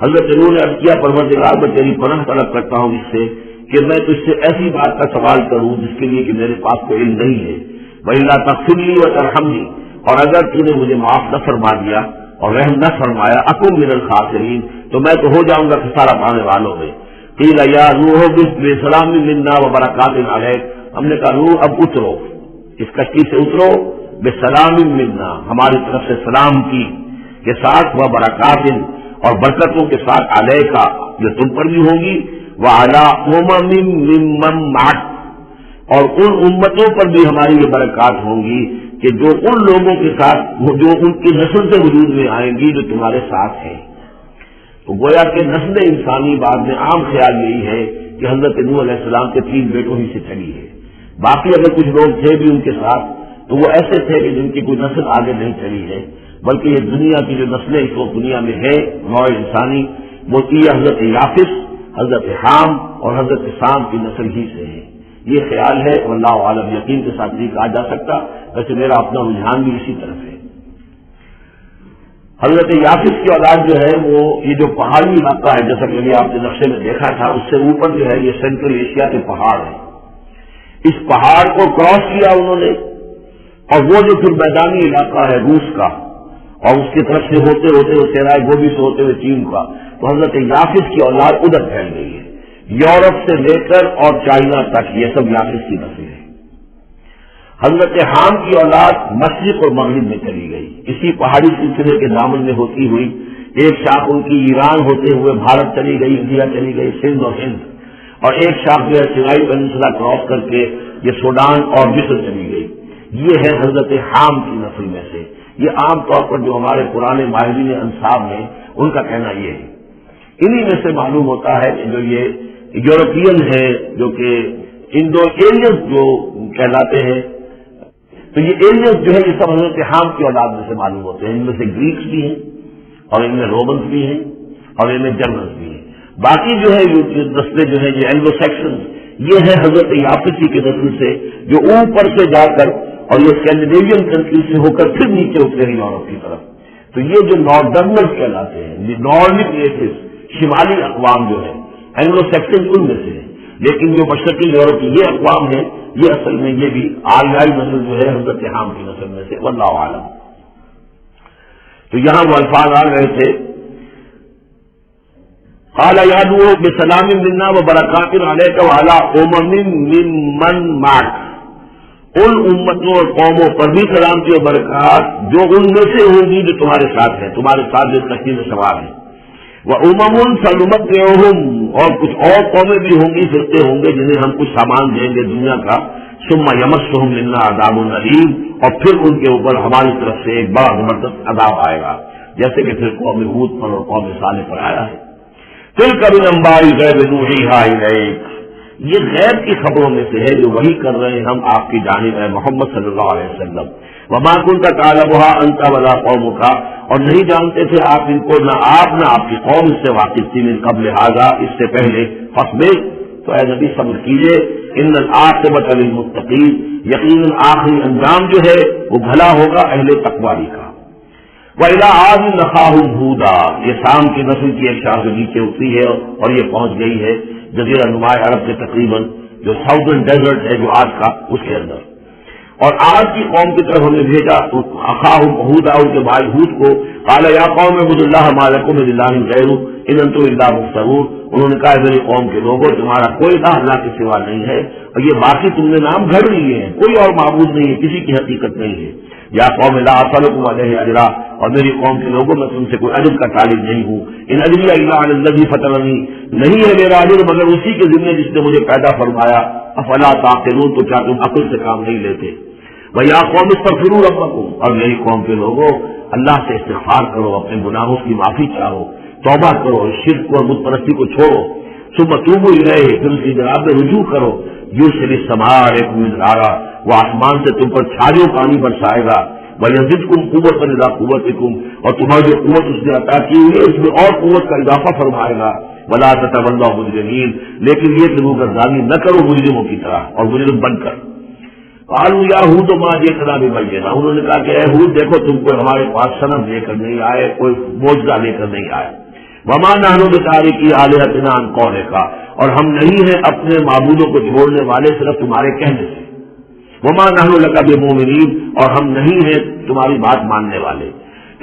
حضرت نوح نے عرض کیا پروردگار میں تیری پناہ طلب کرتا ہوں اس سے کہ میں تجھ سے ایسی بات کا سوال کروں جس کے لیے کہ میرے پاس کوئی علم نہیں ہے. وَإِلَّا تَغْفِرْ لِي وَتَرْحَمْنِي، اور اگر تو نے مجھے معاف نہ فرما دیا اور رحم نہ فرمایا، أَكُن مِّنَ الْخَاسِرِينَ، تو میں تو ہو جاؤں گا خسارہ پانے والوں میں. قِيلَ يَا نُوحُ بِسَلَامٍ مِّنَّا وَبَرَكَاتٍ عَلَيْكَ، ہم نے کہا نوح اب اترو، اس کشتی سے اترو، بِسَلَامٍ مِّنَّا، ہماری طرف سے سلام کی کے ساتھ، وَبَرَكَاتٍ، اور برکتوں کے ساتھ، علیہ کا جو تم پر بھی ہوگی، وعلی امم ممن معک، اور ان امتوں پر بھی ہماری یہ برکات ہوں گی کہ جو ان لوگوں کے ساتھ، جو ان کی نسل سے وجود میں آئیں گی جو تمہارے ساتھ ہیں. تو گویا کہ نسل انسانی بعد میں عام خیال یہی ہے کہ حضرت نوح علیہ السلام کے 3 بیٹوں ہی سے چلی ہے. باقی اگر کچھ لوگ تھے بھی ان کے ساتھ تو وہ ایسے تھے کہ جن کی کوئی نسل آگے نہیں چلی ہے، بلکہ یہ دنیا کی جو نسلیں اس وقت دنیا میں ہے نوع انسانی، وہ یہ حضرت یافس، حضرت حام اور حضرت سام کی نسل ہی سے ہے. یہ خیال ہے، واللہ عالم، یقین کے ساتھ نہیں کہا جا سکتا، ویسے میرا اپنا رجحان بھی اسی طرف ہے. حضرت یافس کی اولاد جو ہے وہ یہ جو پہاڑی علاقہ ہے، جیسا کہ آپ نے نقشے میں دیکھا تھا، اس سے اوپر جو ہے یہ سینٹرل ایشیا کے پہاڑ ہیں. اس پہاڑ کو کراس کیا انہوں نے، اور وہ جو پھر میدانی علاقہ ہے روس کا، اور اس کی طرف سے ہوتے ہوتے وہ سیرائے گوبی سے ہوتے ہوئے چین کا، تو حضرت یافس کی اولاد ادھر پھیل گئی ہے. یورپ سے لے کر اور چائنا تک یہ سب یافس کی نسل ہے. حضرت حام کی اولاد مشرق اور مغرب میں چلی گئی، اسی پہاڑی سلسلے کے دامن میں ہوتی ہوئی. ایک شاخ ان کی ایران ہوتے ہوئے بھارت چلی گئی، انڈیا چلی گئی، سندھ اور ہند، اور ایک شاخ جو ہے سینائی پیننسلا کراس کر کے یہ سوڈان اور مصر چلی گئی. یہ ہے حضرت حام کی نسل میں سے. یہ عام طور پر جو ہمارے پرانے ماہرین انصاب ہیں ان کا کہنا یہ ہے. انہی میں سے معلوم ہوتا ہے کہ جو یہ یورپین ہیں جو کہ انڈو ایلینز جو کہلاتے ہیں، تو یہ ایلینز جو ہے یہ سب حضرت حام کی اولاد میں سے معلوم ہوتے ہیں. ان میں سے گریکس بھی ہیں اور ان میں رومنس بھی ہیں اور ان میں جرمنس بھی ہیں. باقی جو ہے نسلیں جو ہے یہ اینگلو سیکسنز، یہ ہے حضرت یافسی کی نسل سے جو اوپر سے جا کر اور یہ اسکینڈینیوین کنٹری سے ہو کر پھر نیچے اترے ہیں یورپ کی طرف. تو یہ جو ناردرنرز کہلاتے ہیں، نارڈک ریسز، شمالی اقوام جو ہے اینگلو سیکسن ان میں سے ہے. لیکن جو مشرقی یورپ کی یہ اقوام ہیں یہ اصل میں یہ بھی آریائی نسل جو ہے حضرت حام کی نسل میں سے، واللہ عالم. تو یہاں وہ الفاظ آ رہے تھے، قال یا نوح بسلام منا وبرکات علیک وعلی امم ممن معک، ان امتوں اور قوموں پر بھی سلامتی اور برکات جو ان میں سے ہوں گی جو تمہارے ساتھ ہیں، تمہارے ساتھ جو کشتی میں سوار ہیں. وَأُمَمٌ سَنُمَتِّعُهُمْ، اور کچھ اور قومیں بھی ہوں گی، فرقے ہوں گے جنہیں ہم کچھ سامان دیں گے دنیا کا. ثُمَّ يَمَسُّهُمْ مِنَّا عَذَابٌ أَلِيمٌ، اور پھر ان کے اوپر ہماری طرف سے ایک بڑا زبردست عذاب آئے گا، جیسے کہ پھر قوم ہود پر اور قوم صالح پر آیا ہے. تِلْكَ مِنْ أَنْبَاءِ الْغَيْبِ نُوحِيهَا إِلَيْكَ، یہ غیب کی خبروں میں سے ہے جو وحی کر رہے ہیں ہم آپ کی جانب ہے محمد صلی اللہ علیہ وسلم. وما كنت تعلمها انت ولا قومك، اور نہیں جانتے تھے آپ ان کو، نہ آپ نہ آپ کی قوم اس سے واقف تھی، من قبل هذا، اس سے پہلے. فاصبر، تو اے نبی صبر کیجئے. ان العاقبۃ للمتقین، یقیناً آخری انجام جو ہے وہ بھلا ہوگا اہل تقوی کا. وَإِلَىٰ عَادٍ أَخَاهُمْ هُودًا، یہ سام کی نسل کی ایک شاخ جو نیچے اتری ہے اور یہ پہنچ گئی ہے جزیرہ نما عرب کے تقریباً جو ساؤدرن ڈیزرٹ ہے جو آج کا، اس کے اندر. اور آج کی قوم کی طرف ہم نے بھیجا اخاہم ہودا، ان کے بھائی ہود کو. قال یا قوم اعبدوا اللہ ما لکم من الہ غیرہ، ان انتم الا مفترون، انہوں نے کہا میری قوم کے لوگوں تمہارا کوئی الہ اللہ کے سوا نہیں ہے، اور یہ باقی تم نے نام گھڑ لیے ہیں، کوئی اور معبود نہیں ہے، کسی کی حقیقت نہیں ہے۔ یا قوم لا اسألکم علیہ اجرا، اور میری قوم کے لوگوں میں تم سے کوئی اجر کا طالب نہیں ہوں، ان اجری الا علی الذی فطرنی، نہیں ہے میرا اجر مگر اسی کے ذمہ جس نے مجھے پیدا فرمایا، افلا تعقلون، تو کیا تم عقل سے کام نہیں لیتے؟ وَيَا قَوْمِ اسْتَغْفِرُوا رَبَّكُمْ، اور میری قوم کے لوگوں اللہ سے استغفار کرو، اپنے گناہوں کی معافی چاہو، توبہ کرو، شرک اور بت پرستی کو چھوڑو، ثم توبوا الیہ، پھر اس کی جناب میں رجوع کرو، یرسل السماء علیکم مدرارا، وہ آسمان سے تم پر چھاریوں پانی برسائے گا، وَيَزِدْكُمْ قُوَّةً إِلَىٰ قُوَّتِكُمْ، اور تمہاری جو قوت اس نے عطا کی ہوئی ہے اس میں اور قوت کا اضافہ فرمائے گا، وَلَا تَتَوَلَّوْا مُجْرِمِينَ، لیکن یہ کہ روگردانی نہ کرو مجرموں کی طرح اور مجرم بن کر۔ قالوا یا ہود ما جئتنا ببینہ، انہوں نے کہا کہ اے ہود دیکھو تم کو ہمارے پاس صنم لے کر نہیں آئے، کوئی معجزہ لے کر نہیں آئے، وما نحن بتارکی آلہتنا عن قولک، اور ہم نہیں ہیں اپنے معبودوں کو چھوڑنے والے صرف تمہارے کہنے سے، وما نحن لک بمؤمنین، اور ہم نہیں ہیں تمہاری بات ماننے والے،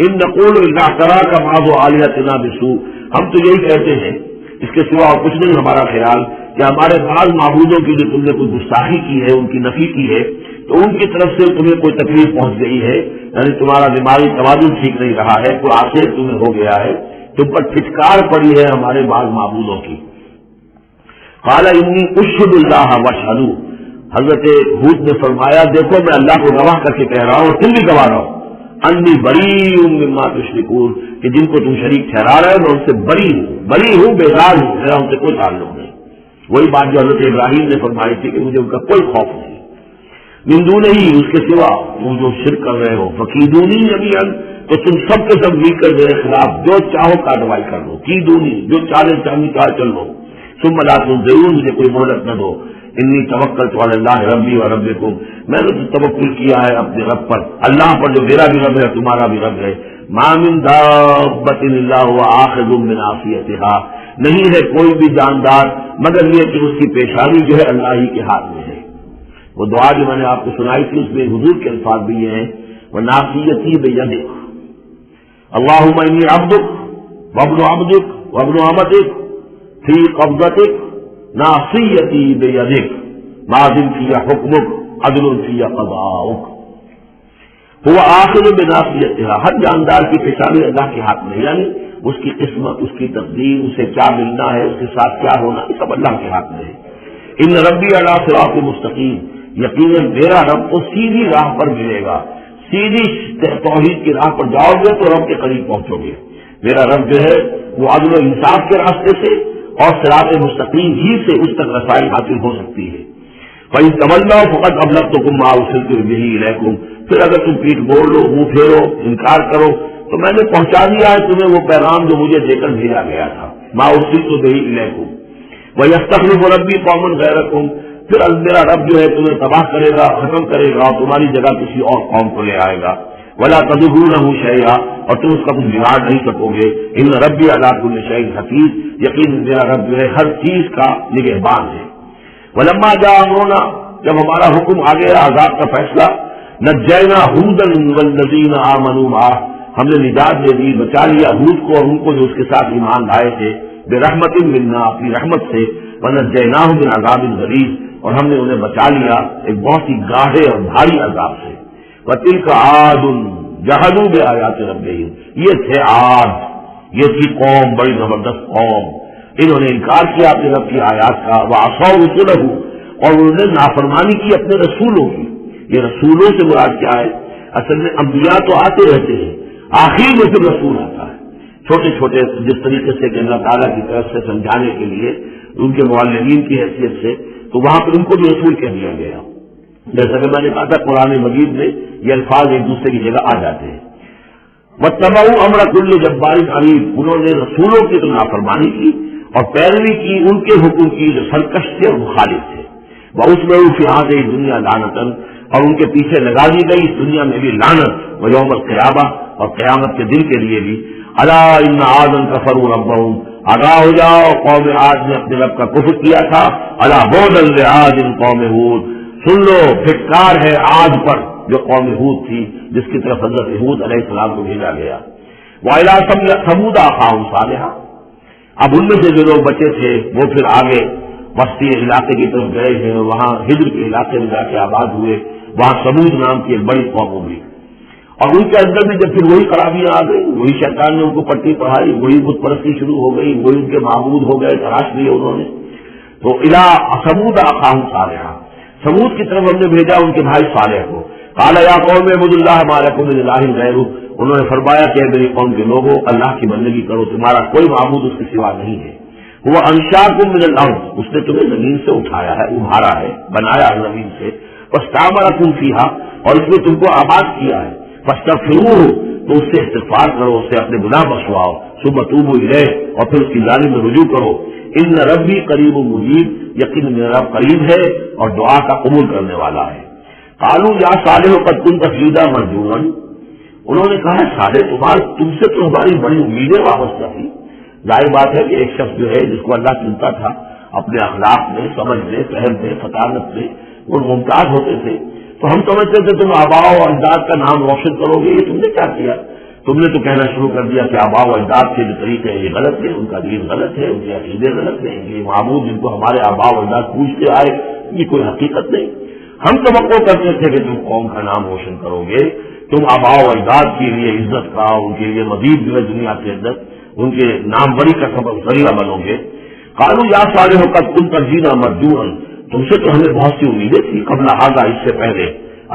ان نقول اذا اعتراک بعض آلہتنا بسوء، ہم تو یہی کہتے ہیں اس کے سوا اور کچھ نہیں ہمارا خیال کہ ہمارے بعض معبودوں کی جو تم نے کوئی گستاخی کی ہے، ان کی نفی کی ہے، تو ان کی طرف سے تمہیں کوئی تکلیف پہنچ گئی ہے، یعنی تمہارا دماغی توازن ٹھیک نہیں رہا ہے، کوئی آشیب تمہیں ہو گیا ہے، تم پر پھٹکار پڑی ہے ہمارے بعض معبودوں کی۔ قال انی اشہد اللہ واشہدوا، حضرت ہود نے فرمایا دیکھو میں اللہ کو گواہ کر کے کہہ رہا ہوں اور تم بھی گواہ رہو، انی بریء مما تشرکون، کہ جن کو تم شریک ٹھہرا رہے ہو میں ان سے بری ہوں، بیزار ہوں، میرا ان سے کوئی تعلق نہیں۔ وہی بات جو حضرت ابراہیم نے فرمائی تھی کہ مجھے ان کا کوئی خوف نہیں، من دونہ ہی، اس کے سوا تم جو شرک کر رہے ہو، فکیدونی جمیعا، تو تم سب کے سب مل کر میرے خلاف جو چاہو کارروائی کر لو، کیدونی، جو چالیں چاہیے کار چل لو، ثم لا تنظرون، مجھے کوئی مہلت نہ دو، انی توکلت علی اللہ ربی و ربکم، میں نے توکل کیا ہے اپنے رب پر، اللہ پر جو میرا بھی رب ہے تمہارا بھی رب ہے، ما من دابۃ الا هو آخذ بناصیتها، نہیں ہے کوئی بھی جاندار مگر یہ کہ اس کی پیشانی جو ہے اللہ ہی کے ہاتھ میں ہے۔ وہ دعا جو میں نے آپ کو سنائی تھی اس میں حضور کے الفاظ بھی یہ ہیں، وَنَاصِيَتِي بِيَدِكَ اللہم انی عبدک وابن عبدک وابن امتک فی قبضتک ناصیتی بیدک ماضٍ فی حکمک عدل فی قضاؤک۔ وہ آخر بناصیتها، ہر جاندار کی پیشانی اللہ کے ہاتھ میں، یعنی اس کی قسمت، اس کی تقدیر، اسے کیا ملنا ہے، اس کے ساتھ کیا ہونا، یہ سب اللہ کے ہاتھ میں ہے۔ ان ربی علی صراط مستقیم، یقیناً میرا رب تو سیدھی راہ پر ملے گا، سیدھی توحید کی راہ پر جاؤ گے تو رب کے قریب پہنچو گے۔ میرا رب جو ہے وہ عدل و انصاف کے راستے سے اور صراط مستقیم ہی سے اس تک رسائی حاصل ہو سکتی ہے۔ فَإِن تَوَلَّوْا فَقَدْ أَبْلَغْتُكُم مَّا أُرْسِلْتُ بِهِ إِلَيْكُمْ، پھر اگر تم پیٹ موڑ لو، منہ پھیرو، انکار کرو، تو میں نے پہنچا دیا ہے تمہیں وہ پیغام جو مجھے دے کر بھیجا گیا تھا، مَا أُرْسِلْتُ بِهِ إِلَيْكُمْ وَيَسْتَخْلِفُ رَبِّي قَوْمًا غَيْرَكُمْ، پھر میرا رب جو ہے تمہیں تباہ کرے گا، ختم کرے گا، اور تمہاری جگہ کسی اور قوم کو لے آئے گا، وَلَا تَضُرُّونَهُ شَيْئًا، اور تم اس کا کچھ بگاڑ نہیں سکو گے، ان ربی علی کل شیء حفیظ، یقین میرا رب جو ہے ہر چیز کا نگہبان ہے۔ وَلَمَّا جَاءَ أَمْرُنَا، جب ہمارا حکم آ گیا، عذاب کا فیصلہ، نجینا ہودا والذین آمنوا معہ، ہم نے نجات دے دی، بچا لیا ہود کو اور ان کو جو اس کے ساتھ ایمان لائے تھے، برحمت منا، اپنی رحمت سے، ونجیناہم من عذاب غلیظ، اور ہم نے انہیں بچا لیا ایک بہت ہی گاڑھے اور بھاری عذاب سے۔ وَتِلْكَ عَادٌ جَحَدُوا بِآیاتِ رَبِّهِمْ، یہ تھے عاد، یہ تھی قوم، بڑی زبردست قوم، انہوں نے انکار کیا اپنے رب کی آیات کا، وَعَصَوْا رُسُلَهُ، اور انہوں نے نافرمانی کی اپنے رسولوں کی۔ یہ رسولوں سے مراد کیا ہے؟ اصل میں انبیاء تو آتے رہتے ہیں، آخر میں پھر رسول آتا ہے، چھوٹے چھوٹے جس طریقے سے کہ اللہ تعالیٰ کی طرف سے سمجھانے کے لیے ان کے معلمین کی حیثیت سے، تو وہاں پر ان کو بھی رسول کہہ دیا گیا۔ جیسا کہ میں نے کہا تھا قرآن مجید میں یہ الفاظ ایک دوسرے کی جگہ آ جاتے ہیں۔ وَاتَّبَعُوا أَمْرَ كُلِّ جَبَّارٍ عَنِيدٍ، انہوں نے رسولوں کی تو نافرمانی کی اور پیروی کی ان کے حکم کی جو سرکش تھے اور مخالف تھے۔ وَأُتْبِعُوا فِي هَٰذِهِ الدُّنْيَا لَعْنَةً، اور ان کے پیچھے لگا دی گئی اس دنیا میں بھی لعنت، وَيَوْمَ الْقِيَامَةِ، اور قیامت کے دن کے لیے بھی۔ أَلَا إِنَّ عَادًا كَفَرُوا رَبَّهُمْ، آگاہ ہو جاؤ قوم عاد نے اپنے رب کا کفر کیا تھا۔ أَلَا بُعْدًا لِعَادٍ قَوْمِ هُودٍ، سن لو پھٹکار ہے عاد پر جو قوم ہود تھی، جس کی طرف حضرت ہود علیہ السلام کو بھیجا گیا۔ وَإِلَىٰ ثَمُودَ أَخَاهُمْ صَالِحًا، اب ان میں سے جو لوگ بچے تھے وہ پھر آگے وسطی علاقے کی طرف گئے ہیں، وہاں ہجر کے علاقے میں جا کے آباد ہوئے، وہاں سمود نام کی ایک بڑی قوم ہوگی، اور ان کے اندر بھی جب پھر وہی خرابیاں آ گئی، وہی شیطان نے ان کو پٹی پڑھائی، وہی بت پرستی شروع ہو گئی، وہی ان کے معبود ہو گئے، تراش لیے انہوں نے. تو الی سمود اخاہم صالحا، سمود کی طرف ہم نے بھیجا ان کے بھائی صالح کو. قال یا قوم اعبدوا اللہ ما لکم من الہ غیرہ، انہوں نے فرمایا کہ میری قوم کے لوگوں اللہ کی بندگی کرو، تمہارا کوئی معبود اس کے سوا نہیں ہے. وہ انشاکم من الارض، اس نے تمہیں زمین سے اٹھایا ہے، ابھارا ہے، بنایا زمین سے، واستعمرکم فیہا، اور اس نے تم کو آباد کیا ہے. فاستغفروہ، تو اس سے استغفار کرو، اس سے اپنے گناہ بخشواؤ. ثم توبوا الیہ، اور پھر اس کی جانب میں رجوع کرو. ان ربی قریب مجیب، یقین میرا رب قریب ہے اور دعا کا قبول کرنے والا ہے. قالوا یا صالح قد كنت فینا مرجوا، انہوں نے کہا صالح تم سے تو ہماری بڑی امیدیں وابستہ تھی. ظاہر بات ہے کہ ایک شخص جو ہے جس کو اللہ چنتا تھا، اپنے اخلاق میں، سمجھ میں، فہم میں، فطانت میں وہ ممتاز ہوتے تھے، تو ہم سمجھتے تھے تم آباء و اجداد کا نام روشن کرو گے. یہ تم نے کیا کیا؟ تم نے تو کہنا شروع کر دیا کہ آباء و اجداد کے جو طریقے ہیں یہ غلط ہے، ان کا دین غلط ہے، ان کے عقیدے غلط ہیں، یہ معبود جن کو ہمارے آباء و اجداد پوچھتے آئے یہ کوئی حقیقت نہیں. ہم توقع کرتے تھے کہ تم قوم کا نام روشن کرو گے، تم آباء و اجداد کے لیے عزت کا، ان کے لیے مزید جو ہے دنیا کے اندر ان کے نام بری کا سبب ذریعہ بنو گے. قالوا یا صالح قد كنت فینا مرجوا، تم سے تو ہمیں بہت سی امیدیں تھی قبل ھذا، اس سے پہلے.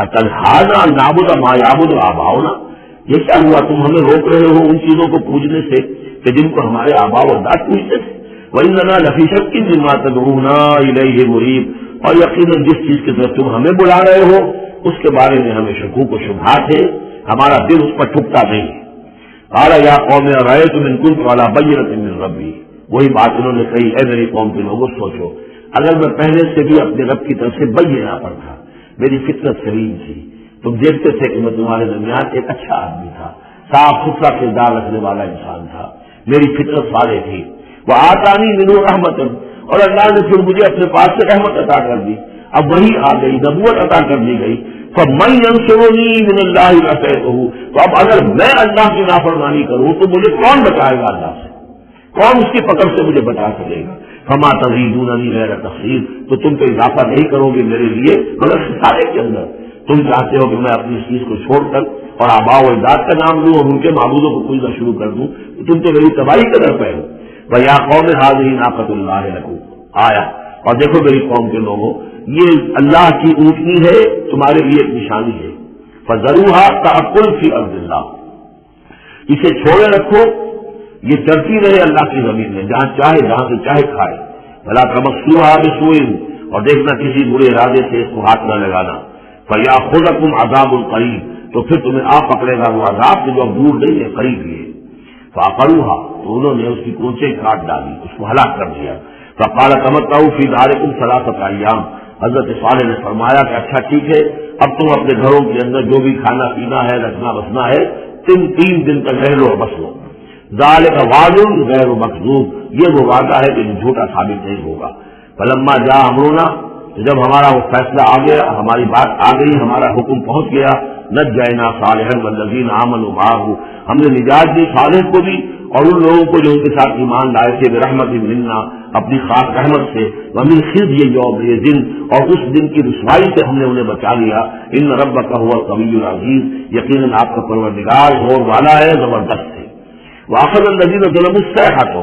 اتنھانا نعبد ما یعبد آباؤنا، یہ کیا ہوا تم ہمیں روک رہے ہو ان چیزوں کو پوجنے سے کہ جن کو ہمارے آباء و اجداد پوجتے تھے. وَإِنَّنَا لَفِي شَكٍّ مِّمَّا تَدْعُونَا إِلَيْهِ مُرِيبٍ، اور یقیناً جس چیز کی طرف تم ہمیں بلا رہے ہو اس کے بارے میں ہمیں شکوک و شبہات ہے، ہمارا دل اس پر ٹھکتا نہیں. قال یا قوم ارأیتم ان کنت علی بینۃ من ربی، وہی بات انہوں نے کہی، اے میری قوم کے لوگوں سوچو اگر میں پہلے سے بھی اپنے رب کی طرف سے بینہ پر تھا، میری فطرت سلیم تھی، تم دیکھتے تھے کہ میں تمہارے درمیان ایک اچھا آدمی تھا، صاف ستھرا کردار رکھنے والا انسان تھا، میری فطرت صالح تھی. وآتانی منہ رحمۃ، اور اللہ نے پھر مجھے اپنے پاس سے رحمت عطا کر دی. اب وہی آ گئی، نبوت عطا کر دی گئی. فَمَن يَنصُرُنِي مِنَ اللَّهِ إِنْ عَصَيْتُهُ، تو اب اگر میں اللہ کی نافرمانی کروں تو مجھے کون بچائے گا؟ اللہ سے کون اس کی پکڑ سے مجھے بچا سکے گا؟ فَمَا تَزِيدُونَنِي غَيْرَ تَخْسِيرٍ، تو تم تو اضافہ نہیں کرو گے میرے لیے مگر خسارے کے اندر. تم چاہتے ہو کہ میں اپنی اس چیز کو چھوڑ کر اور آباء و اجداد کا نام لوں اور ان کے معبودوں کو پوجنا شروع کر دوں، تو تم تو میری تباہی کا در پہ ہو. وَيَا قَوْمِ هَٰذِهِ نَاقَةُ اللَّهِ لَكُمْ آیَةٌ، اور دیکھو میری قوم کے لوگوں یہ اللہ کی اونٹنی ہے، تمہارے لیے ایک نشانی ہے. فَذَرُوهَا تَأْكُلْ فِي أَرْضِ اللَّهِ، اسے چھوڑے رکھو، یہ چلتی رہے اللہ کی زمین میں، جہاں چاہے جہاں سے چاہے کھائے. وَلَا تَمَسُّوهَا بِسُوءٍ، اور دیکھنا کسی برے ارادے سے اس کو ہاتھ نہ لگانا. فَيَأْخُذَكُمْ عَذَابٌ قَرِيبٌ، تو پھر تمہیں آ پکڑے گا وہ عذاب جو اب دور نہیں ہے، قریب ہی ہے. فَعَقَرُوهَا، تو انہوں نے اس کی کونچیں کاٹ ڈالی، اس کو ہلاک کر دیا. فَقَالَ تَمَتَّعُوا فِي دَارِكُمْ ثَلَاثَةَ أَيَّامٍ، حضرت صالح نے فرمایا کہ اچھا ٹھیک ہے، اب تم اپنے گھروں کے اندر جو بھی کھانا پینا ہے، رکھنا بسنا ہے، تین دن تک رہ لو اور بس لو. ذَلِكَ وَعْدٌ غَيْرُ مَكْذُوبٍ، یہ وہ وعدہ ہے کہ جھوٹا ثابت نہیں ہوگا. فَلَمَّا جَاءَ أَمْرُنَا، جب ہمارا وہ فیصلہ آ گیا، ہماری بات آ گئی، ہمارا حکم پہنچ گیا، نجینا صالحا والذین آمنوا معه، ہم نے نجات دی صالح کو بھی اور ان لوگوں کو جو ان کے ساتھ ایمان لائے تھے، برحمت منا، اپنی خاص رحمت سے، ومن خزي یوم، یہ دن اور اس دن کی رسوائی سے ہم نے انہیں بچا لیا. ان ربک هو القوی العزیز، یقیناً آپ کا پروردگار زور والا ہے، زبردست ہے. واخذ الذین ظلموا الصیحۃ،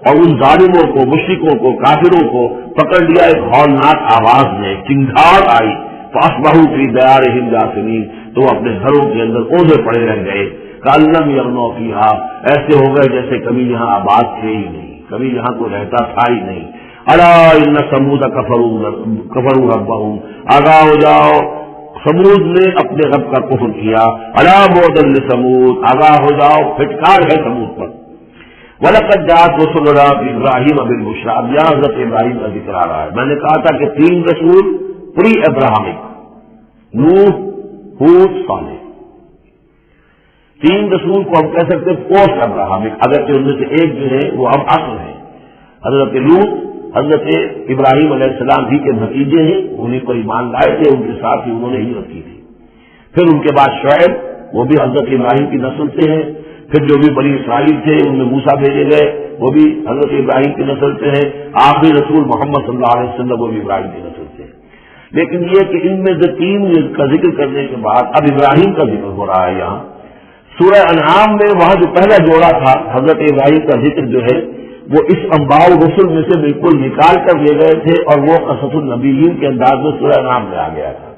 اور ان ظالموں کو، مشرکوں کو، کافروں کو پکڑ لیا ایک ہولناک آواز نے، چنگھاڑ آئی. فاصبحوا فی دیارہم جاثمین، تو اپنے گھروں کے اندر اوندھے پڑے رہ گئے. کأن لم یغنوا فیہا، ایسے ہو گئے جیسے کبھی یہاں آباد تھے ہی نہیں، کبھی یہاں کوئی رہتا تھا ہی نہیں. الا ان ثمود کفروا ربہم، آگاہ ہو جاؤ ثمود نے اپنے رب کا کفر کیا. الا بعدا لثمود، آگاہ ہو جاؤ پھٹکار ہے ثمود پر. وَلَقَدْ جَاءَتْ رُسُلُنَا إِبْرَاهِيمَ بِالْبُشْرَىٰ، یہاں حضرت ابراہیم کا ذکر آ رہا ہے. میں نے کہا تھا کہ 3 رسول پری ابراہمک، نوح، ہود، صالح. 3 رسول کو ہم کہہ سکتے ہیں پوسٹ ابراہمک، اگرچہ ان میں سے ایک جو ہے وہ اب اصل ہے. حضرت لوط حضرت ابراہیم علیہ السلام بھی کے بھتیجے ہیں، انہیں پر ایمان لائے تھے، ان کے ساتھ ہی انہوں نے ہجرت کی تھی. پھر ان کے بعد شعیب، وہ بھی حضرت ابراہیم کی نسل سے ہیں. پھر جو بھی بنی اسرائیل تھے ان میں موسیٰ بھیجے گئے وہ بھی حضرت ابراہیم کی نسل سے ہیں، آخری رسول محمد صلی اللہ علیہ وسلم وہ بھی ابراہیم کی نسل سے ہیں۔ لیکن یہ کہ ان میں سے تین کا ذکر کرنے کے بعد اب ابراہیم کا ذکر ہو رہا ہے یہاں سورہ انعام میں۔ وہاں جو پہلا جوڑا تھا حضرت ابراہیم کا ذکر جو ہے وہ اس انباء الرسل میں سے بالکل نکال کر لے گئے تھے اور وہ قصص النبیین کے انداز میں سورہ انعام میں آ گیا تھا۔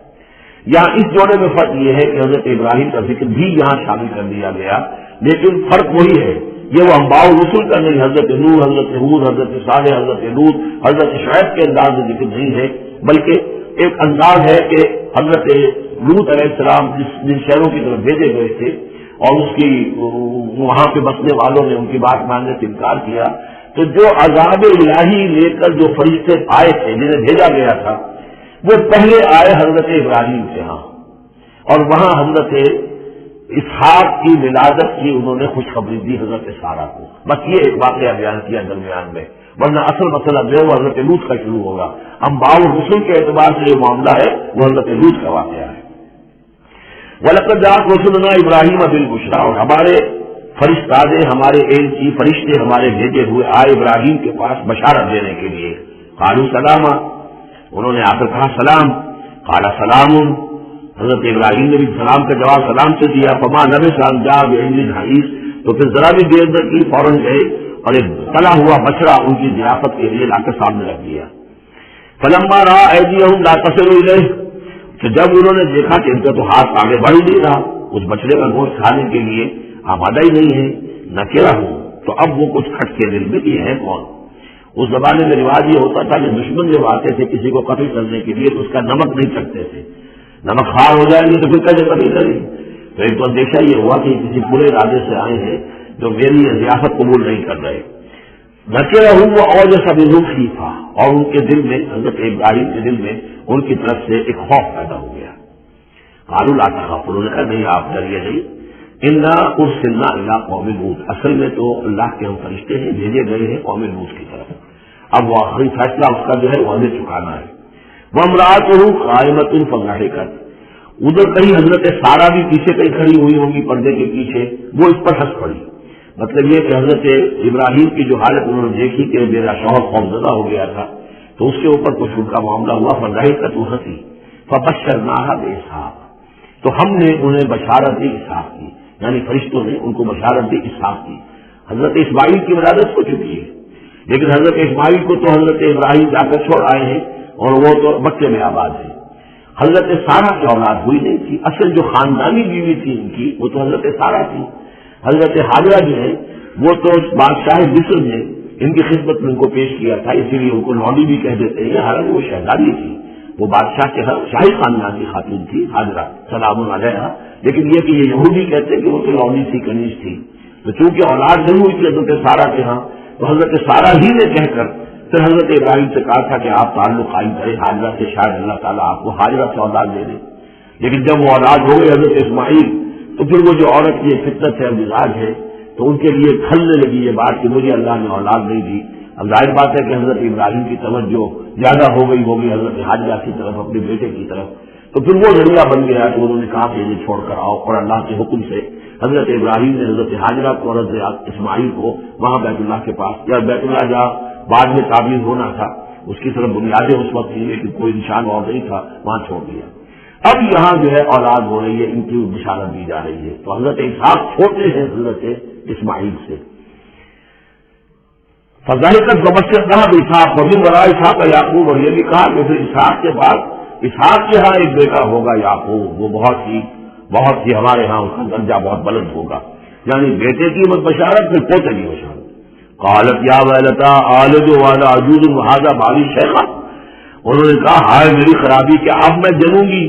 یہاں اس جوڑے میں فرق یہ ہے کہ حضرت ابراہیم کا ذکر بھی یہاں شامل کر دیا گیا، لیکن فرق وہی ہے، یہ وہ انباء الرسل کا نہیں، حضرت نوح، حضرت ہود، حضرت صالح، حضرت لوط، حضرت شعیب کے انداز میں ذکر نہیں ہے، بلکہ ایک انداز ہے کہ حضرت لوط علیہ السلام جن شہروں کی طرف بھیجے گئے تھے اور اس کی وہاں پہ بسنے والوں نے ان کی بات ماننے سے انکار کیا، تو جو عذاب الہی لے کر جو فرشتے آئے تھے جنہیں بھیجا گیا تھا وہ پہلے آئے حضرت ابراہیم کے ہاں، اور وہاں حضرت اسحاق کی ولادت کی انہوں نے خوشخبری دی حضرت سارہ کو۔ بس یہ ایک واقعہ بیان کیا درمیان میں، ورنہ اصل مسئلہ جو ہے وہ حضرت لوط کا شروع ہوگا۔ انباء الرسل کے اعتبار سے جو معاملہ ہے وہ حضرت لوط کا واقعہ ہے۔ وَلَقَدْ جَاءَتْ رُسُلُنَا إِبْرَاهِيمَ بِالْبُشْرَىٰ، اور ہمارے فرشتادے ہمارے ایلچی فرشتے ہمارے بھیجے ہوئے آئے ابراہیم کے پاس بشارت دینے کے لیے۔ قالوا سلاما، انہوں نے آ کر کہا سلام۔ قال سلام، حضرت ابراہیم نے بھی سلام کا جواب سلام سے دیا۔ فما لبث ان جاء بعجل حنیذ، تو پھر ذرا بھی دیر نہ کی فوراً گئے اور ایک تلا ہوا بچڑا ان کی ضیافت کے لیے لا کر سامنے رکھ دیا۔ فلما رأى أيديهم لا تصل إليه، تو جب انہوں نے دیکھا کہ ان کا تو ہاتھ آگے بڑھ ہی نہیں رہا اس بچڑے کا گوشت کھانے کے لیے، آمادہ ہی نہیں ہے، نکرہ ہوں، تو اب وہ کچھ کھٹ کے دل میں یہ ہے کون۔ اس زمانے میں رواج یہ ہوتا تھا کہ دشمن جب آتے تھے کسی کو قتل کرنے کے لیے تو اس کا نمک نہیں چکھتے تھے، نمک خوار ہو جائیں گے تو پھر کیسے قتل کریں۔ تو ایک تو اندیشہ یہ ہوا کہ کسی برے ارادے سے آئے ہیں جو میری ضیافت قبول نہیں کر رہے۔ نکرہ ہوں وہ اور جیسا بھی روخی تھا، اور ان کے دل میں حضرت ابراہیم کے دل میں ان کی طرف سے ایک خوف پیدا ہو گیا۔ قالوا لا تخف، انہوں نے کہا نہیں آپ ڈریے نہیں، انا ارسلنا الی قوم لوط، اصل میں تو اللہ کے ہم فرشتے ہیں بھیجے گئے ہیں قوم لوط کی طرف۔ اب وہ آخری فیصلہ اس کا جو ہے وہ ہمیں چکانا ہے۔ وامرأتہ قائمۃ فضحکت، ادھر کہیں حضرت سارہ بھی پیچھے کہیں کھڑی ہوئی ہوں گی پردے کے پیچھے، وہ اس پر ہنس پڑی۔ مطلب یہ کہ حضرت ابراہیم کی جو حالت انہوں نے دیکھی کہ میرا شوہر خوفزدہ ہو گیا تھا تو اس کے اوپر کچھ ان کا معاملہ ہوا، فضحکت، وہ ہنسی۔ فبشرناہا باسحاق، تو ہم نے انہیں بشارت دی اسحاق کی، یعنی فرشتوں نے ان کو بشارت دی اسحاق کی۔ حضرت اسماعیل کی ولادت ہو چکی ہے، لیکن حضرت اسماعیل کو تو حضرت ابراہیم جا کر چھوڑ آئے ہیں اور وہ تو بچے میں آباد ہے۔ حضرت سارہ کی اولاد ہوئی نہیں تھی، اصل جو خاندانی بیوی تھی ان کی وہ تو حضرت سارہ تھی۔ حضرت حاجرہ جو ہے وہ تو بادشاہ مصر نے ان کی خدمت میں ان کو پیش کیا تھا، اسی لیے ان کو لونڈی بھی کہہ دیتے ہیں، حالانکہ وہ شہزادی تھی، وہ بادشاہ کے شاہی خاندان کی خاتون تھی حاجرہ سلام علیہا، لیکن یہ کہ یہ یہودی کہتے ہیں کہ وہ تو لونڈی تھی، کنیز تھی۔ تو چونکہ اولاد نہیں ہوئی تھی حضرت سارہ کے ہاں، تو حضرت سارہ ہی نے کہہ کر پھر حضرت ابراہیم سے کہا تھا کہ آپ تعلق قائم کریں حاجرہ سے، شاید اللہ تعالیٰ آپ کو حاجرہ سے اولاد دے دے۔ لیکن جب وہ اولاد ہو گئی حضرت اسماعیل، تو پھر وہ جو عورت کی فطرت ہے مزاج ہے تو ان کے لیے کھلنے لگی یہ بات کہ مجھے اللہ نے اولاد نہیں دی۔ اب ظاہر بات ہے کہ حضرت ابراہیم کی توجہ زیادہ ہو گئی ہوگی حضرت حاجرہ کی طرف، اپنے بیٹے کی طرف، تو پھر وہ ذریعہ بن گیا کہ انہوں نے کہا کہ انہیں چھوڑ کر آؤ، اور اللہ کے حکم سے حضرت ابراہیم نے حضرت حاجرہ کو اور حضرت اسماعیل کو وہاں بیت اللہ کے پاس، یا بیت اللہ جہاں بعد میں تعمیر ہونا تھا اس کی طرف بنیادیں اس وقت تھی لیکن کوئی نشان اور نہیں تھا، وہاں چھوڑ دیا۔ اب یہاں جو ہے اولاد ہو رہی ہے، ان کی بشارت دی جا رہی ہے۔ تو حضرت اسحاق چھوٹے ہیں حضرت اسماعیل سے۔ فضحکت وبشرناہا باسحاق ومن وراء اسحاق یعقوب، اور یہ بھی کہا کہ پھر اسحاق کے بعد اسحاق کے ہاں ایک بیٹا ہوگا یعقوب، وہ بہت ہی ہمارے ہاں اس کا درجہ بہت بلند ہوگا، یعنی بیٹے کی بشارت پھر پوتے کی بشارت۔ قالت یا ویلتا آلد وانا عجوز وہذا بالی شیخا، انہوں نے کہا ہائے میری خرابی کہ اب میں جنوں گی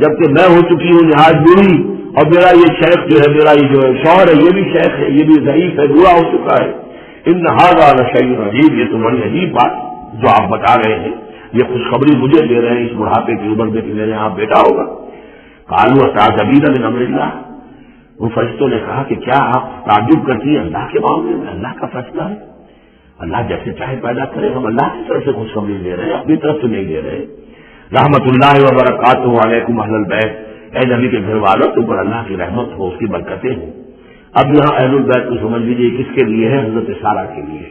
جبکہ میں ہو چکی ہوں نہایت بوڑھی، اور میرا یہ شیخ جو ہے، میرا یہ جو شوہر ہے یہ بھی شیخ ہے، یہ بھی ضعیف ہے، بوڑھا ہو چکا ہے۔ ان ھذا لشیء عجیب، یہ تو بڑی عجیب بات جو آپ بتا رہے ہیں، یہ خوشخبری مجھے دے رہے ہیں اس بڑھاپے کی عمر میں کہ میرے یہاں بیٹا ہوگا۔ قالوا اتعجبین من امر اللہ، ان فرشتوں نے کہا کہ کیا آپ تعجب کرتی ہیں اللہ کے معاملے میں؟ اللہ کا فیصلہ ہے، اللہ جیسے چاہے پیدا کرے، ہم اللہ کی طرف سے خوشخبری دے رہے ہیں، اپنی طرف سے نہیں دے رہے۔ رحمت اللہ وبرکاتہ علیکم اہل البیت، اے نبی کے گھر والوں تم پر اللہ کی رحمت ہو، اس کی برکتیں ہوں۔ اب یہاں اہل البیت کو سمجھ لیجیے کس کے لیے ہے؟ حضرت سارہ کے لیے۔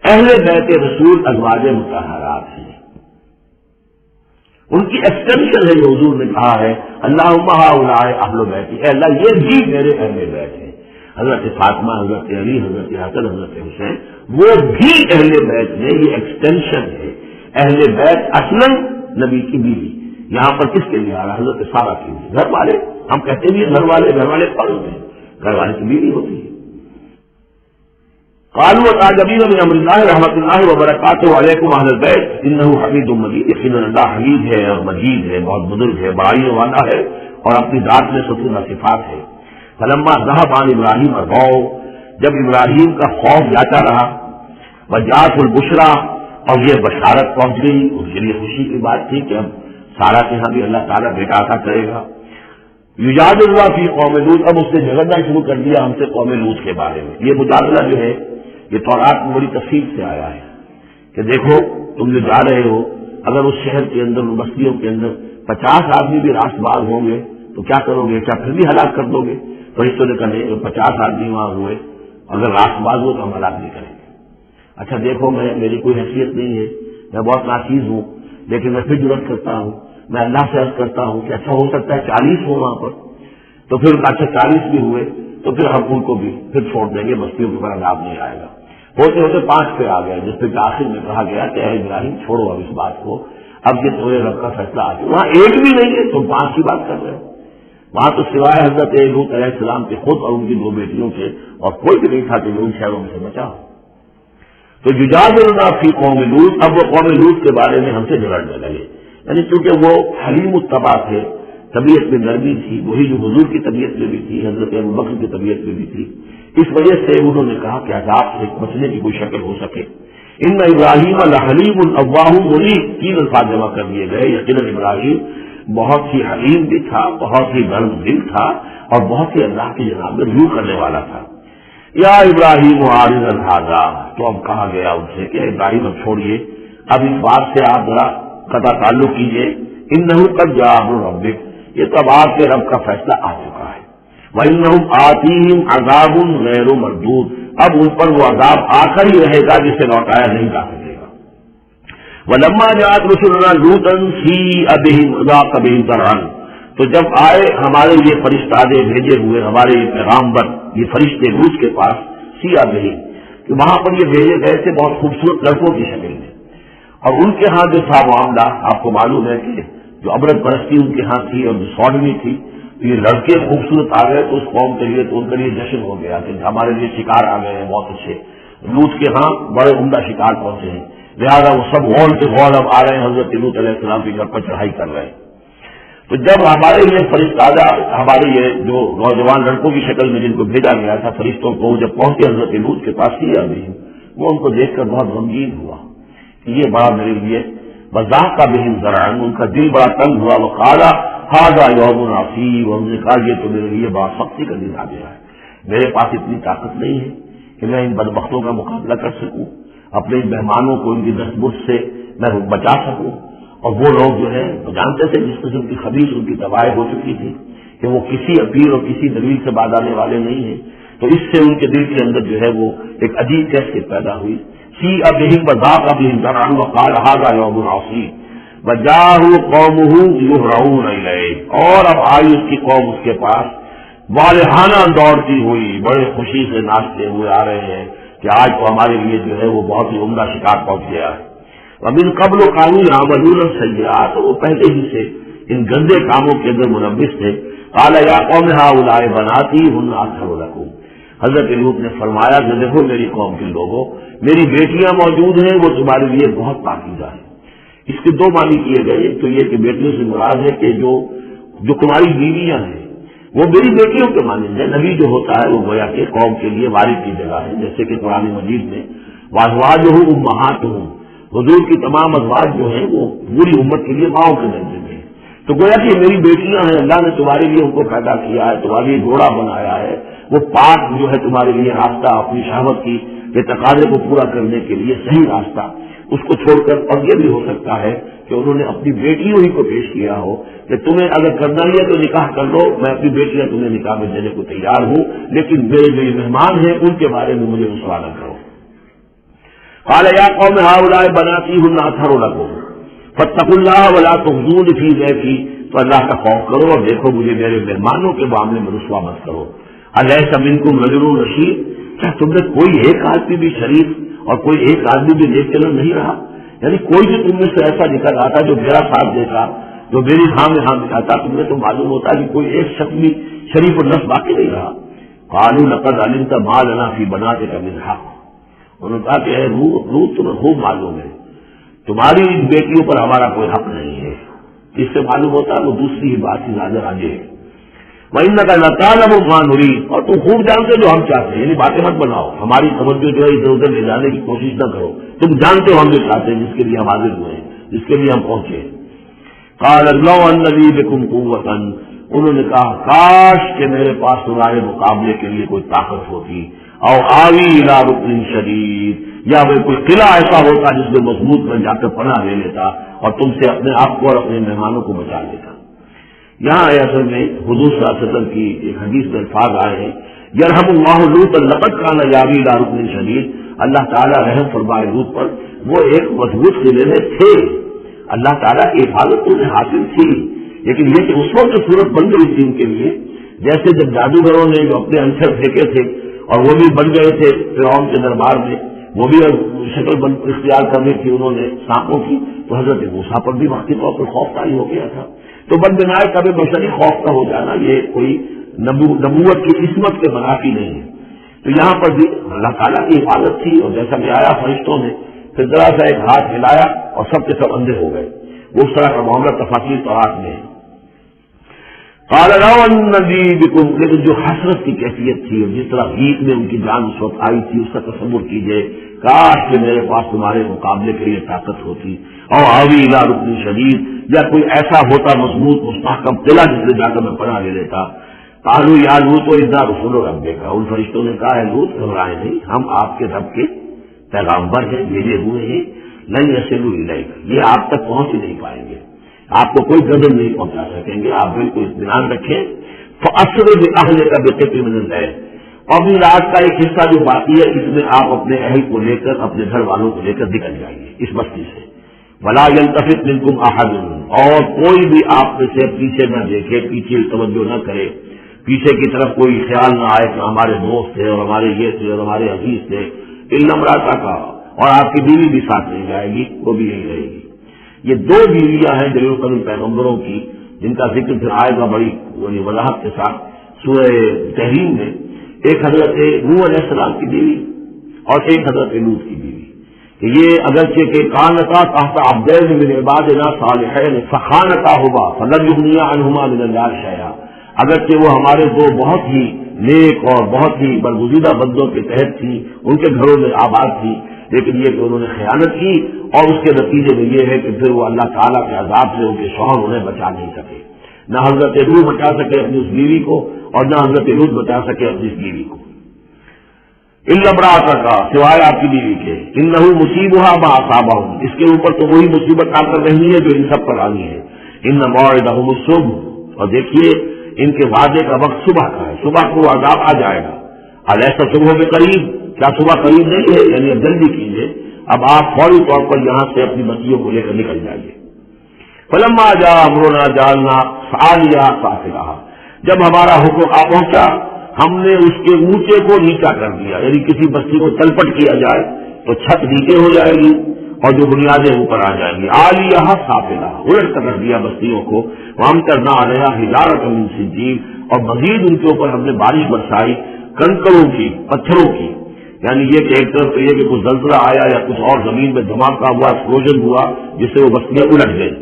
اہل بیت رسول ازواج مطہرات ہیں، ان کی ایکسٹینشن ہے جو حضور نے کہا ہے اللہم ہؤلاء اہل بیتی، اے اللہ یہ بھی میرے اہل بیت ہیں۔ حضرت فاطمہ، حضرت علی، حضرت حسن، حضرت حسین وہ بھی اہل بیت ہیں، یہ ایکسٹینشن ہے۔ اہل بیت اصلاً نبی کی بیوی، یہاں پر کس کے لیے آ رہا؟ حضرت سارہ کے لیے، گھر والے، ہم کہتے بھی گھر والے فرض ہیں، گھر والے کی بیوی ہوتی ہے۔ قالوا تعجبین من امر اللہ رحمۃ اللہ وبرکاتہ علیکم اہل البیت انہ حمید مجید، یقیناً اللہ حمید ہے اور مجید ہے، بہت بزرگ ہے، بڑائی والا ہے اور اپنی ذات میں ستون صفات ہے۔ فلما ذهب عن ابراہیم الروع، جب ابراہیم کا خوف جاتا رہا، وجاءت البشرا، اور یہ بشارت پہنچ گئی، اس کے لیے خوشی کی بات تھی کہ اب سارہ کے ہاں بھی اللہ تعالیٰ بیٹا عطا کرے گا۔ یجادلنا فی قوم لوط، اب اس نے جھگڑنا شروع کر دیا ہم سے قوم لوط کے بارے میں۔ یہ مجادلہ جو ہے یہ تورات میں بڑی تفصیل سے آیا ہے کہ دیکھو تم جو جا رہے ہو، اگر اس شہر کے اندر، ان بستیوں کے اندر 50 آدمی بھی راست باز ہوں گے تو کیا کرو گے؟ کیا پھر بھی ہلاک کر دو گے؟ فرشتوں نے کہا 50 آدمی وہاں ہوئے، اگر راست باز ہو تو ہم ہلاک نہیں کریں گے۔ اچھا دیکھو میری کوئی حیثیت نہیں ہے، میں بہت ناچیز ہوں، لیکن میں پھر جرأت کرتا ہوں، میں اللہ سے عرض کرتا ہوں کہ اچھا ہو سکتا ہے 40 ہو وہاں پر، تو پھر اچھا 40 بھی ہوئے تو پھر ہم ان کو بھی پھر چھوڑ دیں گے، بستیوں کے اوپر عذاب نہیں آئے گا۔ ہوتے ہوتے 5 پہ آ گئے، جس پہ آخر میں کہا گیا کہ اے ابراہیم چھوڑو اب اس بات کو، اب یہ تمہیں رب کا فیصلہ آ گیا۔ وہاں ایک بھی نہیں ہے، تم 5 کی بات کر رہے ہو۔ وہاں تو سوائے حضرت لوط علیہ السلام کے خود اور ان کی 2 بیٹیوں کے اور کوئی بھی نہیں تھا کہ ان شہروں میں سے بچا۔ تو یجادلنا فی قوم لوط، اب وہ قوم لوط کے بارے میں ہم سے جھگڑنے لگے، یعنی چونکہ وہ حلیم الطبع تھے، طبیعت میں نرمی تھی، وہی جو حضور کی طبیعت میں بھی تھی، حضرت ابوبکر کی طبیعت میں بھی تھی، اس وجہ سے انہوں نے کہا کہ عذاب سے بچنے کی کوئی شکل ہو سکے۔ ان ابراہیم لحلیم اواہ منیب، 3 الفاظ جمع کر دیے گئے۔ یقیناً ابراہیم بہت ہی حلیم بھی تھا، بہت ہی نرم دل تھا اور بہت ہی اللہ کی جناب میں رجوع کرنے والا تھا۔ یا ابراہیم عارض عن ھذا، تو اب کہا گیا ان سے کہ ابراہیم اب چھوڑیے، اب اس بات سے آپ ذرا قطع تعلق کیجیے، انہ قد جاء امر ربک، یہ تو اب آپ کے رب کا فیصلہ آ چکا ہے۔ وَإِنَّهُمْ آتِيهِمْ عَذَابٌ غَيْرُ مَرْدُودٍ، اب ان پر وہ عذاب آ کر ہی رہے گا جسے لوٹایا نہیں جا سکے گا۔ وَلَمَّا جَاءَتْ رُسُلُنَا لُوطًا سِيءَ بِهِمْ وَضَاقَ بِهِمْ ذَرْعًا، تو جب آئے ہمارے یہ فرشتادے بھیجے ہوئے، ہمارے یہ پیغامبر، یہ فرشتے لوط کے پاس، سیئ بہم، کہ وہاں پر یہ بھیجے گئے تھے بہت خوبصورت لڑکوں کی شکل میں، اور ان کے ہاں جو تھا معاملہ آپ کو معلوم ہے کہ جو عبرت پرستی ان کے ہاں تھی اور جو سوڈمی تھی، تو یہ لڑکے خوبصورت آ گئے تو اس قوم کے لیے، تو ان کے لیے جشن ہو گیا کہ ہمارے لیے شکار آ گئے ہیں بہت اچھے، لوط کے ہاں بڑے عمدہ شکار پہنچے ہیں، لہٰذا وہ سب غول سے غول اب آ رہے ہیں، حضرت لوط علیہ السلام کی گھر پر چڑھائی کر رہے ہیں۔ تو جب ہمارے یہ فرشتادہ، ہمارے یہ جو نوجوان لڑکوں کی شکل میں جن کو بھیجا گیا تھا فرشتوں کو، جب پہنچے حضرت لوط کے پاس سیئ بہم، وہ ان کو دیکھ کر بہت غمگین ہوا کہ یہ بڑا میرے لیے وضاق بہم ذرعاً، ان کا دل بڑا تنگ ہوا، وقال ھذا یوم عصیب، اور انہوں نے کہا یہ تو میرے لیے بڑا سختی کا دن آ گیا ہے، میرے پاس اتنی طاقت نہیں ہے کہ میں ان بدبختوں کا مقابلہ کر سکوں، اپنے مہمانوں کو ان کی دستبرد سے میں بچا سکوں، اور وہ لوگ جو ہے جانتے تھے جس قسم کی خبیث ان کی تباہی ہو چکی تھی کہ وہ کسی اپیل اور کسی دلیل سے باز آنے والے نہیں ہیں، تو اس سے ان کے دل کے اندر جو ہے وہ ایک عجیب کیفیت پیدا ہوئی۔ سیئ بہم وضاق بہم ذرعاً وقال ھذا یوم عصیب وجاءہ قومہ یہرعون الیہ، اور اب آئی اس کی قوم اس کے پاس والہانہ دوڑتی ہوئی، بڑے خوشی سے ناچتے ہوئے آ رہے ہیں کہ آج تو ہمارے لیے جو ہے وہ بہت ہی عمدہ شکار پہنچ گیا ہے۔ ومن قبل كانوا يعملون السيئات، وہ پہلے ہی سے ان گندے کاموں کے اندر ملوث تھے۔ قال یا قوم هؤلاء بناتی هن اطهر لكم، حضرت لوط نے فرمایا کہ دیکھو میری قوم کے لوگوں، میری بیٹیاں موجود ہیں، وہ تمہارے لیے بہت پاکیزہ ہیں۔ اس کے 2 معنی کیے گئے، ایک تو یہ کہ بیٹیوں سے مراد ہے کہ جو تمہاری بیویاں ہیں وہ میری بیٹیوں کے مانند ہیں۔ نبی جو ہوتا ہے وہ گویا کہ قوم کے لیے وارث کی جگہ ہے، جیسے کہ قرآن مجید میں وازواجہ امہاتہم، حضور کی تمام ازواج جو ہیں وہ پوری امت کے لیے ماؤں کے درجے میں ہیں، تو گویا کہ میری بیٹیاں ہیں، اللہ نے تمہارے لیے ان کو پیدا کیا ہے، تمہارے لیے جوڑا بنایا ہے، وہ پاک جو ہے تمہارے لیے راستہ اپنی شہوت کی کے تقاضے کو پورا کرنے کے لیے صحیح راستہ، اس کو چھوڑ کر، اور یہ بھی ہو سکتا ہے کہ انہوں نے اپنی بیٹیوں ہی کو پیش کیا ہو کہ تمہیں اگر کرنا ہی ہے تو نکاح کر لو، میں اپنی بیٹیاں تمہیں نکاح میں دینے کو تیار ہوں، لیکن میرے جو مہمان ہیں ان کے بارے میں مجھے رسوا نہ کرو۔ قال یا قوم ہؤلاء بناتی ہن اطہر لکم فاتقوا اللہ ولا تخزون فی ضیفی، تو اللہ کا خوف کرو اور دیکھو مجھے میرے مہمانوں کے معاملے میں رسوا مت کرو۔ الیس منکم رجل رشید، کیا تم میں کوئی ایک آدمی بھی شریف اور کوئی ایک آدمی بھی نیک چلن نہیں رہا؟ یعنی کوئی بھی تم میں سے ایسا نکل آتا جو میرا ساتھ دیتا، جو میری ہاں میں ہاں دکھاتا، تم میں تو معلوم ہوتا کہ کوئی ایک شخص بھی شریف اور نفس باقی نہیں رہا۔ قالوا لقد علمت ما لنا فی بناتک من حق، انہوں نے کہا کہ اے لوط تمہیں خوب معلوم ہے تمہاری ان بیٹیوں پر ہمارا کوئی حق نہیں ہے۔ اس سے معلوم ہوتا ہے وہ دوسری ہی بات ہی نظر آ جائے۔ وَإِنَّكَ لَتَعْلَمُ مَا نُرِيدُ، اور تم خوب جانتے جو ہم چاہتے ہیں، یعنی باتیں مت بناؤ، ہماری توجہ جو ہے ادھر ادھر لے جانے کی کوشش نہ کرو، تم جانتے ہو ہم جو چاہتے ہیں، جس کے لیے ہم حاضر ہوئے ہیں، جس کے لیے ہم پہنچے۔ قَالَ لَوْ أَنَّ لِي بِكُمْ قُوَّةً، انہوں نے کہا کاش کہ میرے پاس تمہارے مقابلے کے لیے کوئی طاقت ہوتی، او آوی الی رکن شدید، یا وہ کوئی قلعہ ایسا ہوتا جس میں مضبوط میں جا کر پناہ لے لیتا اور تم سے اپنے آپ کو اور اپنے مہمانوں کو بچا لیتا۔ یہاں اصل میں حضور صلی اللہ علیہ وسلم کی ایک حدیث میں الفاظ آئے ہیں، یرحم اللہ لوطا لقد کان یاوی الی رکن شدید، اللہ تعالیٰ رحم فرمائے لوط پر، وہ ایک مضبوط قلعے میں تھے، اللہ تعالیٰ کی حفاظت انہیں حاصل تھی، لیکن یہ کہ اس وقت جو صورت بن گئی تھی ان کے لیے، جیسے جب جادوگروں نے جو اپنے انچر پھینکے تھے اور وہ بھی بن گئے تھے فرعون کے دربار میں، وہ بھی شکل اختیار کرنے کی انہوں نے سانپوں کی، تو حضرت موسیٰ پر بھی وقتی طور پر خوف طاری ہو گیا تھا۔ تو بدبنائے کبھی بشری خوف کا ہو جانا یہ کوئی نبوت کی عصمت کے منافی نہیں ہے۔ تو یہاں پر بھی اللہ تعالیٰ کی حفاظت تھی، اور جیسا کہ آیا فرشتوں نے پھر ذرا سا ایک ہاتھ ہلایا اور سب کے سب اندھے ہو گئے، وہ اس طرح کا معاملہ تفاصیل طرح میں ہے۔ قال لو ان لي بكم، لیکن جو حسرت کی کیفیت تھی اور جس طرح گیت میں ان کی جان اس وقت آئی تھی، اس کا تصور کیجئے، کاش کہ میرے پاس تمہارے مقابلے کے لیے طاقت ہوتی، اور آوی الی رکن شدید، یا کوئی ایسا ہوتا مضبوط مستحکم قلعہ جس میں جا کر میں پناہ لے لیتا۔ قالوا یا لوط انا رسول ربک، ان فرشتوں نے کہا ہے لوط گھبرائے نہیں، ہم آپ کے رب کے پیغامبر ہیں، بھیجے ہوئے ہیں، لن یصلوا الیک، یہ آپ تک پہنچ نہیں پائیں گے، آپ کو کوئی گدن نہیں پہنچا سکیں گے، آپ بالکل اطمینان رکھیں۔ فَأَسْرِ بِأَهْلِكَ بِقِطْعٍ مِنَ اللَّيْلِ، اور ابھی رات کا ایک حصہ جو باقی ہے اس میں آپ اپنے اہل کو لے کر، اپنے گھر والوں کو لے کر نکل جائیے اس بستی سے۔ وَلَا يَلْتَفِتْ مِنْكُمْ أَحَدٌ، اور کوئی بھی آپ میں سے پیچھے نہ دیکھے، پیچھے توجہ نہ کرے، پیچھے کی طرف کوئی خیال نہ آئے کہ ہمارے دوست تھے اور ہمارے یہ تھے اور ہمارے عزیز تھے، إِلَّا امْرَأَتَكَ، اور آپ کی بیوی بھی ساتھ نہیں جائے گی، وہ بھی یہی رہے گی۔ یہ دو بیویاں ہیں جلیل القدر پیغمبروں کی، جن کا ذکر پھر آئے گا بڑی وضاحت کے ساتھ سورہ تحریم میں، ایک حضرت نوح علیہ السلام کی بیوی اور ایک حضرت لوط کی بیوی، کہ یہ اگرچہ کہ کانتا تحت عبدین من عبادنا صالحین فخانتاہما فلم یغنیا عنہما من اللہ شیئا، اگرچہ وہ ہمارے دو بہت ہی نیک اور بہت ہی برگزیدہ بندوں کے تحت تھی، ان کے گھروں میں آباد تھی، لیکن یہ کہ انہوں نے خیانت کی، اور اس کے نتیجے میں یہ ہے کہ پھر وہ اللہ تعالیٰ کے عذاب سے ان کے شوہر انہیں بچا نہیں سکے، نہ حضرت نوح بچا سکے اپنی اس بیوی کو اور نہ حضرت لوط بچا سکے اپنی اس بیوی کو۔ الا امرأتک، سوائے آپ کی بیوی کے، انہ مصیبھا ما اصابہم، اس کے اوپر تو وہی مصیبت آ کر رہی ہے جو ان سب پر آنی ہے۔ ان موعدہم الصبح، اور دیکھیے ان کے وعدے کا وقت صبح کا ہے، صبح کو عذاب آ جائے گا۔ الیس الصبح بقریب، کیا صبح قریب نہیں ہے؟ یعنی اب جلدی کیجیے، اب آپ فوری طور پر یہاں سے اپنی بچیوں کو لے کر نکل جائیے۔ فلما جاء امرنا جعلنا عالیہا سافلہا، جب ہمارا حکم آ پہنچا ہم نے اس کے اونچے کو نیچا کر دیا، یعنی کسی بستی کو تلپٹ کیا جائے تو چھت نیچے ہو جائے گی اور جو بنیادیں اوپر آ جائیں گی، عالیہا سافلہا، الٹ کر دیا بستیوں کو۔ وامطرنا علیہا حجارۃ من سجیل، اور مزید ان کے اوپر ہم نے بارش برسائی کنکروں کی، پتھروں کی، یعنی یہ کہ ایک طرف تو یہ کہ کچھ زلزلہ آیا یا کچھ اور زمین میں دھماکہ ہوا، ایکسپلوژن ہوا جس سے وہ بستیاں الٹ گئی،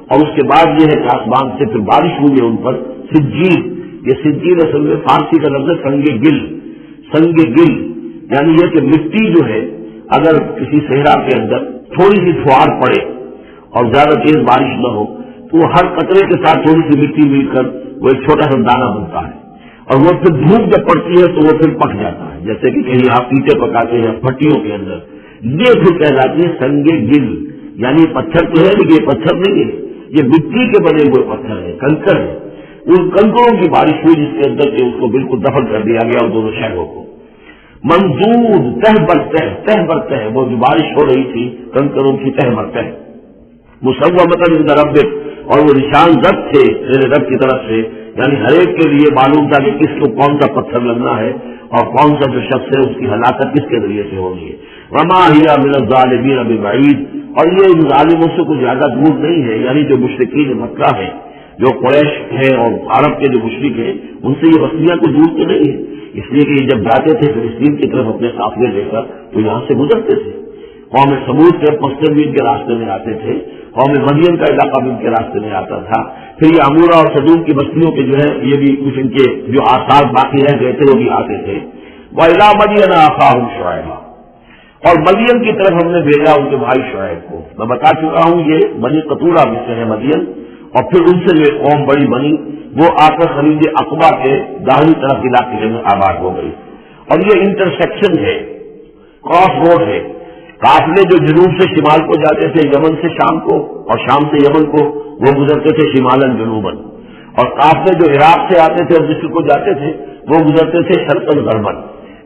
اور اس کے بعد یہ ہے کہ آسمان سے پھر بارش ہوئی ہے ان پر سجیل۔ یہ سجیل اصل میں فارسی کا لفظ ہے سنگ گل، سنگ گل یعنی یہ کہ مٹی جو ہے اگر کسی صحرا کے اندر تھوڑی سی فوار پڑے اور زیادہ تیز بارش نہ ہو تو ہر قطرے کے ساتھ تھوڑی سی مٹی مل کر وہ ایک چھوٹا سا دانہ بنتا ہے، اور وہ پھر دھوپ جب پڑتی ہے تو وہ پھر پک جاتا ہے، جیسے کہ کہیں آپ پیٹے پکاتے ہیں پھٹیوں کے اندر، یہ پھر کہلاتی ہے سنگ گل، یعنی پتھر تو ہے لیکن یہ پتھر نہیں ہے، یہ مٹی کے بنے ہوئے پتھر ہے، کنکر ہے۔ ان کنکروں کی بارش ہوئی جس کے اندر اس کو بالکل دفن کر دیا گیا اور دونوں شہروں کو۔ منظور تہ برتہ وہ جو بارش ہو رہی تھی کنکروں کی تہ برتہ، مسومۃ عند ربک، اور وہ نشان رب تھے میرے رب کی طرف سے، یعنی ہر ایک کے لیے معلوم تھا کہ کس کو کون سا پتھر لگنا ہے اور کون سا جو شخص ہے اس کی ہلاکت کس کے ذریعے سے ہونی ہے۔ وما ہی من الظالمین ببعید، اور یہ ان ظالموں سے کچھ زیادہ دور نہیں ہے، یعنی جو مشرکین مکہ ہیں، جو قریش ہیں اور عرب کے جو مشرک ہیں، ان سے یہ بستیاں کو دور تو نہیں ہے، اس لیے کہ یہ جب جاتے تھے فلسطین کی طرف اپنے قافلے لے کر تو یہاں سے گزرتے تھے۔ قوم سمود کے مسلم بھی ان کے راستے میں آتے تھے، قوم مدین کا علاقہ بھی ان کے راستے میں آتا تھا، پھر یہ عمورہ اور صدوم کی بستیوں کے جو ہے یہ بھی کچھ ان کے جو آثار باقی رہ گئے تھے وہ بھی آتے تھے۔ وَإِلَىٰ مَدْيَنَ أَخَاهُمْ شُعَيْبًا، اور مدین کی طرف ہم نے بھیجا ان کے بھائی شعیب کو۔ میں بتا چکا ہوں یہ بنی قطورہ میں سے ہے مدین، اور پھر ان سے جو قوم بڑی بنی وہ آ کر خلیج عقبہ کے داہنی طرف علاقے میں آباد ہو گئی، اور یہ انٹرسیکشن ہے، کراس روڈ ہے۔ قافلے جو جنوب سے شمال کو جاتے تھے یمن سے شام کو، اور شام سے یمن کو، وہ گزرتے تھے شمالن جنوبن، اور قافلے جو عراق سے آتے تھے اور مصر کو جاتے تھے وہ گزرتے تھے شرقن غربن۔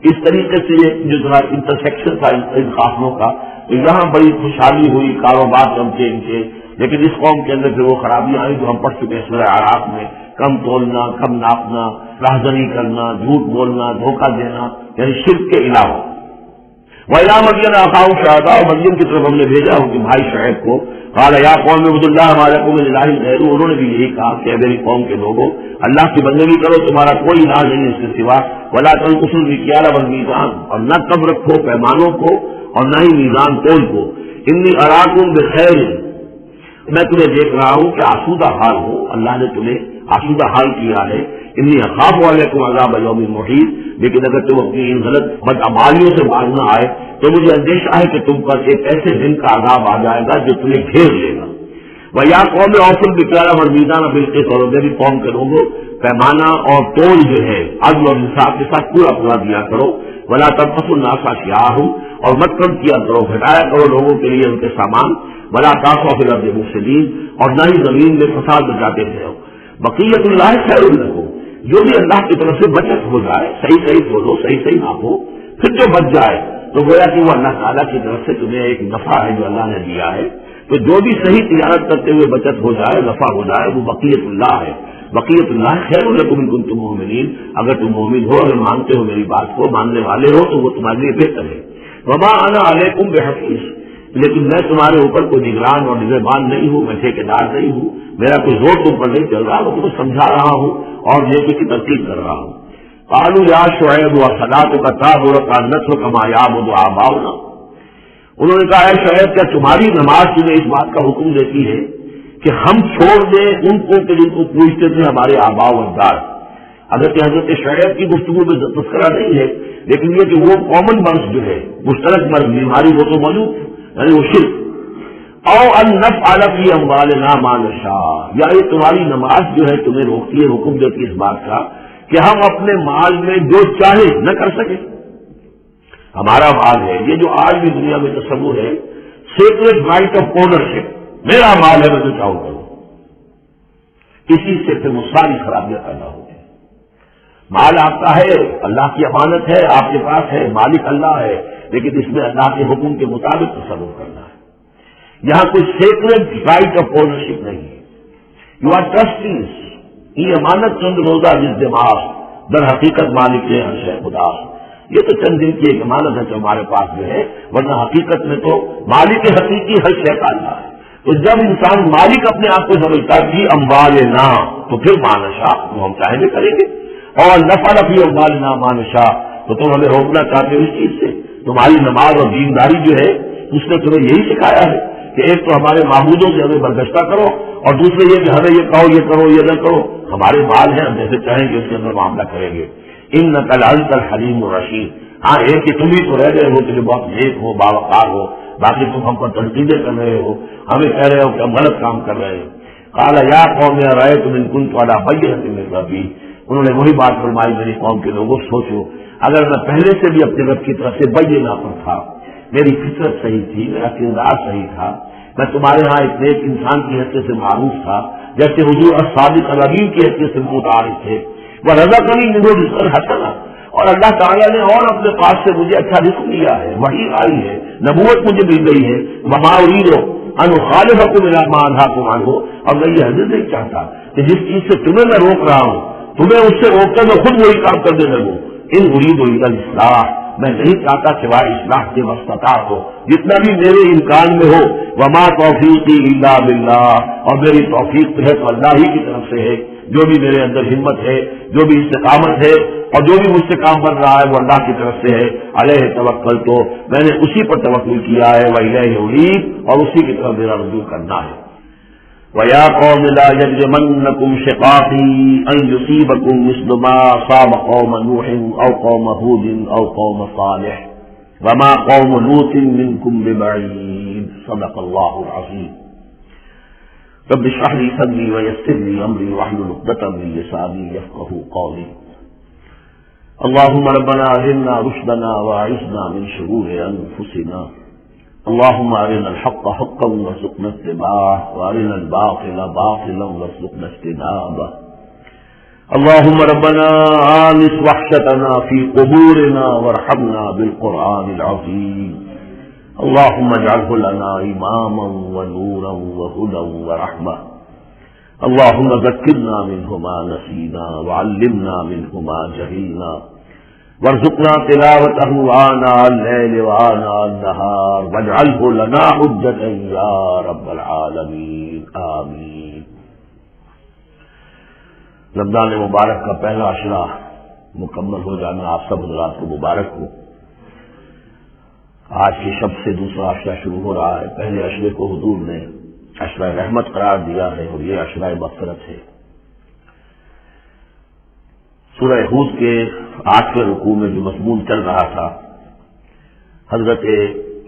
اس طریقے سے یہ جو انٹرسیکشن تھا ان قافلوں کا، تو یہاں بڑی خوشحالی ہوئی، کاروبار چمکے ان کے، لیکن اس قوم کے اندر پھر وہ خرابیاں آئیں جو ہم پڑھ چکے ہیں سورہ اعراف میں، کم تولنا، کم ناپنا، راہزنی کرنا، جھوٹ بولنا، دھوکہ دینا، یعنی شرک کے علاوہ۔ وَإِلَىٰ مَدْيَنَ أَخَاهُمْ شُعَيْبًا، اور مدین کی طرف ہم نے بھیجا ان کے بھائی شعیب کو۔ قَالَ يَا قَوْمِ اعْبُدُوا اللَّهَ مَا لَكُم مِّنْ إِلَٰهٍ غَيْرُهُ، انہوں نے بھی یہی کہا کہ میری قوم کے لوگوں اللہ کی بندگی کرو، تمہارا کوئی الہ نہیں ہے اس کے سوا۔ وَلَا تَنقُصُوا الْمِكْيَالَ وَالْمِيزَانَ، اور نہ کم رکھو پیمانوں کو اور نہ ہی میزان تول کو۔ إِنِّي أَرَاكُم بِخَيْرٍ، میں تمہیں دیکھ رہا ہوں کہ آسودہ حال ہو، اللہ نے تمہیں آسودہ حال کیا ہے۔ انی اخاف علیکم عذاب یوم محیط، لیکن اگر تم اپنی ان غلط بدعمالیوں سے باز نہ آئے تو مجھے اندیشہ ہے کہ تم پر ایک ایسے دن کا عذاب آ جائے گا جو تمہیں گھیر لے گا۔ وَيَا قَوْمِ أَوْفُوا الْمِكْيَالَ وَالْمِيزَانَ بِالْقِسْطِ، اور میری قوم کے لوگوں پیمانہ اور تول جو ہے عدل اور انصاف کے ساتھ پورا پورا دیا کرو۔ وَلَا تَبْخَسُوا النَّاسَ أَشْيَاءَهُمْ، اور مت کم کیا کرو، گھٹایا کرو لوگوں کے لیے ان کے سامان۔ وَلَا تَعْثَوْا فِي الْأَرْضِ مُفْسِدِينَ، اور نہ ہی زمین میں فساد مچاتے رہو۔ بقیت اللہ خیر لکم، جو بھی اللہ کی طرف سے بچت ہو جائے، صحیح صحیح بولو، صحیح صحیح ناپو، پھر جو بچ جائے تو گویا کہ وہ اللہ تعالیٰ کی طرف سے تمہیں ایک نفع ہے جو اللہ نے دیا ہے، تو جو بھی صحیح تجارت کرتے ہوئے بچت ہو جائے، نفع ہو جائے، وہ بقیت اللہ ہے۔ بقیت اللہ خیر لکم ان کنتم مؤمنین، اگر تم مومن ہو، اگر مانتے ہو میری بات کو، ماننے والے ہو تو وہ تمہارے لیے بہتر ہے۔ وما انا علیکم بحفیظ، لیکن میں تمہارے اوپر کوئی نگران اور نگہبان نہیں ہوں، میں ٹھیکیدار نہیں ہوں، میرا کوئی زور تم پر نہیں چل رہا، میں تمہیں سمجھا رہا ہوں اور نیکی کی ترتیب کر رہا ہوں۔ قالوا یا شعیب وصلاتک تأمرک ان نترک ما یعبد آباؤنا، انہوں نے کہا اے شعیب کیا تمہاری نماز تمہیں اس بات کا حکم دیتی ہے کہ ہم چھوڑ دیں ان کو کہ جن کو پوچھتے تھے ہمارے آباء و اجداد۔ اگرچہ حضرت شعیب کی گفتگو میں تذکرہ نہیں ہے، لیکن یہ کہ وہ کامن مرض جو ہے، مشترک مرض، بیماری وہ تو موجود تھی، یعنی وہ شرک۔ او ان نفعل فی اموالنا ما نشاء، یا یہ تمہاری نماز جو ہے تمہیں روکتی ہے، حکم دیتی ہے اس بات کا کہ ہم اپنے مال میں جو چاہے نہ کر سکیں۔ ہمارا مال ہے، یہ جو آج بھی دنیا میں تصور ہے، سیکریٹ رائٹ آف اونرشپ، میرا مال ہے میں جو چاہوں کروں، اسی سے پھر وہ ساری خرابیاں پیدا ہوتی ہیں۔ مال آپ کا ہے، اللہ کی امانت ہے، آپ کے پاس ہے، مالک اللہ ہے، لیکن اس میں اللہ کے حکم کے مطابق تصرف کرنا ہے۔ یہاں کوئی سیکریٹ رائٹ آف اونرشپ نہیں ہے۔ یو آر ٹرسٹیز، یہ امانت چند روزہ جس دماغ در حقیقت مالک ہے ہر شے خدا، یہ تو چند دن کی ایک امانت ہے جو ہمارے پاس جو ہے، ورنہ حقیقت میں تو مالک حقیقی ہر شے کا اللہ ہے۔ تو جب انسان مالک اپنے آپ کو سمجھتا ہے کہ اموالنا، تو پھر مانشا تو ہم چاہیں گے کریں گے، اور نفعل فی اموالنا مانشا، تو تم ہمیں روکنا چاہتے ہو اس چیز سے۔ تمہاری نماز اور دینداری جو ہے اس نے تمہیں یہی سکھایا ہے کہ ایک تو ہمارے معبودوں سے ہمیں برگشتہ کرو، اور دوسرے یہ کہ ہمیں یہ کہو یہ کرو یہ نہ کرو، ہمارے مال ہیں ہم جیسے چاہیں گے اس کے اندر معاملہ کریں گے۔ انک لانت الحلیم الرشید، ہاں ایک کہ تم ہی تو رہ گئے ہو کہ جو بہت نیک ہو، باوقار ہو، باقی تم ہم پر تنقیدیں کر رہے ہو، ہمیں کہہ رہے ہو کہ ہم غلط کام کر رہے ہیں۔ قال یا قوم ارأیتم ان کنت علی بینۃ من ربی، انہوں نے وہی بات فرمائی میری قوم کے لوگوں، سوچو اگر میں پہلے سے بھی اپنے رب کی طرف سے بینہ پر تھا، میری فطرت صحیح تھی، میرا کردار صحیح تھا، میں تمہارے ہاں ایک نیک انسان کی حیثیت سے معروف تھا، جیسے حضور الصادق الامین کی حیثیت سے متعارف تھے۔ وَرَزَقَنِي مِنْهُ رِزْقًا حَسَنًا، اور اللہ تعالیٰ نے اور اپنے پاس سے مجھے اچھا رزق دیا ہے، وحی آئی ہے، نبوت مجھے مل گئی ہے۔ وَمَا أُرِيدُ أَنْ أُخَالِفَكُمْ إِلَىٰ مَا أَنْهَاكُمْ عَنْهُ، اور میں یہ ہرگز نہیں چاہتا کہ جس چیز سے تمہیں میں روک رہا ہوں تمہیں اس سے روک کر میں خود وہی کام کرنے لگوں۔ ان أُرِيدُ إِلَّا الْإِصْلَاحَ، میں نہیں چاہتا سوائے اصلاح کے مستطاعت ہو، جتنا بھی میرے امکان میں ہو۔ وما توفیقی الا باللہ، اور میری توفیق ہے تو اللہ ہی کی طرف سے ہے، جو بھی میرے اندر ہمت ہے، جو بھی استقامت ہے اور جو بھی مجھ سے کام بن رہا ہے وہ اللہ کی طرف سے ہے۔ علیہ توکل، تو میں نے اسی پر توکل کیا ہے، وإلیہ انیب، اور اسی کی طرف میرا رجوع کرنا ہے۔ وَيَا قَوْمِ لَا يَجْرِمَنَّكُمْ شِقَاقِي أَنْ يُصِيبَكُمْ مِثْلُ مَا أَصَابَ قَوْمَ نُوحٍ أَوْ قَوْمَ هُودٍ أَوْ قَوْمَ صَالِحٍ وَمَا قَوْمُ لُوطٍ مِّنكُمْ بِبَعِيدٍ صدق اللہ العظیم۔ رب اشرح لي صدري ويسر لي أمري واحلل عقدة من لساني يفقهوا قولي۔ اللهم ربنا ألهمنا رشدنا وأعذنا من شرور أنفسنا، اللهم أرنا الحق حقا وارزقنا اتباعه وأرنا الباطل باطلا وارزقنا اجتنابه۔ اللهم ربنا آنس وحشتنا في قبورنا وارحمنا بالقرآن العظيم، اللهم اجعله لنا إماما ونورا وهدى ورحمة، اللهم ذكرنا منه ما نسينا وعلمنا منه ما جهلنا، وارزقنا تلاوته آناء الليل وآناء النهار، واجعله لنا حجة يا رب العالمين، آمين۔ رمضان مبارک کا پہلا عشرہ مکمل ہو جانا آپ سب حضرات کو مبارک ہو۔ آج کی شب سے دوسرا عشرہ شروع ہو رہا ہے۔ پہلے عشرے کو حضور نے عشرہ رحمت قرار دیا ہے اور یہ عشرہ مغفرت ہے۔ سورہ ہود کے 8ویں رکوع میں جو مضمون چل رہا تھا، حضرت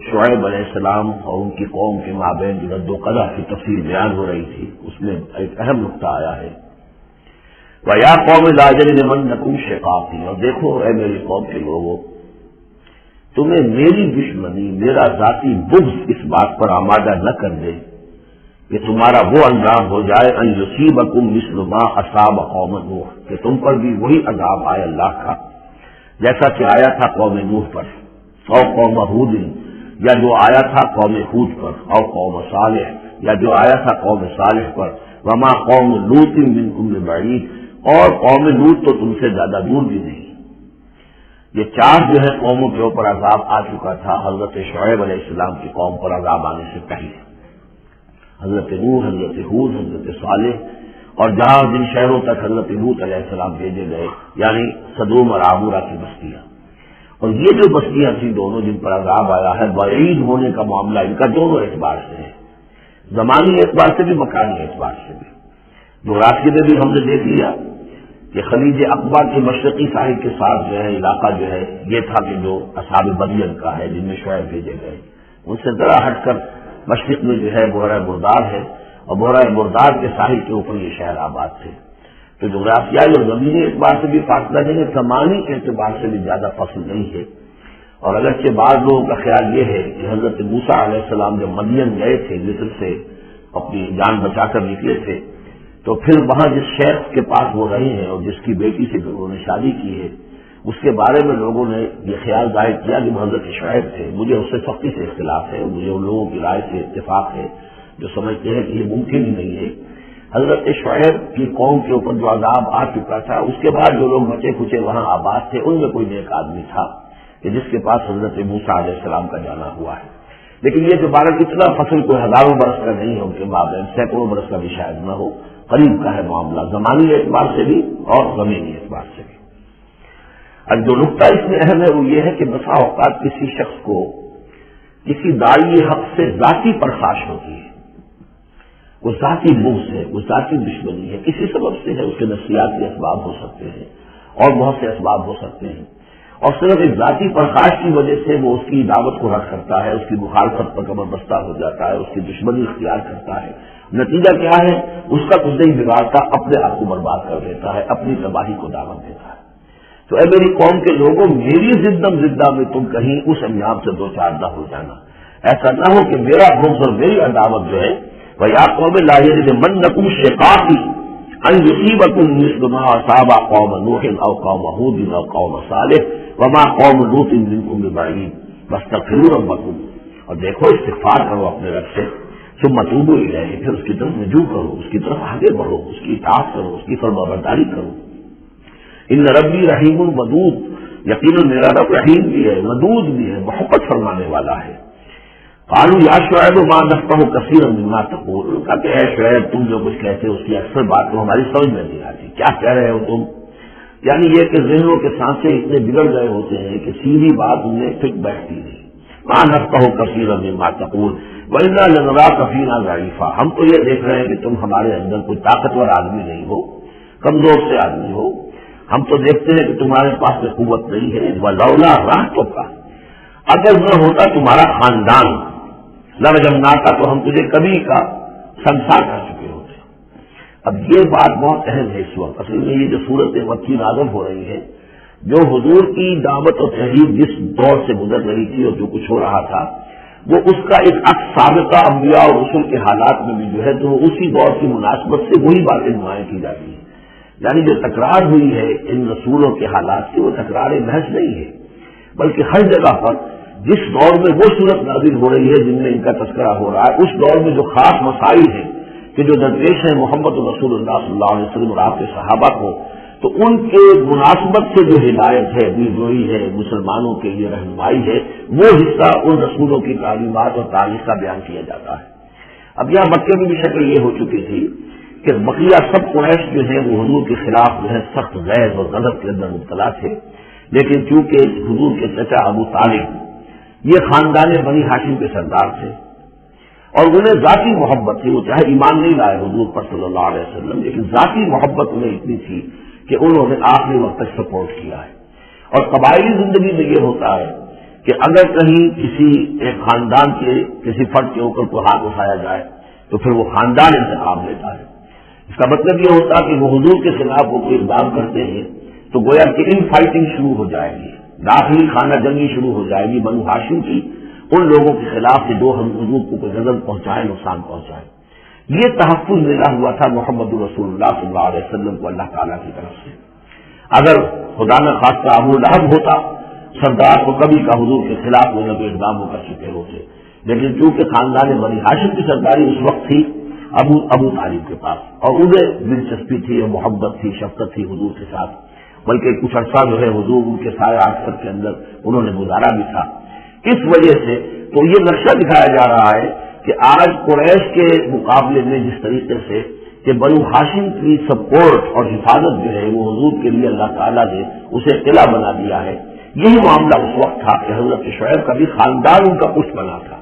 شعیب علیہ السلام اور ان کی قوم کے مابین جو رد و قضا کی تفصیل بیان ہو رہی تھی، اس میں ایک اہم نقطہ آیا ہے، وَيَا قَوْمِ لَا يَجْرِمَنَّكُمْ شِقَاقِي، اور دیکھو اے میری قوم کے لوگوں، تمہیں میری دشمنی، میرا ذاتی بغض اس بات پر آمادہ نہ کر دے کہ تمہارا وہ انجام ہو جائے ان یصیبکم مثل ما اصاب قوم نوح، کہ تم پر بھی وہی عذاب آئے اللہ کا جیسا کہ آیا تھا قوم نوح پر، او قوم ہود، یا جو آیا تھا قوم ہود پر، او قوم صالح، یا جو آیا تھا قوم صالح پر، وما قوم لوط منکم ببعید، اور قوم لوط تو تم سے زیادہ دور بھی نہیں۔ یہ چار جو ہے قوموں کے اوپر عذاب آ چکا تھا حضرت شعیب علیہ السلام کی قوم پر عذاب آنے سے پہلے، حضرت نوح، حضرت ہود، حضرت صالح، اور جہاں جن شہروں تک حضرت لوط علیہ السلام بھیجے گئے، یعنی سدوم اور عمورہ کی بستیاں۔ اور یہ جو بستیاں تھیں دونوں جن پر عذاب آیا ہے، بعید ہونے کا معاملہ ان کا دونوں اعتبار سے ہے، زمانی اعتبار سے بھی، مکانی اعتبار سے بھی۔ جغرافیے میں بھی ہم نے دیکھ لیا کہ خلیج عقبہ کے مشرقی ساحل کے ساتھ جو ہے علاقہ جو ہے یہ تھا کہ جو اصحاب مدین کا ہے، جن میں شعیب بھیجے گئے، ان سے ذرا ہٹ کر مشرق میں جو ہے بحیرہ بردار ہے، اور بحیرہ بردار کے ساحل کے اوپر یہ شہر آباد تھے۔ تو جغرافیائی اور زمینی اعتبار سے بھی فاصلہ نہیں ہے، زمانی اعتبار سے بھی زیادہ فاصل نہیں ہے۔ اور اگرچہ بعض لوگوں کا خیال یہ ہے کہ حضرت موسیٰ علیہ السلام جب مدین گئے تھے، مصر سے اپنی جان بچا کر نکلے تھے، تو پھر وہاں جس شیخ کے پاس وہ رہے ہیں اور جس کی بیٹی سے انہوں نے شادی کی ہے، اس کے بارے میں لوگوں نے یہ خیال ظاہر کیا کہ وہ حضرت شعیب تھے۔ مجھے اس سے سختی سے اختلاف ہے، مجھے ان لوگوں کی رائے سے اتفاق ہے جو سمجھتے ہیں کہ یہ ممکن ہی نہیں ہے۔ حضرت شعیب کی قوم کے اوپر جو عذاب آ چکا تھا، اس کے بعد جو لوگ بچے کچے وہاں آباد تھے، ان میں کوئی نیک آدمی تھا کہ جس کے پاس حضرت موسیٰ علیہ السلام کا جانا ہوا ہے۔ لیکن یہ جو بارہ اتنا فصل کوئی ہزاروں برس کا نہیں ہے، ان کے مابین سینکڑوں برس کا بھی شاید نہ ہو، قریب کا ہے معاملہ، زمانی اعتبار سے بھی اور زمینی اعتبار سے بھی۔ اب جو نقطہ اس میں اہم ہے وہ یہ ہے کہ بسا اوقات کسی شخص کو کسی داعی حق سے ذاتی پرخاش ہوتی ہے، وہ ذاتی بغض ہے، وہ ذاتی دشمنی ہے، کسی سبب سے ہے، اس کے نفسیاتی اسباب ہو سکتے ہیں اور بہت سے اسباب ہو سکتے ہیں، اور صرف ایک ذاتی پرخاش کی وجہ سے وہ اس کی دعوت کو رد کرتا ہے، اس کی مخالفت پر کمر بستہ ہو جاتا ہے، اس کی دشمنی اختیار کرتا ہے۔ نتیجہ کیا ہے؟ اس کا کچھ نہیں بگاڑتا، اپنے آپ کو برباد کر دیتا ہے، اپنی تباہی کو دعوت دیتا ہے۔ تو اے میری قوم کے لوگوں، میری زدم زدہ میں تم کہیں اس انجام سے دو چار نہ ہو جانا، ایسا نہ ہو کہ میرا بغض اور میری عداوت جو ہے وَيَا قَوْمِ لَا يَجْرِمَنَّكُمْ شِقَاقِي أَن يُصِيبَكُم مِّثْلُ مَا أَصَابَ قَوْمَ نُوحٍ أَوْ قَوْمَ هُودٍ أَوْ قَوْمَ صَالِحٍ وَمَا قَوْمُ لُوطٍ مِّنكُم بِبَعِيدٍ وَاسْتَغْفِرُوا رَبَّكُمْ، اور دیکھو استغفار کرو اپنے رب سے، ثم توبوا الیہ، پھر اس کی طرف رجوع کرو، اس کی طرف آگے بڑھو، اس کی اطاعت کرو، اس کی فرمانبرداری کرو۔ ان ربی رحیم ودود، یقیناً میرا رب رحیم بھی ہے، ودود بھی ہے، محبت فرمانے والا ہے۔ قالوا یا شعیب ما نفقہ کثیرا مما تقول، ان کا کہ اے شعیب تم جو کچھ کہتے ہو اس کی اکثر بات تو ہماری سمجھ میں نہیں آتی، کیا کہہ رہے ہو تم؟ یعنی یہ کہ ذہنوں کے سانسے اتنے بگڑ گئے ہوتے ہیں کہ سیدھی بات انہیں ٹھیک بیٹھتی نہیں۔ ما نفقہ کثیرا مما تقول وَإِنَّا لَنَرَاكَ فِينَا ضَعِيفًا، ہم تو یہ دیکھ رہے ہیں کہ تم ہمارے اندر کوئی طاقتور آدمی نہیں ہو، کمزور سے آدمی ہو، ہم تو دیکھتے ہیں کہ تمہارے پاس میں قوت نہیں ہے۔ وَلَوْلَا رَحْمَتُكَ، اگر نہ ہوتا تمہارا خاندان، لَرَجَمْنَاكَ، تو ہم تجھے کبھی کا سنسار کر چکے ہوتے۔ اب یہ بات بہت اہم ہے اس وقت، اصل میں یہ جو صورت مکی نازل ہو رہی ہے، جو حضور کی دعوت اور تحریک جس دور سے گزر رہی تھی اور جو کچھ ہو رہا تھا، وہ اس کا ایک عکس سابقہ انبیاء اور رسول کے حالات میں بھی جو ہے تو اسی دور کی مناسبت سے وہی باتیں نمایاں کی جاتی ہیں۔ یعنی جو تکرار ہوئی ہے ان رسولوں کے حالات کی، وہ تکرار محض نہیں ہے، بلکہ ہر جگہ پر جس دور میں وہ صورت نازل ہو رہی ہے جن میں ان کا تذکرہ ہو رہا ہے، اس دور میں جو خاص مسائل ہیں کہ جو درپیش ہیں محمد رسول اللہ صلی اللہ علیہ وسلم اور آپ کے صحابہ کو، تو ان کے مناسبت سے جو ہدایت ہے، بیزوئی ہے، مسلمانوں کے لیے رہنمائی ہے، وہ حصہ ان رسولوں کی تعلیمات اور تاریخ کا بیان کیا جاتا ہے۔ اب یہاں مکے میں بھی شکل یہ ہو چکی تھی کہ بقیہ سب قریش جو ہیں وہ حضور کے خلاف جو ہے سخت غیظ اور غضب کے اندر مبتلا تھے، لیکن چونکہ حضور کے چچا ابو طالب یہ خاندان بنی ہاشم کے سردار تھے اور انہیں ذاتی محبت تھی، وہ چاہے ایمان نہیں لائے حضور پر صلی اللہ علیہ وسلم، لیکن ذاتی محبت انہیں اتنی تھی کہ انہوں نے آخری وقت تک سپورٹ کیا ہے۔ اور قبائلی زندگی میں یہ ہوتا ہے کہ اگر کہیں کسی ایک خاندان کے کسی فرد کے اوپر کوئی ہاتھ اٹھایا جائے تو پھر وہ خاندان انتقام لیتا ہے۔ اس کا مطلب یہ ہوتا کہ وہ حضور کے خلاف وہ کوئی اقدام کرتے ہیں تو گویا کہ ان فائٹنگ شروع ہو جائے گی، داخلی خانہ جنگی شروع ہو جائے گی بنو ہاشم کی ان لوگوں کے خلاف کہ جو ہم حضور کو کوئی غضب پہنچائے، نقصان پہنچائے۔ یہ تحفظ ملا ہوا تھا محمد رسول اللہ صلی اللہ علیہ وسلم کو اللہ تعالیٰ کی طرف سے۔ اگر خدا نہ خواستہ ابو لہب ہوتا سردار کو کبھی کا حضور کے خلاف وہ نبی اقدام کر چکے ہوتے، لیکن چونکہ خاندان بنی ہاشم کی سرداری اس وقت تھی ابو طالب کے پاس، اور انہیں دلچسپی تھی اور محبت تھی، شفقت تھی حضور کے ساتھ، بلکہ کچھ عرصہ جو ہے حضور ان کے سارے عسکر کے اندر انہوں نے گزارا بھی تھا۔ اس وجہ سے تو یہ نقشہ دکھایا جا رہا ہے کہ آج قریش کے مقابلے میں جس طریقے سے کہ بنو ہاشم کی سپورٹ اور حفاظت جو ہے وہ حضور کے لیے اللہ تعالیٰ نے اسے قلعہ بنا دیا ہے، یہی معاملہ اس وقت تھا کہ حضرت شعیب کا بھی خاندان ان کا پشت بنا تھا۔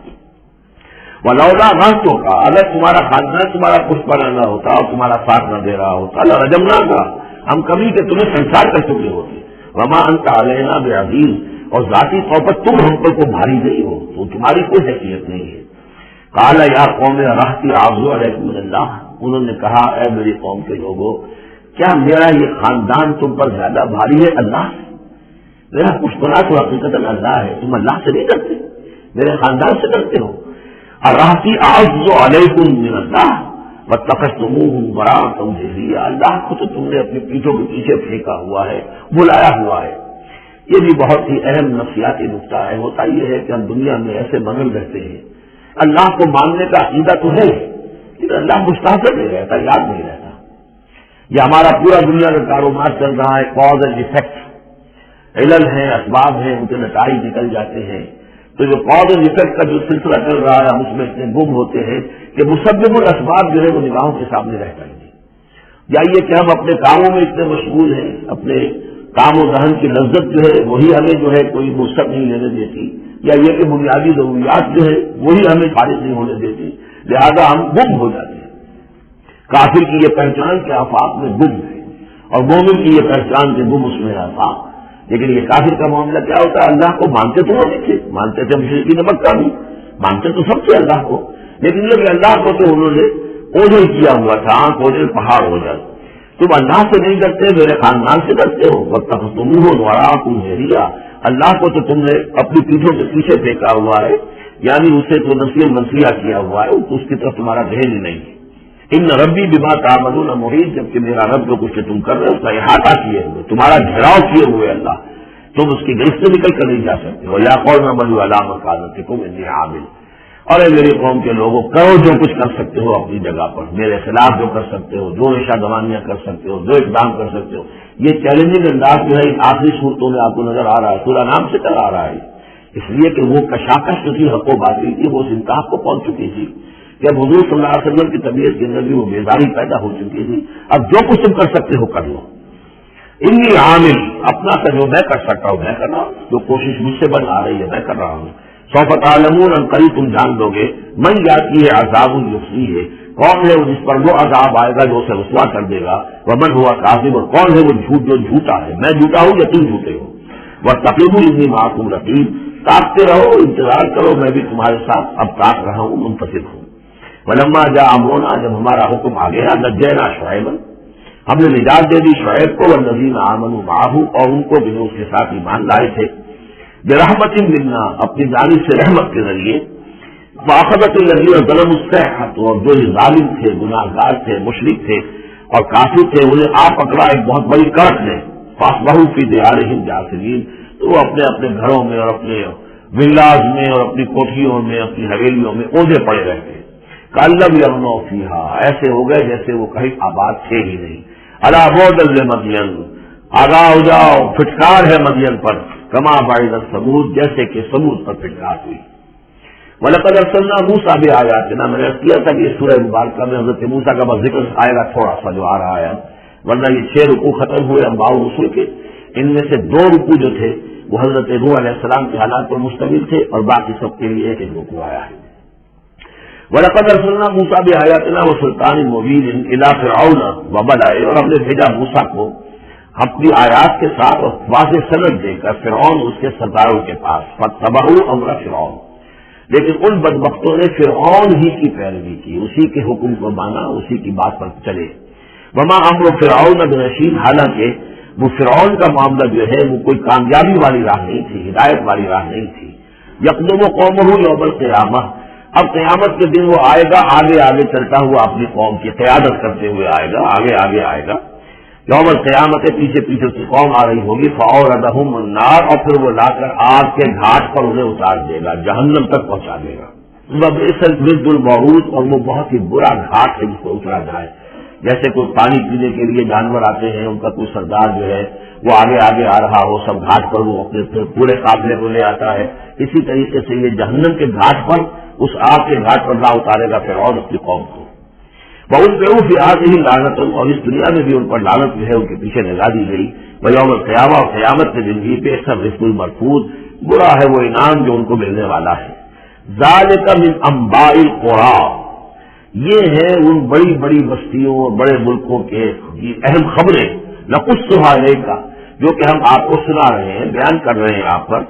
ولولا رحمتوں کا، اگر تمہارا خاندان تمہارا پشت بنا نہ ہوتا اور تمہارا ساتھ نہ دے رہا ہوتا، لرجمنا کا، ہم کبھی کہ تمہیں سنسار کر چکے ہوتے۔ وما انت علینا بعزیز، اور ذاتی طور پر تم ہم پر کو بھاری نہیں ہو، تو تمہاری کوئی حیثیت نہیں ہے۔ قال یا قوم رحمتی اعوذ علیکم من اللہ، انہوں نے کہا اے میری قوم کے لوگوں، کیا میرا یہ خاندان تم پر زیادہ بھاری ہے اللہ سے؟ میرا کچھ بنا تو حقیقت اللہ ہے، تم اللہ سے نہیں کرتے، میرے خاندان سے کرتے ہو۔ رحمتی اعوذ علیکم من اللہ واتخذتموہ وراءکم ظہریا، اللہ کو تو تم نے اپنی پیٹھوں کے پیچھے پھینکا ہوا ہے، بلایا ہوا ہے۔ یہ بھی بہت ہی اہم نفسیاتی نقطہ ہے۔ ہوتا یہ ہے کہ ہم دنیا میں ایسے مگن رہتے ہیں، اللہ کو ماننے کا عقیدہ تو ہے لیکن اللہ مستحضر نہیں رہتا، یاد نہیں رہتا۔ یہ ہمارا پورا دنیا کا کاروبار چل رہا ہے، کاز اینڈ ایفیکٹ، علل ہیں، اسباب ہیں، ان کے نتائج نکل جاتے ہیں، تو جو کاز اینڈ ایفیکٹ کا جو سلسلہ چل رہا ہے ہم اس میں اتنے گم ہوتے ہیں کہ مسبب الاسباب جو ہے وہ نگاہوں کے سامنے رہ جائیں گے۔ یا یہ کہ ہم اپنے کاموں میں اتنے مشغول ہیں، اپنے کام و ذہن کی لذت جو ہے وہی ہمیں جو ہے کوئی فرصت نہیں لینے دیتی، یا یہ کہ بنیادی ضروریات جو ہے وہی ہمیں فارغ نہیں ہونے دیتی، لہذا ہم گم ہو جاتے ہیں۔ کافر کی یہ پہچان کے آفاق میں گم ہے، اور مومن کی یہ پہچان کے گم اس میں آفاق۔ لیکن یہ کافر کا معاملہ کیا ہوتا ہے؟ اللہ کو مانتے تو نہیں تھے، مانتے تھے مشرکین مکہ بھی، مانتے تو سب تھے اللہ کو، لیکن یہ کہ اللہ کو تو انہوں نے اوجھل کیا ہوا تھا، آنکھ اوجھل پہاڑ ہو جائے۔ تم اللہ سے نہیں ڈرتے، میرے خاندان سے ڈرتے ہو. وَاتَّخَذْتُمُوهُ وَرَاءَكُمْ ظَهْرِيًّا، اللہ کو تو تم نے اپنی پیٹھوں کے پیچھے پھینکا ہوا ہے، یعنی اسے تو نصیب منصیہ کیا ہوا ہے، اس کی طرف تمہارا ذہن ہی نہیں ہے. ان ربی بما تعملون محیط، جبکہ میرا رب جو کچھ تم کر رہے ہو اس کا احاطہ کیے ہوئے، تمہارا گھیراؤ کیے ہوئے اللہ، تم اس کی گرفت سے نکل کر نہیں جا سکتے ہو. یا قوم اعملوا علی مکانتکم انی عامل، اور اے میری قوم کے لوگوں، کرو جو کچھ کر سکتے ہو اپنی جگہ پر، میرے خلاف جو کر سکتے ہو، جو نشہ دوانیاں کر سکتے ہو، جو اقدام کر سکتے ہو. یہ چیلنجنگ انداز جو ہے ان آخری صورتوں میں آپ کو نظر آ رہا ہے، سورہ نام سے چل آ رہا ہے، اس لیے کہ وہ کشاکش جو تھی حق و باطل کی وہ اس انتہا کو پہنچ چکی تھی کہ اب حضور صلی اللہ علیہ وسلم کی طبیعت کے اندر بھی وہ بیداری پیدا ہو چکی تھی. اب جو کچھ تم کر سکتے ہو کر لو. انی عامل، اپنا کا جو میں کر سکتا ہوں میں کر رہا ہوں، جو کوشش مجھ سے بن آ رہی ہے میں کر رہا ہوں. سوف تعلمون، ان قریب تم جان لو گے، من جاتی ہے عذاب یخزیہ، کون ہے جس پر وہ عذاب آئے گا جو اسے رسوا کر دے گا. ومن ہوا کاذب، اور کون ہے وہ جھوٹ جو جھوٹا ہے، میں جھوٹا ہوں یا تم جھوٹے ہو. وارتقبوا انی معکم رقیب، تاکتے رہو، انتظار کرو، میں بھی تمہارے ساتھ اب تاک رہا ہوں، منتظر ہوں. ولما جاء امرنا، جب ہمارا حکم آ گیا، نجینا شعیبا، ہم نے نجات دے دی شعیب کو، والذین آمنوا معه، اور ان کو بھی اس کے ساتھ ایمان لائے تھے، برحمت منا، اپنی جانب سے رحمت کے ذریعے. فاخذت الذین ظلموا الصیحة، اور جو ظالم تھے، گناہگار تھے، مشرک تھے اور کافر تھے، انہیں آ پکڑا ایک بہت بڑی کڑک نے. فاصبحوا فی دیارہم جاثمین، تو وہ اپنے اپنے گھروں میں اور اپنے ولاز میں اور اپنی کوٹھیوں میں، اپنی حویلیوں میں اوندے پڑے رہتے. کاللم یغنوا فیہا، ایسے ہو گئے جیسے وہ کہیں آباد تھے ہی نہیں. الا بعدا لمدین، آگاہ ہو جاؤ، پھٹکار ہے مدین پر. کما بعدت ثمود، جیسے کہ ثمود پر پھٹکار ہوئی. وَلَقَدْ أَرْسَلْنَا مُوسَىٰ بِآيَاتِنَا، میں نے عرض کیا تھا کہ اس سورہ مبارکہ میں حضرت موسیٰ کا بس ذکر آئے گا تھوڑا سا جو آ رہا ہے، ورنہ یہ 6 رکوع ختم ہوئے انبیاء و رسول کے. ان میں سے 2 رکوع جو تھے وہ حضرت نوح علیہ السلام کے حالات پر مشتمل تھے، اور باقی سب کے لیے ایک رکوع آیا ہے. وَلَقَدْ أَرْسَلْنَا مُوسَىٰ بِآيَاتِنَا وَسُلْطَانٍ مُّبِينٍ إِلَىٰ فِرْعَوْنَ وَمَلَئِهِ، اور ہم نے بھیجا موسیٰ کو اپنی آیات کے ساتھ اور واضح سند دے کر فرعون اس کے سرداروں کے پاس. فَاتَّبَعُوا أَمْرَ فِرْعَوْنَ، لیکن ان بدبختوں نے فرعون ہی کی پیروی کی، اسی کے حکم کو مانا، اسی کی بات پر چلے. وما امر فرعون برشید، حالانکہ وہ فرعون کا معاملہ جو ہے وہ کوئی کامیابی والی راہ نہیں تھی، ہدایت والی راہ نہیں تھی. یقدم قومہ یوم القیامہ، اب قیامت کے دن وہ آئے گا آگے آگے چلتا ہوا، اپنی قوم کی قیادت کرتے ہوئے آئے گا، آگے آگے آئے گا. یوم القیامت پیچھے پیچھے اس کی قوم آ رہی ہوگی. فاوردہم النار، اور پھر وہ لا کر آگ کے گھاٹ پر انہیں اتار دے گا، جہنم تک پہنچا دے گا. وبئس الورد المورود، اور وہ بہت ہی برا گھاٹ ہے جس کو اترا جائے. جیسے کوئی پانی پینے کے لیے جانور آتے ہیں، ان کا کوئی سردار جو ہے وہ آگے آگے آ رہا ہو، سب گھاٹ پر وہ اپنے پورے قافلے کو لے آتا ہے، اسی طریقے سے یہ جہنم کے گھاٹ پر، اس آگ کے گھاٹ پر نہ اتارے گا فرعون اپنی قوم کو. بہت بےو فی ہذہ لعنت، اور اس دنیا میں بھی ان پر لعنت جو ہے ان کے پیچھے لگا دی گئی. ویوم القیامہ، اور قیامت کے دن بھی بئس الرزق المرفوض، برا ہے وہ انعام جو ان کو ملنے والا ہے. ذالک من انباء القری، یہ ہے ان بڑی بڑی بستیوں اور بڑے ملکوں کے اہم خبریں. نقصھا علیک، جو کہ ہم آپ کو سنا رہے ہیں، بیان کر رہے ہیں آپ پر.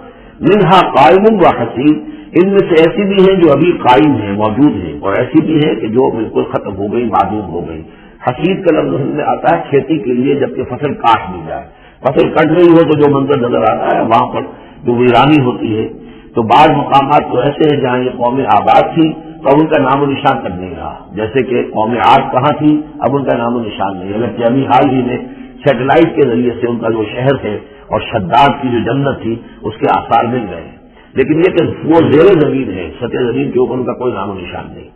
منہا قائم و حسین، ان میں سے ایسی بھی ہیں جو ابھی قائم ہیں، موجود ہیں، اور ایسی بھی ہیں کہ جو بالکل ختم ہو گئی، معدوم ہو گئی. حسید کا لفظ میں آتا ہے کھیتی کے لیے، جبکہ فصل کاٹ دی جائے، فصل کٹ رہی ہو تو جو منظر نظر آتا ہے وہاں پر جو ویرانی ہوتی ہے. تو بعض مقامات تو ایسے ہیں جہاں یہ قومیں آباد تھی تو اب ان کا نام و نشان تک نہیں رہا، جیسے کہ قوم عاد کہاں تھی، اب ان کا نام و نشان نہیں. اگرچہ ابھی حال ہی میں سیٹلائٹ کے ذریعے سے ان کا جو شہر ہے اور شداد کی جو جنت تھی اس کے آثار مل گئے ہیں، لیکن یہ کہ وہ زیر زمین ہے، سطح زمین کے اوپر ان کا کوئی نام و نشان نہیں.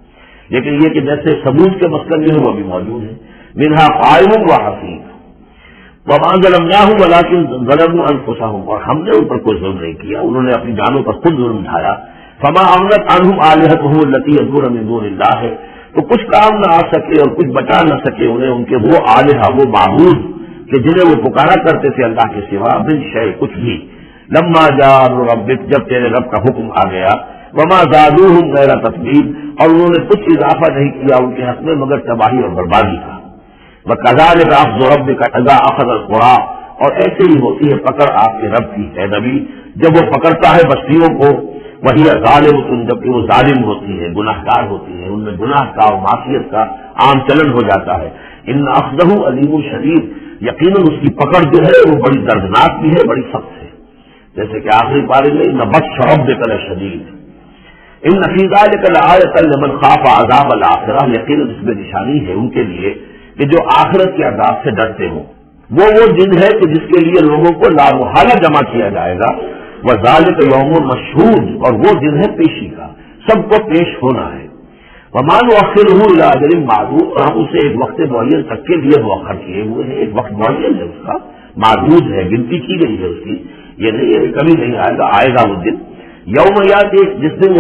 لیکن یہ کہ جیسے ثمود کے مسکن جو ہے وہ بھی موجود ہے. منہا قائم و حسین، وما ظلمناہم ولکن ظلموا انفسہم، اور ہم نے ان پر کوئی ظلم نہیں کیا، انہوں نے اپنی جانوں پر خود ظلم اٹھایا. فما اغنت عنہم آلہتہم التی یدعون من دون اللہ، تو کچھ کام نہ آ سکے اور کچھ بچا نہ سکے انہیں ان کے وہ آلہہ، وہ معبود کہ جنہیں وہ پکارا کرتے تھے اللہ کے سوا، من شیء، کچھ بھی. لما جاء امر ربک، جب تیرے رب کا حکم آ گیا. وما زادوہم غیر تتبیب، اور انہوں نے کچھ اضافہ نہیں کیا ان کے حق میں مگر تباہی اور بربادی کا. وَكَذَلِكَ أَخْذُ رَبِّكَ إِذَا أَخَذَ الْقُرَىٰ، اور ایسے ہی ہوتی ہے پکڑ آپ کے رب کی، اے نبی، جب وہ پکڑتا ہے بستیوں کو. وہی ظالمۃ، جبکہ وہ ظالم ہوتی ہے، گناہ گار ہوتی ہے، ان میں گناہ کا اور معصیت کا عام چلن ہو جاتا ہے۔ ان اخذہ علیم شدید، یقیناً اس کی پکڑ جو ہے وہ بڑی دردناک بھی ہے، بڑی سخت ہے، جیسے کہ آخری پارے میں ان بطش ربک لشدید، ان فی ذلک لآیۃ لمن خاف عذاب الآخرہ، یقیناً اس میں نشانی ہے ان کے لیے کہ جو آخرت کے عذاب سے ڈرتے ہوں۔ وہ دن ہے کہ جس کے لیے لوگوں کو لا محالہ جمع کیا جائے گا، وذالک یوم مشہود، اور وہ دن ہے پیشی کا، سب کو پیش ہونا ہے۔ وما نؤخرہ الی اجل معدود، اور ہم اسے ایک وقت معین تک کے لیے مؤخر کیے ہوئے ہیں، ایک وقت معین ہے اس کا، معدود ہے، گنتی کی گئی ہے اس کی، یہ نہیں ہے کبھی نہیں آئے گا وہ دن۔ یوم یاتی، جس دن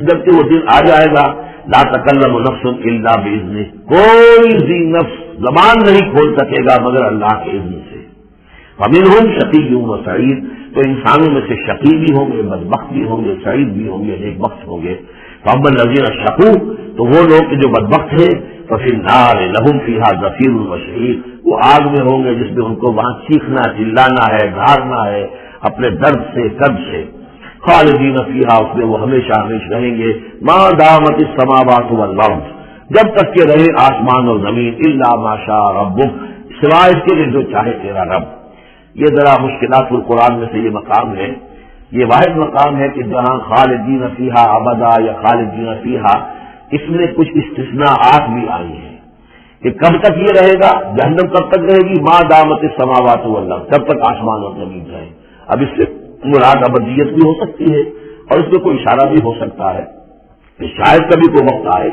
جبکہ وہ دن آ جائے گا، لا تکلم نفس الا باذنہ، کوئی ذی نفس زبان نہیں کھول سکے گا مگر اللہ کے اذن سے۔ ومنہم شقی و سعید، تو انسانوں میں سے شقی بھی ہوں گے، بدبخت بھی ہوں گے، سعید بھی ہوں گے، نیک بخت ہوں گے۔ فاما الذین شقوا، تو وہ لوگ جو بدبخت ہیں، ففی النار لہم فیہا زفیر وشہیق، وہ آگ میں ہوں گے جس میں ان کو وہاں چیخنا، چلانا ہے، گھارنا ہے اپنے درد سے، کرب سے۔ خالدین فیہا، اس میں وہ ہمیشہ ہمیشہ رہیں گے، ما دامت السماوات والارض، جب تک کہ رہے آسمان اور زمین، الا ما شاء ربک، سوائے اس کے لیے جو چاہے تیرا رب۔ یہ ذرا مشکلات القرآن میں سے یہ مقام ہے، یہ واحد مقام ہے کہ جہاں خالدین فیہا ابدا یا خالدین فیہا، اس میں کچھ استثناءات بھی آئی ہیں کہ کب تک یہ رہے گا، جہنم کب تک رہے گی، ما دامت السماوات والارض، جب تک آسمان اور زمین رہے۔ اب اس سے مراد ابدیت بھی ہو سکتی ہے، اور اس میں کوئی اشارہ بھی ہو سکتا ہے کہ شاید کبھی کوئی وقت آئے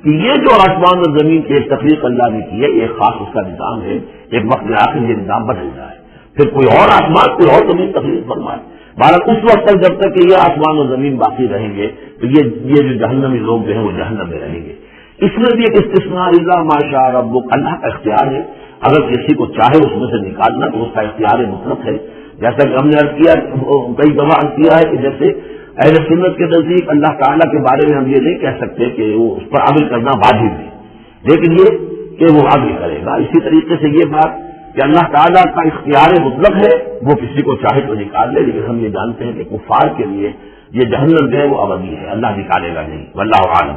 کہ یہ جو آسمان اور زمین کی ایک تخلیق اللہ نے کی ہے، ایک خاص اس کا نظام ہے، ایک وقت میں آخر یہ نظام بدل جائے، پھر کوئی اور آسمان، کوئی اور زمین تخلیق فرمائے۔ بہرحال اس وقت تک جب تک کہ یہ آسمان اور زمین باقی رہیں گے تو یہ جو جہنمی لوگ جو ہیں وہ جہنم میں رہیں گے۔ اس میں بھی ایک استثناء، الا ما شاء ربک، اللہ کا اختیار ہے، اگر کسی کو چاہے اس میں سے نکالنا تو اس کا اختیار مطلق ہے، جیسا کہ ہم نے عرض کیا، کئی دفعہ عرض کیا ہے کہ جیسے اہل سنت کے نزدیک اللہ تعالیٰ کے بارے میں ہم یہ نہیں کہہ سکتے کہ وہ اس پر عمل کرنا واجب ہے، لیکن یہ کہ وہ عمل کرے گا۔ اسی طریقے سے یہ بات کہ اللہ تعالیٰ کا اختیار مطلق ہے، وہ کسی کو چاہے تو نکال لے، لیکن ہم یہ جانتے ہیں کہ کفار کے لیے یہ جہنم جو ہے وہ ابدی ہے، اللہ نکالے گا نہیں، واللہ عالم۔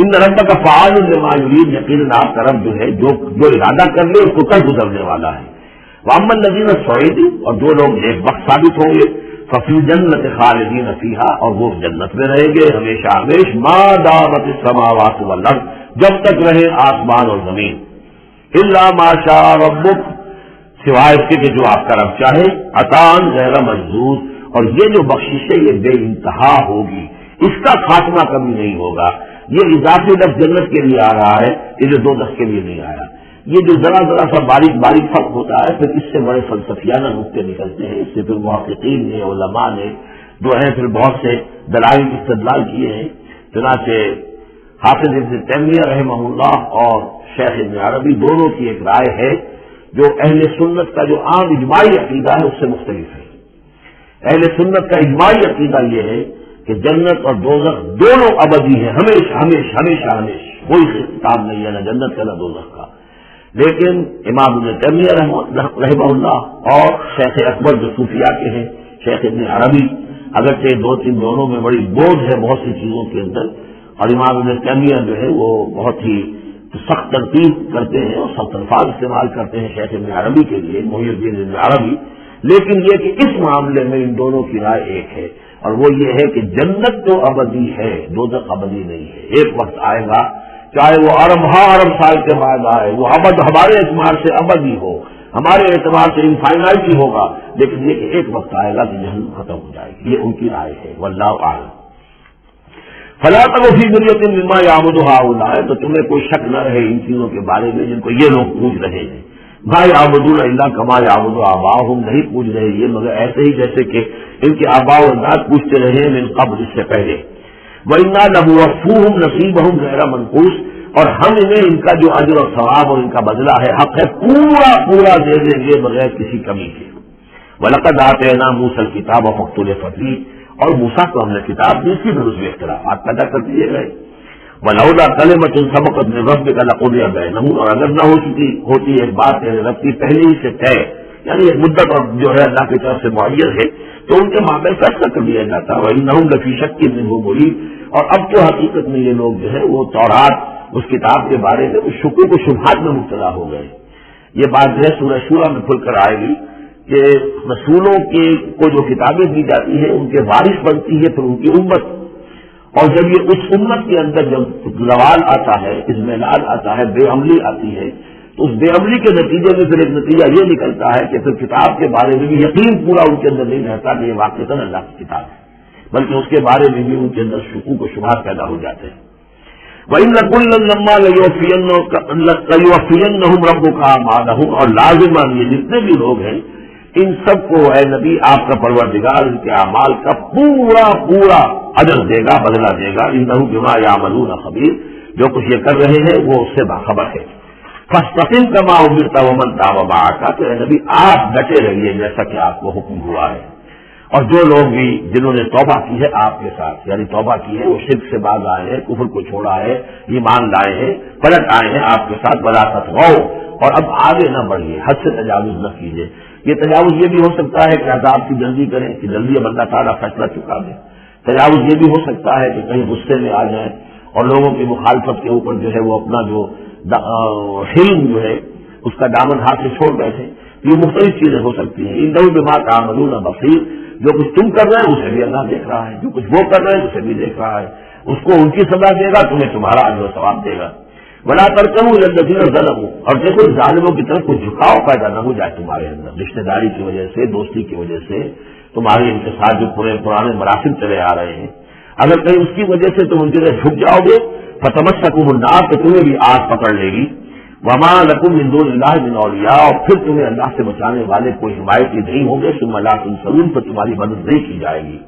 ان ربک فعال لما یرید، یقیناً آپ کا رب جو ہے جو ارادہ کر لے اس کو کر گزرنے والا ہے۔ واما الذین سعدوا، اور جو لوگ نیک بخت ثابت ہوں گے، ففی جنت خالدین فیہا، اور وہ جنت میں رہیں گے ہمیشہ ہمیش، ما دامت السماوات والارض، جب تک رہے آسمان اور زمین، الا ما شاء ربک، سوائے اس کے کہ جو آپ کا رب چاہے، عطاء غیر مجذوذ، اور یہ جو بخشش ہے یہ بے انتہا ہوگی، اس کا خاتمہ کبھی نہیں ہوگا۔ یہ اضافی لفظ جنت کے لیے آ رہا ہے، یہ جو دوزخ کے لیے نہیں آیا۔ یہ جو ذرا سا باریک باریک فرق ہوتا ہے، پھر اس سے بڑے فلسفیانہ نقطے نکلتے ہیں، اس سے پھر محققین نے، علماء نے جو ہیں پھر بہت سے دلائل استدلال کیے ہیں۔ چنانچہ حافظ ابن تیمیہ رحمہ اللہ اور شیخ ابن عربی دونوں کی ایک رائے ہے جو اہل سنت کا جو عام اجماعی عقیدہ ہے اس سے مختلف ہے۔ اہل سنت کا اجماعی عقیدہ یہ ہے کہ جنت اور دوزخ دونوں ابدی ہیں، ہمیشہ ہمیشہ ہمیشہ ہمیشہ، کوئی خطاب نہیں ہے نہ جنت کا نہ دوزخ کا۔ لیکن امام ابن تیمیہ رحمہ اللہ اور شیخ اکبر جو صوفیاء کے ہیں، شیخ ابن عربی، اگرچہ دونوں میں بڑی بوجھ ہے بہت سی چیزوں کے اندر، اور امام ابن تیمیہ جو ہے وہ بہت ہی سخت تنقید کرتے ہیں اور سخت الفاظ استعمال کرتے ہیں شیخ ابن عربی کے لیے، محی الدین ابن عربی، لیکن یہ کہ اس معاملے میں ان دونوں کی رائے ایک ہے، اور وہ یہ ہے کہ جنت تو ابدی ہے، دوزخ ابدی نہیں ہے۔ ایک وقت آئے گا، چاہے وہ ارب سال کے بعد آئے، وہ ابد ہمارے اعتبار سے ابدی ہو، ہمارے اعتبار سے انفائنائٹ ہوگا، لیکن یہ کہ ایک وقت آئے گا کہ جہنم ختم ہو جائے گی، یہ ان کی رائے ہے، واللہ اعلم۔ فلا تکو فی مریۃ مما یعبد ہؤلاء، تو تمہیں کوئی شک نہ رہے ان چیزوں کے بارے میں جن کو یہ لوگ پوچھ رہے ہیں۔ ما یعبدون الا کما یعبد آباؤہم، نہیں پوچھ رہے یہ مگر ایسے ہی جیسے کہ ان کے آباء و اجداد پوچھتے رہے من قبل، اس سے پہلے۔ وَإِنَّا لَمُوَفُّوهُمْ نَصِيبَهُمْ غَيْرَ مَنقُوصٍ، اور ہم انہیں ان کا جو اجر اور ثواب اور ان کا بدلہ ہے، حق ہے، پورا پورا دے دیں گے بغیر کسی کمی کے۔ وَلَقَدْ آتَيْنَا مُوسَى الْكِتَابَ فَاخْتُلِفَ فِيهِ، اور موسیٰ کو ہم نے کتاب دی تھی، پھر اس میں اختلافات پیدا کر دیے گئے۔ وَلَوْلَا كَلِمَةٌ سَبَقَتْ مِن رَّبِّكَ لَقُضِيَ بَيْنَهُمْ، اور اگر نہ ہو چکی ہوتی ایک بات تیرے رب کی پہلے ہی سے طے، یعنی ایک مدت اور جو ہے اللہ کی طرف سے معین ہے تو ان کے مابین فیصلہ کر دیا جاتا ہے. وَإِنَّهُمْ لَفِي شَكٍّ مِّنْهُ مُرِيبٍ. اور اب تو حقیقت میں یہ لوگ جو ہے وہ تورات اس کتاب کے بارے میں شکوک و شبہات میں مبتلا ہو گئے. یہ بات جو ہے سورہ شورى میں کھل کر آئے گی کہ رسولوں کو جو کتابیں دی جاتی ہیں ان کے وارث بنتی ہے پھر ان کی امت. اور جب یہ اس امت کے اندر جب زوال آتا ہے، اضمحلال آتا ہے، بے عملی آتی ہے، تو اس بے عملی کے نتیجے میں پھر ایک نتیجہ یہ نکلتا ہے کہ پھر کتاب کے بارے میں بھی یقین پورا ان کے اندر نہیں رہتا کہ یہ واقعتاً اللہ کی کتاب ہے، بلکہ اس کے بارے میں بھی ان کے اندر شکوک و شبہات پیدا ہو جاتے ہیں. وَإِنَّ كُلًّا لَمَّا لَيُوَفِّيَنَّهُمْ رَبُّكَ أَعْمَالَهُمْ. اور لازمان یہ جتنے بھی لوگ ہیں ان سب کو اے نبی آپ کا پروردگار ان کے اعمال کا پورا پورا اجر دے گا، بدلہ دے گا. إِنَّهُ بِمَا يَعْمَلُونَ خَبِيرٌ. جو کچھ یہ کر رہے ہیں وہ اس سے باخبر ہے. فَاسْتَقِمْ كَمَا أُمِرْتَ وَمَنْ تَابَ مَعَكَ. کہ اے نبی آپ ڈٹے رہیے جیسا کہ آپ کو حکم ہوا ہے. اور جو لوگ بھی جنہوں نے توبہ کی ہے آپ کے ساتھ، یعنی توبہ کی ہے، وہ شرک سے باز آئے ہیں، کفر کو چھوڑا ہے، ایمان لائے ہیں، پلٹ آئے ہیں آپ کے ساتھ، وَلَا تَطْغَوْا. اور اب آگے نہ بڑھیے، حد سے تجاوز نہ کیجیے. یہ تجاوز یہ بھی ہو سکتا ہے کہ عذاب کی جلدی کریں کہ جلدی اب اللہ تعالیٰ فیصلہ چکا دے. تجاوز یہ بھی ہو سکتا ہے کہ کہیں غصے میں آ جائیں اور لوگوں کی مخالفت کے اوپر جو ہے وہ اپنا جو حلم جو ہے اس کا دامن ہاتھ سے چھوڑ بیٹھے. یہ مختلف چیزیں ہو سکتی ہیں. إِنَّهُ بِمَا تَعْمَلُونَ بَصِيرٌ. جو کچھ تم کر رہے ہیں اسے بھی اللہ دیکھ رہا ہے، جو کچھ وہ کر رہے ہیں اسے بھی دیکھ رہا ہے. اس کو ان کی سزا دے گا، تمہیں تمہارا اجر و ثواب دے گا. وَلَا تَرْكَنُوا إِلَى الَّذِينَ ظَلَمُوا. اور دیکھو ظالموں کی طرف کوئی جھکاؤ پیدا نہ ہو جائے تمہارے اندر، رشتہ داری کی وجہ سے، دوستی کی وجہ سے، تمہارے ان کے ساتھ جو پرانے مراسم چلے آ رہے ہیں، اگر کہیں اس کی وجہ سے تم ان کی طرف جھک جاؤ گے فَتَمَسَّكُمُ النَّارُ. تو تمہیں بھی آگ پکڑ لے گی. وَمَا لَكُم مِّن دُونِ اللَّهِ مِنْ أَوْلِيَاءَ. اور پھر تمہیں اللہ سے بچانے والے کوئی حمایتی نہیں ہوں گے. ثُمَّ لَا تُنصَرُونَ. پر تمہاری مدد نہیں کی جائے گی.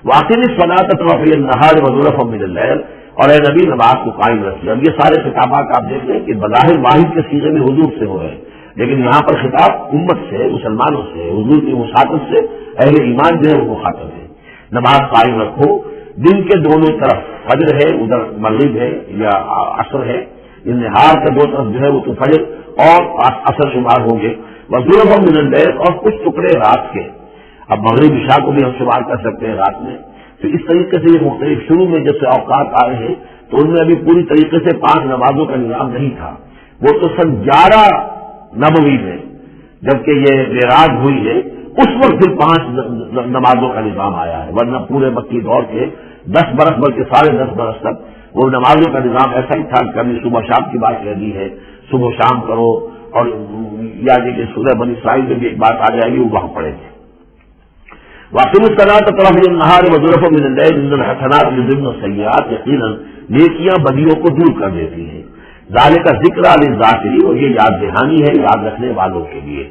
وَأَقِمِ الصَّلَاةَ طَرَفَيِ النَّهَارِ وَزُلَفًا مِّنَ اللَّيْلِ. اور اے نبی نماز کو قائم رکھیے. اب یہ سارے خطابات آپ دیکھ لیں کہ بظاہر واحد کے سیغے میں حضور سے ہو رہے ہیں، لیکن یہاں پر خطاب امت سے، مسلمانوں سے، حضور کی مخاطب سے اہل ایمان جو ہے وہ مخاطب ہے. نماز قائم رکھو دن کے دونوں طرف، فجر ہے ادھر مغرب ہے یا عصر ہے، ان نہار کے دو طرف جو ہے وہ تو فجر اور عصر شمار ہوں گے. وَزُلَفًا مِّنَ اللَّيْلِ. اور کچھ ٹکڑے رات کے. اب مغرب عشاء کو بھی ہم شمار کر سکتے ہیں رات میں. تو اس طریقے سے یہ مختلف شروع میں جب سے اوقات آئے ہیں تو ان میں ابھی پوری طریقے سے 5 نمازوں کا نظام نہیں تھا. وہ تو سن 11 نبوی میں جبکہ یہ معراج ہوئی ہے اس وقت پھر 5 نمازوں کا نظام آیا ہے. ورنہ پورے مکی دور کے 10 برس بلکہ 10.5 برس تک وہ نمازوں کا نظام ایسا ہی تھا. کبھی صبح شام کی بات کہہ دی ہے، صبح شام کرو. اور یعنی کہ سورہ بنی اسرائیل میں بھی ایک بات آ جائے گی وہ وہاں پڑھیں گے. وَأَقِمِ الصَّلَاةَ طَرَفَيِ النَّهَارِ وَزُلَفًا مِّنَ اللَّيْلِ إِنَّ الْحَسَنَاتِ يُذْهِبْنَ السَّيِّئَاتِ. یقیناً نیکیاں بدیوں کو دور کر دیتی ہیں. ذَلِكَ ذِكْرَىٰ لِلذَّاکِرِینَ. اور یہ یاد دہانی ہے یاد رکھنے والوں کے لیے.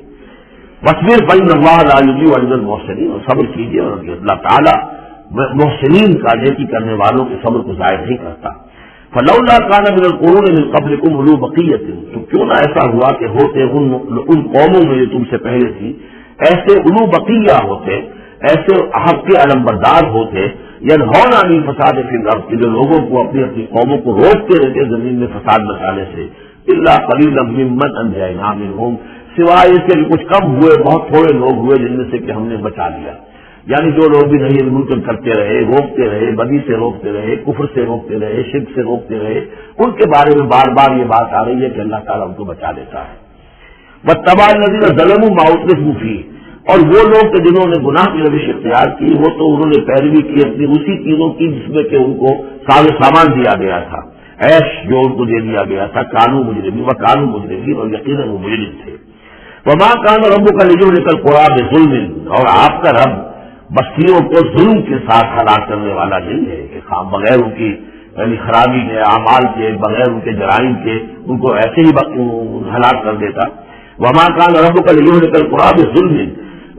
وَاصْبِرْ فَإِنَّ اللَّهَ لَا يُضِيعُ أَجْرَ الْمُحْسِنِينَ. اور صبر کیجیے اور اللہ تعالیٰ محسنین کا، نیکی کرنے والوں کے صبر کو ضائع نہیں کرتا. فَلَوْلَا كَانَ مِنَ الْقُرُونِ مِن قَبْلِكُمْ أُولُو بَقِيَّةٍ. تو کیوں نہ ایسا ہوا کہ ہوتے ان قوموں میں جو تم سے پہلے تھی ایسے اولو بقیہ ہوتے، ایسے حق کے علمبردار ہوتے، ینہون عن الفساد فی الارض. جو لوگوں کو اپنی قوموں کو روکتے رہتے زمین میں فساد مچانے سے. الا قلیلا ممن انجینا منہم. سوائے اس کے کچھ کم ہوئے، بہت تھوڑے لوگ ہوئے جن میں سے کہ ہم نے بچا لیا. یعنی جو لوگ بھی نہیں منکر کرتے رہے، روکتے رہے، بدی سے روکتے رہے، کفر سے روکتے رہے، شرک سے روکتے رہے، ان کے بارے میں بار بار یہ بات آ رہی ہے کہ اللہ تعالیٰ ان کو بچا لیتا ہے. وَاتَّبَعَ الَّذِينَ ظَلَمُوا مَا أُتْرِفُوا فِيهِ. اور وہ لوگ کہ جنہوں نے گناہ کی روش اختیار کی وہ تو انہوں نے پیروی کی اپنی اسی چیزوں کی جس میں کہ ان کو سامان دیا گیا تھا، عیش جو ان کو دے دیا گیا تھا. کانو مجرمین و کانو مجرمین. اور یقیناً وہ مجرم تھے. وما كان ربك ليهلك القرى بظلم. اور آپ کا رب بستیوں کو ظلم کے ساتھ ہلاک کرنے والا نہیں ہے کہ بغیر ان کی یعنی خرابی کے اعمال کے، بغیر ان کے جرائم کے ان کو ایسے ہی ہلاک کر دیتا. وما كان ربك ليهلك القرى بظلم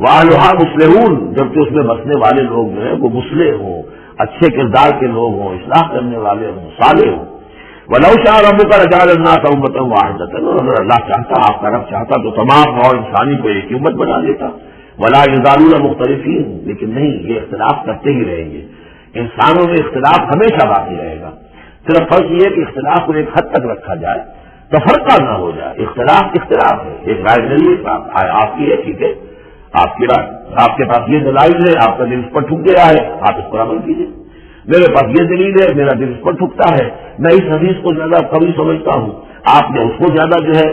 وأهلها مصلحون. جبکہ اس میں بسنے والے لوگ جو ہیں وہ مصلح ہوں، اچھے کردار کے لوگ ہوں، اصلاح کرنے والے ہوں، صالح ہوں. وَلَوْ شَاءَ رَبُّكَ لَجَعَلَ النَّاسَ أُمَّةً وَاحِدَةً. اور اگر اللہ چاہتا، آپ کا رب چاہتا تو تمام اور انسانی کو ایک امت بنا دیتا. وَلَا يَزَالُونَ مُخْتَلِفِينَ. لیکن نہیں، یہ اختلاف کرتے ہی رہیں گے. انسانوں میں اختلاف ہمیشہ باقی رہے گا. صرف فرق یہ ہے کہ اختلاف کو ایک حد تک رکھا جائے تفرقہ نہ ہو جائے. اختلاف ہے, ایک رائے نہیں ہے آپ کی ہے, ٹھیک ہے, آپ کی رائے, آپ کے پاس یہ دلائل ہے, آپ کا دل اس پر ٹھک گیا ہے, آپ اس پر عمل کیجیے. میرے پاس یہ دلیل ہے, میرا دل اس پر ٹھکتا ہے, میں اس حدیث کو زیادہ قوی سمجھتا ہوں, آپ نے اس کو زیادہ جو ہے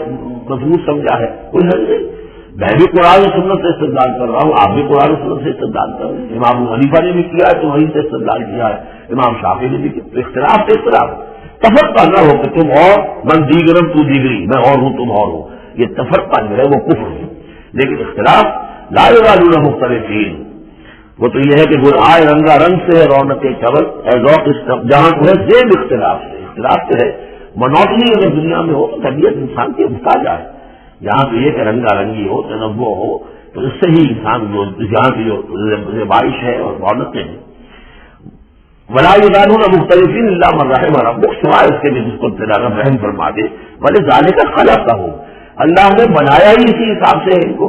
مضبوط سمجھا ہے, کوئی حل نہیں. میں بھی قرآن و سنت سے استدلال کر رہا ہوں, آپ بھی قرآن و سنت سے استدلال کر رہے ہیں. امام حنیفہ نے بھی کیا ہے تو وہیں سے استدلال کیا ہے, امام شافعی نے بھی کیا. تو اختلاف تفرقہ نہ ہو کہ تم اور من دیگرم تو دیگری, میں اور ہوں تم اور ہو, یہ تفرقہ جو ہے وہ کفر ہے. لیکن اختلاف لا یزالون مختلفین, وہ تو یہ ہے کہ گل آئے رنگا رنگ سے رونق چول ذوق, جہاں جو ہے زیب اختلاف جو ہے منوٹنی اگر دنیا میں ہو تو طبیعت انسان کی محتاج ہے. جہاں پہ یہ کہ رنگا رنگی ہو, تنوع ہو, تو اس سے ہی انسان جو جہاں کی جو بارش ہے اور رونقیں ہیں. ولا یزالون مختلفین الا من رحم ربک, سوائے اس کے بھی جس کو تیرا رب رحم فرما دے. ولذالک خلقہم, اللہ نے بنایا ہی اسی حساب سے ان کو.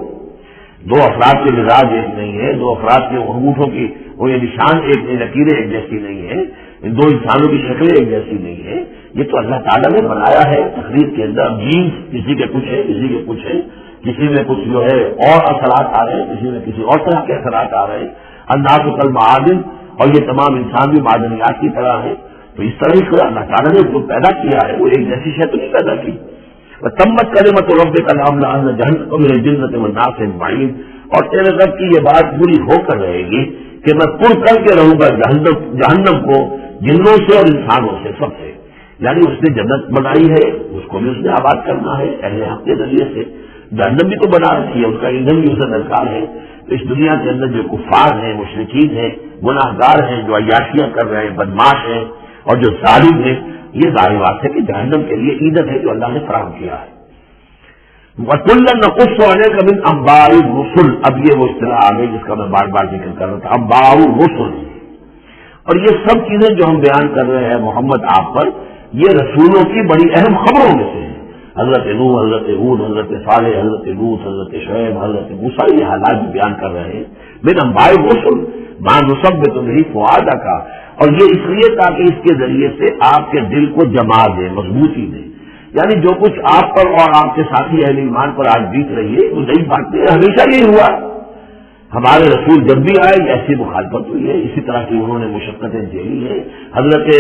دو افراد کے مزاج ایک نہیں ہے, دو افراد کے انگوٹھوں کی وہ یہ نشان ایک نہیں, لکیریں ایک جیسی نہیں ہے, دو انسانوں کی شکلیں ایک جیسی نہیں ہے. یہ تو اللہ تعالیٰ نے بنایا ہے تقریر کے اندر. جینس کسی کے کچھ ہے, کسی کے کچھ ہے, کسی میں کچھ جو ہے اور اثرات آ رہے ہیں, کسی میں کسی اور طرح کے اثرات آ رہے ہیں. الناس کالمعادن, اور یہ تمام انسان بھی معدنیات کی طرح ہے. تو اس طرح سے اللہ تعالیٰ نے جو پیدا کیا ہے وہ ایک جیسی شے تو نہیں پیدا کی. تمت کلمۃ ربک لأملأن جہنم من الجنۃ والناس اجمعین, اور تیرے رب کی یہ بات پوری ہو کر رہے گی کہ میں پر کر کے رہوں گا جہنم کو جنوں سے اور انسانوں سے, سب سے. یعنی اس نے جنت بنائی ہے, اس کو بھی اس نے آباد کرنا ہے اہل حق کے ذریعے سے. جہنم بھی تو بنا رکھی ہے, اس کا ایندھن بھی اسے درکار ہے. تو اس دنیا کے اندر جو کفار ہیں, مشرکین ہیں, گناہ گار ہیں, جو عیاشیاں کر رہے ہیں, بدماش ہیں, اور جو ظالم ہیں, یہ ظاہر بات ہے کہ جہنم کے لیے ایندھن ہے جو اللہ نے فراہم کیا ہے. وَكُلًّا نَقُصُّ عَلَيْكَ مِنْ أَنْبَاءِ الرُّسُلِ, اب یہ وہ اصطلاح آ گئی جس کا میں بار بار ذکر کر رہا تھا, انباء الرسل. اور یہ سب چیزیں جو ہم بیان کر رہے ہیں محمد آپ پر, یہ رسولوں کی بڑی اہم خبروں میں سے ہیں. حضرت نوح, حضرت ہود, حضرت صالح, حضرت لوط, حضرت شعیب, حضرت موسیٰ, یہ حالات بیان کر رہے ہیں. من انباء الرسل ما نثبت به فؤادک, اور یہ اس لیے تاکہ اس کے ذریعے سے آپ کے دل کو جما دے, مضبوطی دے. یعنی جو کچھ آپ پر اور آپ کے ساتھی اہل ایمان پر آج بیت رہی ہے وہ نئی بات نہیں, ہمیشہ یہی ہوا. ہمارے رسول جب بھی آئے ایسی مخالفت ہوئی ہے, اسی طرح کی انہوں نے مشقتیں جھیلی ہیں. حضرت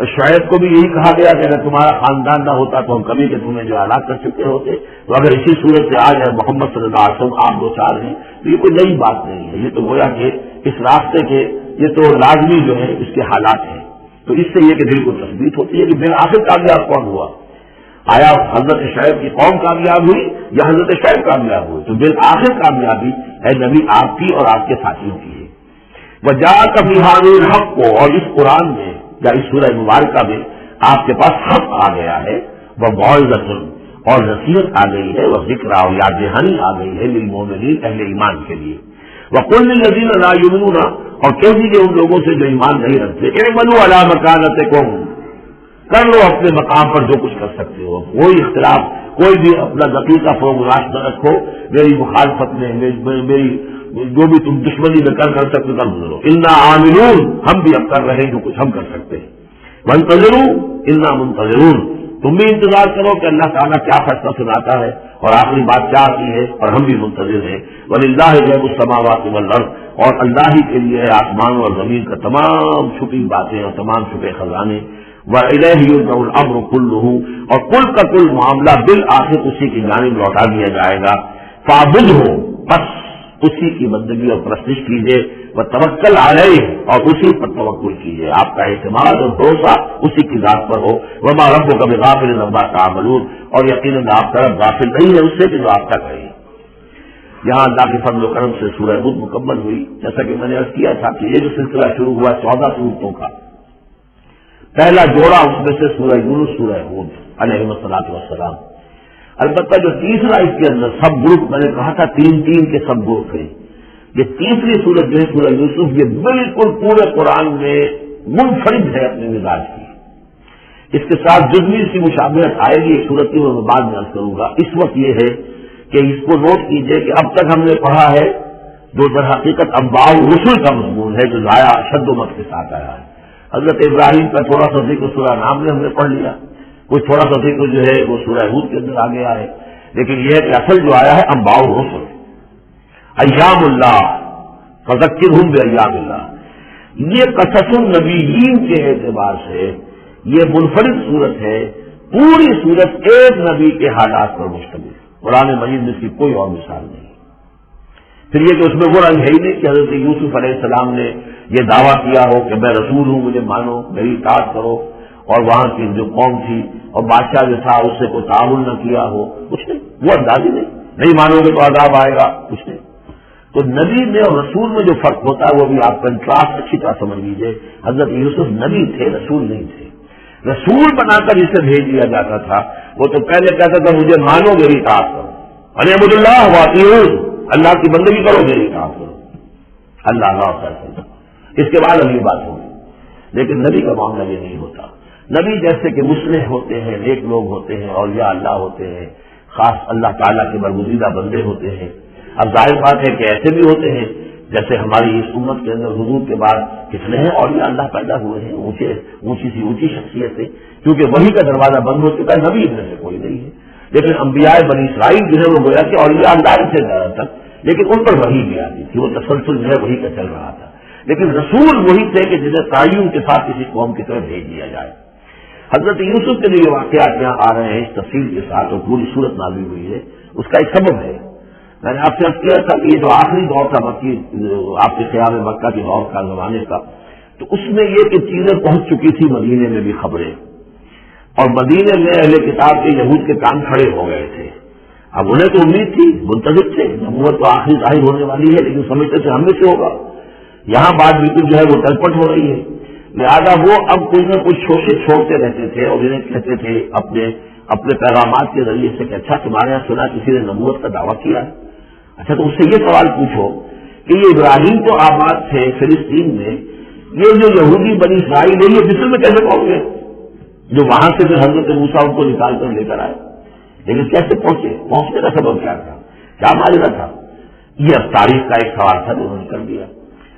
شعیب کو بھی یہی کہا گیا کہ اگر تمہارا خاندان نہ ہوتا تو ہم کبھی کہ تمہیں جو ہلاک کر چکے ہوتے. تو اگر اسی صورت سے آج ہے محمد صلی اللہ علیہ وسلم آپ دو چار ہیں, تو یہ کوئی نئی بات نہیں ہے. یہ تو گویا کہ اس راستے کے یہ تو لازمی جو ہے اس کے حالات ہیں. تو اس سے یہ کہ دل کو تثبیت ہوتی ہے کہ بالآخر کامیاب کون ہوا. آیا حضرت شعیب کی قوم کامیاب ہوئی یا حضرت شعیب کامیاب ہوئی؟ تو بالآخر کامیابی ہے نبی آپ کی اور آپ کے ساتھیوں کی ہے. وجاءک فی ھذا الحق کو, اور اس قرآن میں یا اس سورہ مبارکہ میں آپ کے پاس حق آ گیا ہے, وہ موعظۃ, اور نصیحت آ گئی ہے, وہ ذکر اور یاد دہانی آ گئی ہے للمؤمنین, اہل ایمان کے لیے. وقل للذین لا یؤمنون, اور کہہ دیجیے ان لوگوں سے جو ایمان نہیں رکھتے, اعملوا علی مکانتکم, کر لو اپنے مقام پر جو کچھ کر سکتے ہو. کوئی اختلاف, کوئی بھی اپنا دقیقہ فوگراش نہ رکھو میری مخالفت میں, میری جو بھی تم دشمنی میں کر سکتے کر گزرو. انا عاملون, ہم بھی اب کر رہے ہیں جو کچھ ہم کر سکتے ہیں. وانتظروا انا منتظرون, تم بھی انتظار کرو کہ اللہ تعالیٰ کیا فیصلہ سناتا ہے اور آخری بات کیا آتی ہے, اور ہم بھی منتظر ہیں. وللہ غیب السماوات والارض, اور اللہ ہی کے لیے ہے آسمان اور زمین کا تمام چھپی باتیں اور تمام چھپے خزانے. وَإِلَيْهِ يُرْجَعُ الْأَمْرُ كُلُّهُ, اور کل کا کل معاملہ بالآخر اسی کی جانب لوٹا دیا جائے گا. فَاعْبُدْهُ, بس اسی کی بندگی اور پرستش کیجیے. وَتَوَكَّلْ عَلَيْهِ, اور اسی پر توکل کیجیے, آپ کا اعتماد اور بھروسہ اسی کی ذات پر ہو. وَمَا رَبُّكَ بِغَافِلٍ عَمَّا تَعْمَلُونَ, اور یقیناً آپ طرف غافل نہیں ہے اس سے کہ جو آپ کا کرے. یہاں اللہ کے فضل و کرم سے سورہ ہود مکمل ہوئی. جیسا کہ میں نے عرض کیا تھا کہ یہ جو سلسلہ شروع ہوا 14 سورتوں کا, پہلا جوڑا اس میں سے سورہ یونس, سورہ ہود علیہ الصلوۃ والسلام. البتہ جو تیسرا اس کے اندر سب گروپ, میں نے کہا تھا 3 کے سب گروپ ہیں. یہ تیسری سورت جو ہے سورہ یوسف, یہ بالکل پورے قرآن میں منفرد ہے اپنے مزاج کی. اس کے ساتھ جزوی سی مشابہت آئے گی ایک سورت کی, وہ بعد میں عرض کروں گا. اس وقت یہ ہے کہ اس کو نوٹ کیجئے کہ اب تک ہم نے پڑھا ہے جو در حقیقت انباء الرسل کا مضمون ہے, جو ضائع شد و مت کے ساتھ آیا ہے. حضرت ابراہیم کا تھوڑا سا ذکر سورہ نام میں ہم نے پڑھ لیا, کوئی تھوڑا سا ذکر جو ہے وہ سورہ ہود کے اندر آ گیا ہے، لیکن یہ ہے کہ اصل جو آیا ہے انباء الرسل، ایام اللہ فذکرہم بایام اللہ. یہ قصص النبیین کے اعتبار سے یہ منفرد صورت ہے، پوری صورت ایک نبی کے حالات پر مشتمل. قرآن مجید میں اس کی کوئی اور مثال نہیں. پھر یہ کہ اس میں وہ رنگ ہے ہی نہیں کہ حضرت یوسف علیہ السلام نے یہ دعویٰ کیا ہو کہ میں رسول ہوں، مجھے مانو، میری اطاعت کرو، اور وہاں کی جو قوم تھی اور بادشاہ جو تھا اس سے کوئی تعاون نہ کیا ہو، کچھ نہیں. وہ انداز ہی نہیں مانو گے تو عذاب آئے گا، کچھ نہیں. تو نبی میں اور رسول میں جو فرق ہوتا ہے وہ بھی آپ کنٹراسٹ اچھی طرح سمجھ لیجیے. حضرت یوسف نبی تھے، رسول نہیں تھے. رسول بنا کر اسے بھیج دیا جاتا تھا، وہ تو پہلے کہتا تھا مجھے مانو، میری اطاعت کرو، اعبدوا اللہ واطیعون، اللہ کی بندگی کرو، میری اطاعت کرو، اللہ فیصلہ. اس کے بعد اگلی بات ہوگی. لیکن نبی کا معاملہ یہ نہیں ہوتا. نبی جیسے کہ مصلح ہوتے ہیں، نیک لوگ ہوتے ہیں، اولیاء اللہ ہوتے ہیں، خاص اللہ تعالیٰ کے برگزیدہ بندے ہوتے ہیں. اب ظاہر بات ہے کہ ایسے بھی ہوتے ہیں جیسے ہماری اس امت کے اندر حضور کے بعد کتنے ہیں اولیاء اللہ پیدا ہوئے ہیں، اونچی شخصیت سے، کیونکہ وہی کا دروازہ بند ہو چکا ہے. نبی ان میں سے کوئی نہیں ہے. لیکن انبیاء بنی اسرائیل جو ہے وہ گویا کہ اولیاء اللہ سے زیادہ تک، لیکن ان پر وحی بھی آتی تھی، وہ تسلسل جو ہے وہی کا چل رہا تھا. لیکن رسول وہی تھے کہ جنہیں تعین کے ساتھ کسی قوم کی طرف بھیج دیا جائے. حضرت یوسف کے لیے واقعات یہاں آ رہے ہیں اس تفصیل کے ساتھ، اور پوری صورت نازل ہوئی ہے. اس کا ایک سبب ہے. میں نے آپ سے عرض کیا تھا کہ یہ جو آخری دور تھا مکی، آپ کے خیال میں مکہ کے دور کا، زمانے کا، تو اس میں یہ کہ چیزیں پہنچ چکی تھی مدینے میں بھی خبریں، اور مدینے میں اہل کتاب کے یہود کے کان کھڑے ہو گئے تھے. اب انہیں تو امید تھی، منتظر تھے، نبوت تو آخری ظاہر ہونے والی ہے، لیکن سمجھتے تھے ہم میں سے ہوگا. یہاں بات بالکل جو ہے وہ تلپٹ ہو رہی ہے. لہذا وہ اب کچھ نہ کچھ شوشے چھوڑتے رہتے تھے اور انہیں کہتے تھے اپنے پیغامات کے ذریعے سے کہ اچھا تمہارے یہاں سنا کسی نے نبوت کا دعویٰ کیا ہے. اچھا تو اس سے یہ سوال پوچھو کہ یہ ابراہیم تو آباد تھے فلسطین میں، یہ جو یہودی بنی اسرائیل ہے یہ مصر میں کیسے پہنچ گئے؟ جو وہاں سے پھر حضرت موسیٰ ان کو نکال کر لے کر آئے، لیکن کیسے پہنچے؟ پہنچنے کا سبب کیا تھا؟ کیا ماجرا تھا؟ یہ اب تاریخ کا ایک سوال تھا جو انہوں نے کر دیا.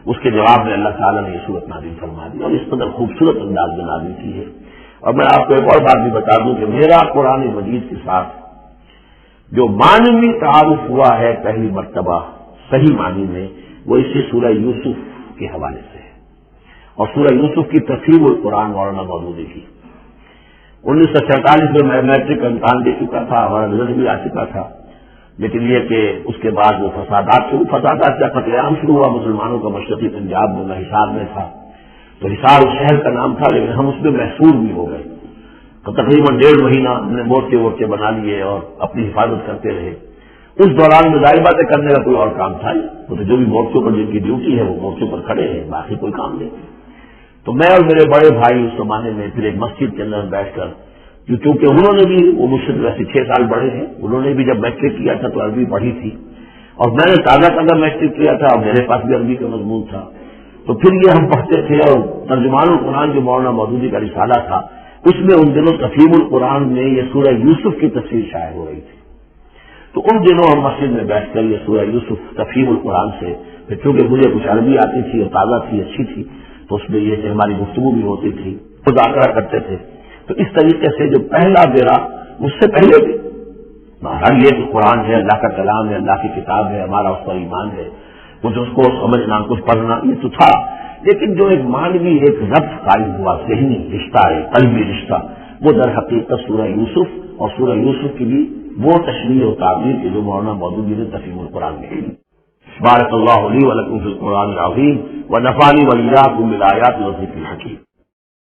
اس کے جواب میں اللہ تعالیٰ نے یہ صورت نازل فرما دی، اور اس قدر خوبصورت انداز میں نازل کی ہے. اور میں آپ کو ایک اور بات بھی بتا دوں کہ میرا قرآن مجید کے ساتھ جو معنوی تعارف ہوا ہے پہلی مرتبہ صحیح معنی میں، وہ اسی سورہ یوسف کے حوالے سے ہے. اور سورہ یوسف کی تفسیر القرآن مولانا مودودی کی 1947 میں میں میٹرک کا امتحان دے چکا تھا، ہمارا رزلٹ بھی آ چکا تھا. لیکن یہ کہ اس کے بعد وہ فسادات کا قتل عام شروع ہوا. مسلمانوں کا مشرقی پنجاب میں حصار میں تھا، تو حصار اس شہر کا نام تھا، لیکن ہم اس میں محصور بھی ہو گئے. تو تقریباً 1.5 مہینہ ہم نے مورچے بنا لیے اور اپنی حفاظت کرتے رہے. اس دوران میں ظاہر باتیں کرنے کا کوئی اور کام تھا نہیں، وہ تو جو بھی مورچوں پر جن کی ڈیوٹی ہے وہ مورچوں پر کھڑے ہیں، باقی کوئی کام نہیں. تو میں اور میرے بڑے بھائی اس زمانے میں پھر ایک مسجد کے اندر بیٹھ کر، کیونکہ انہوں نے بھی، وہ مجھ سے ویسے 6 سال بڑے ہیں، انہوں نے بھی جب میٹرک کیا تھا تو عربی پڑھی تھی، اور میں نے تازہ میٹرک کیا تھا اور میرے پاس بھی عربی کا مضمون تھا. تو پھر یہ ہم پڑھتے تھے، اور ترجمان القرآن جو مولانا مودودی کا رسالہ تھا اس میں ان دنوں تفہیم القرآن میں یہ سورہ یوسف کی تفسیر شائع ہو رہی تھی. تو ان دنوں ہم مسجد میں بیٹھ کر یہ سورہ یوسف تفہیم القرآن سے، پھر چونکہ مجھے کچھ عربی آتی تھی اور تازہ تھی، اچھی تھی، تو اس میں یہ کہ ہماری گفتگو بھی ہوتی تھی، مذاکرہ کرتے تھے. تو اس طریقے سے جو پہلا بیرا مجھ سے پہلے بھی، بہرحال یہ کہ قرآن ہے، اللہ کا کلام ہے، اللہ کی کتاب ہے، ہمارا اس پر ایمان ہے، کچھ اس کو سمجھنا، کچھ پڑھنا، یہ تو تھا. لیکن جو ایک مانوی ایک ربط قائم ہوا، ذہنی رشتہ ہے، قلبی رشتہ، وہ در حقیقت سورہ یوسف اور سورہ یوسف کی بھی وہ تشریح و تعبیر کے جو مولانا مودودی نے تفہیم القرآن میں کی. بارک اللہ لی و لکم فی القرآن العظیم و نفعنی و ایاکم بالآیات و الذکر الحکیم.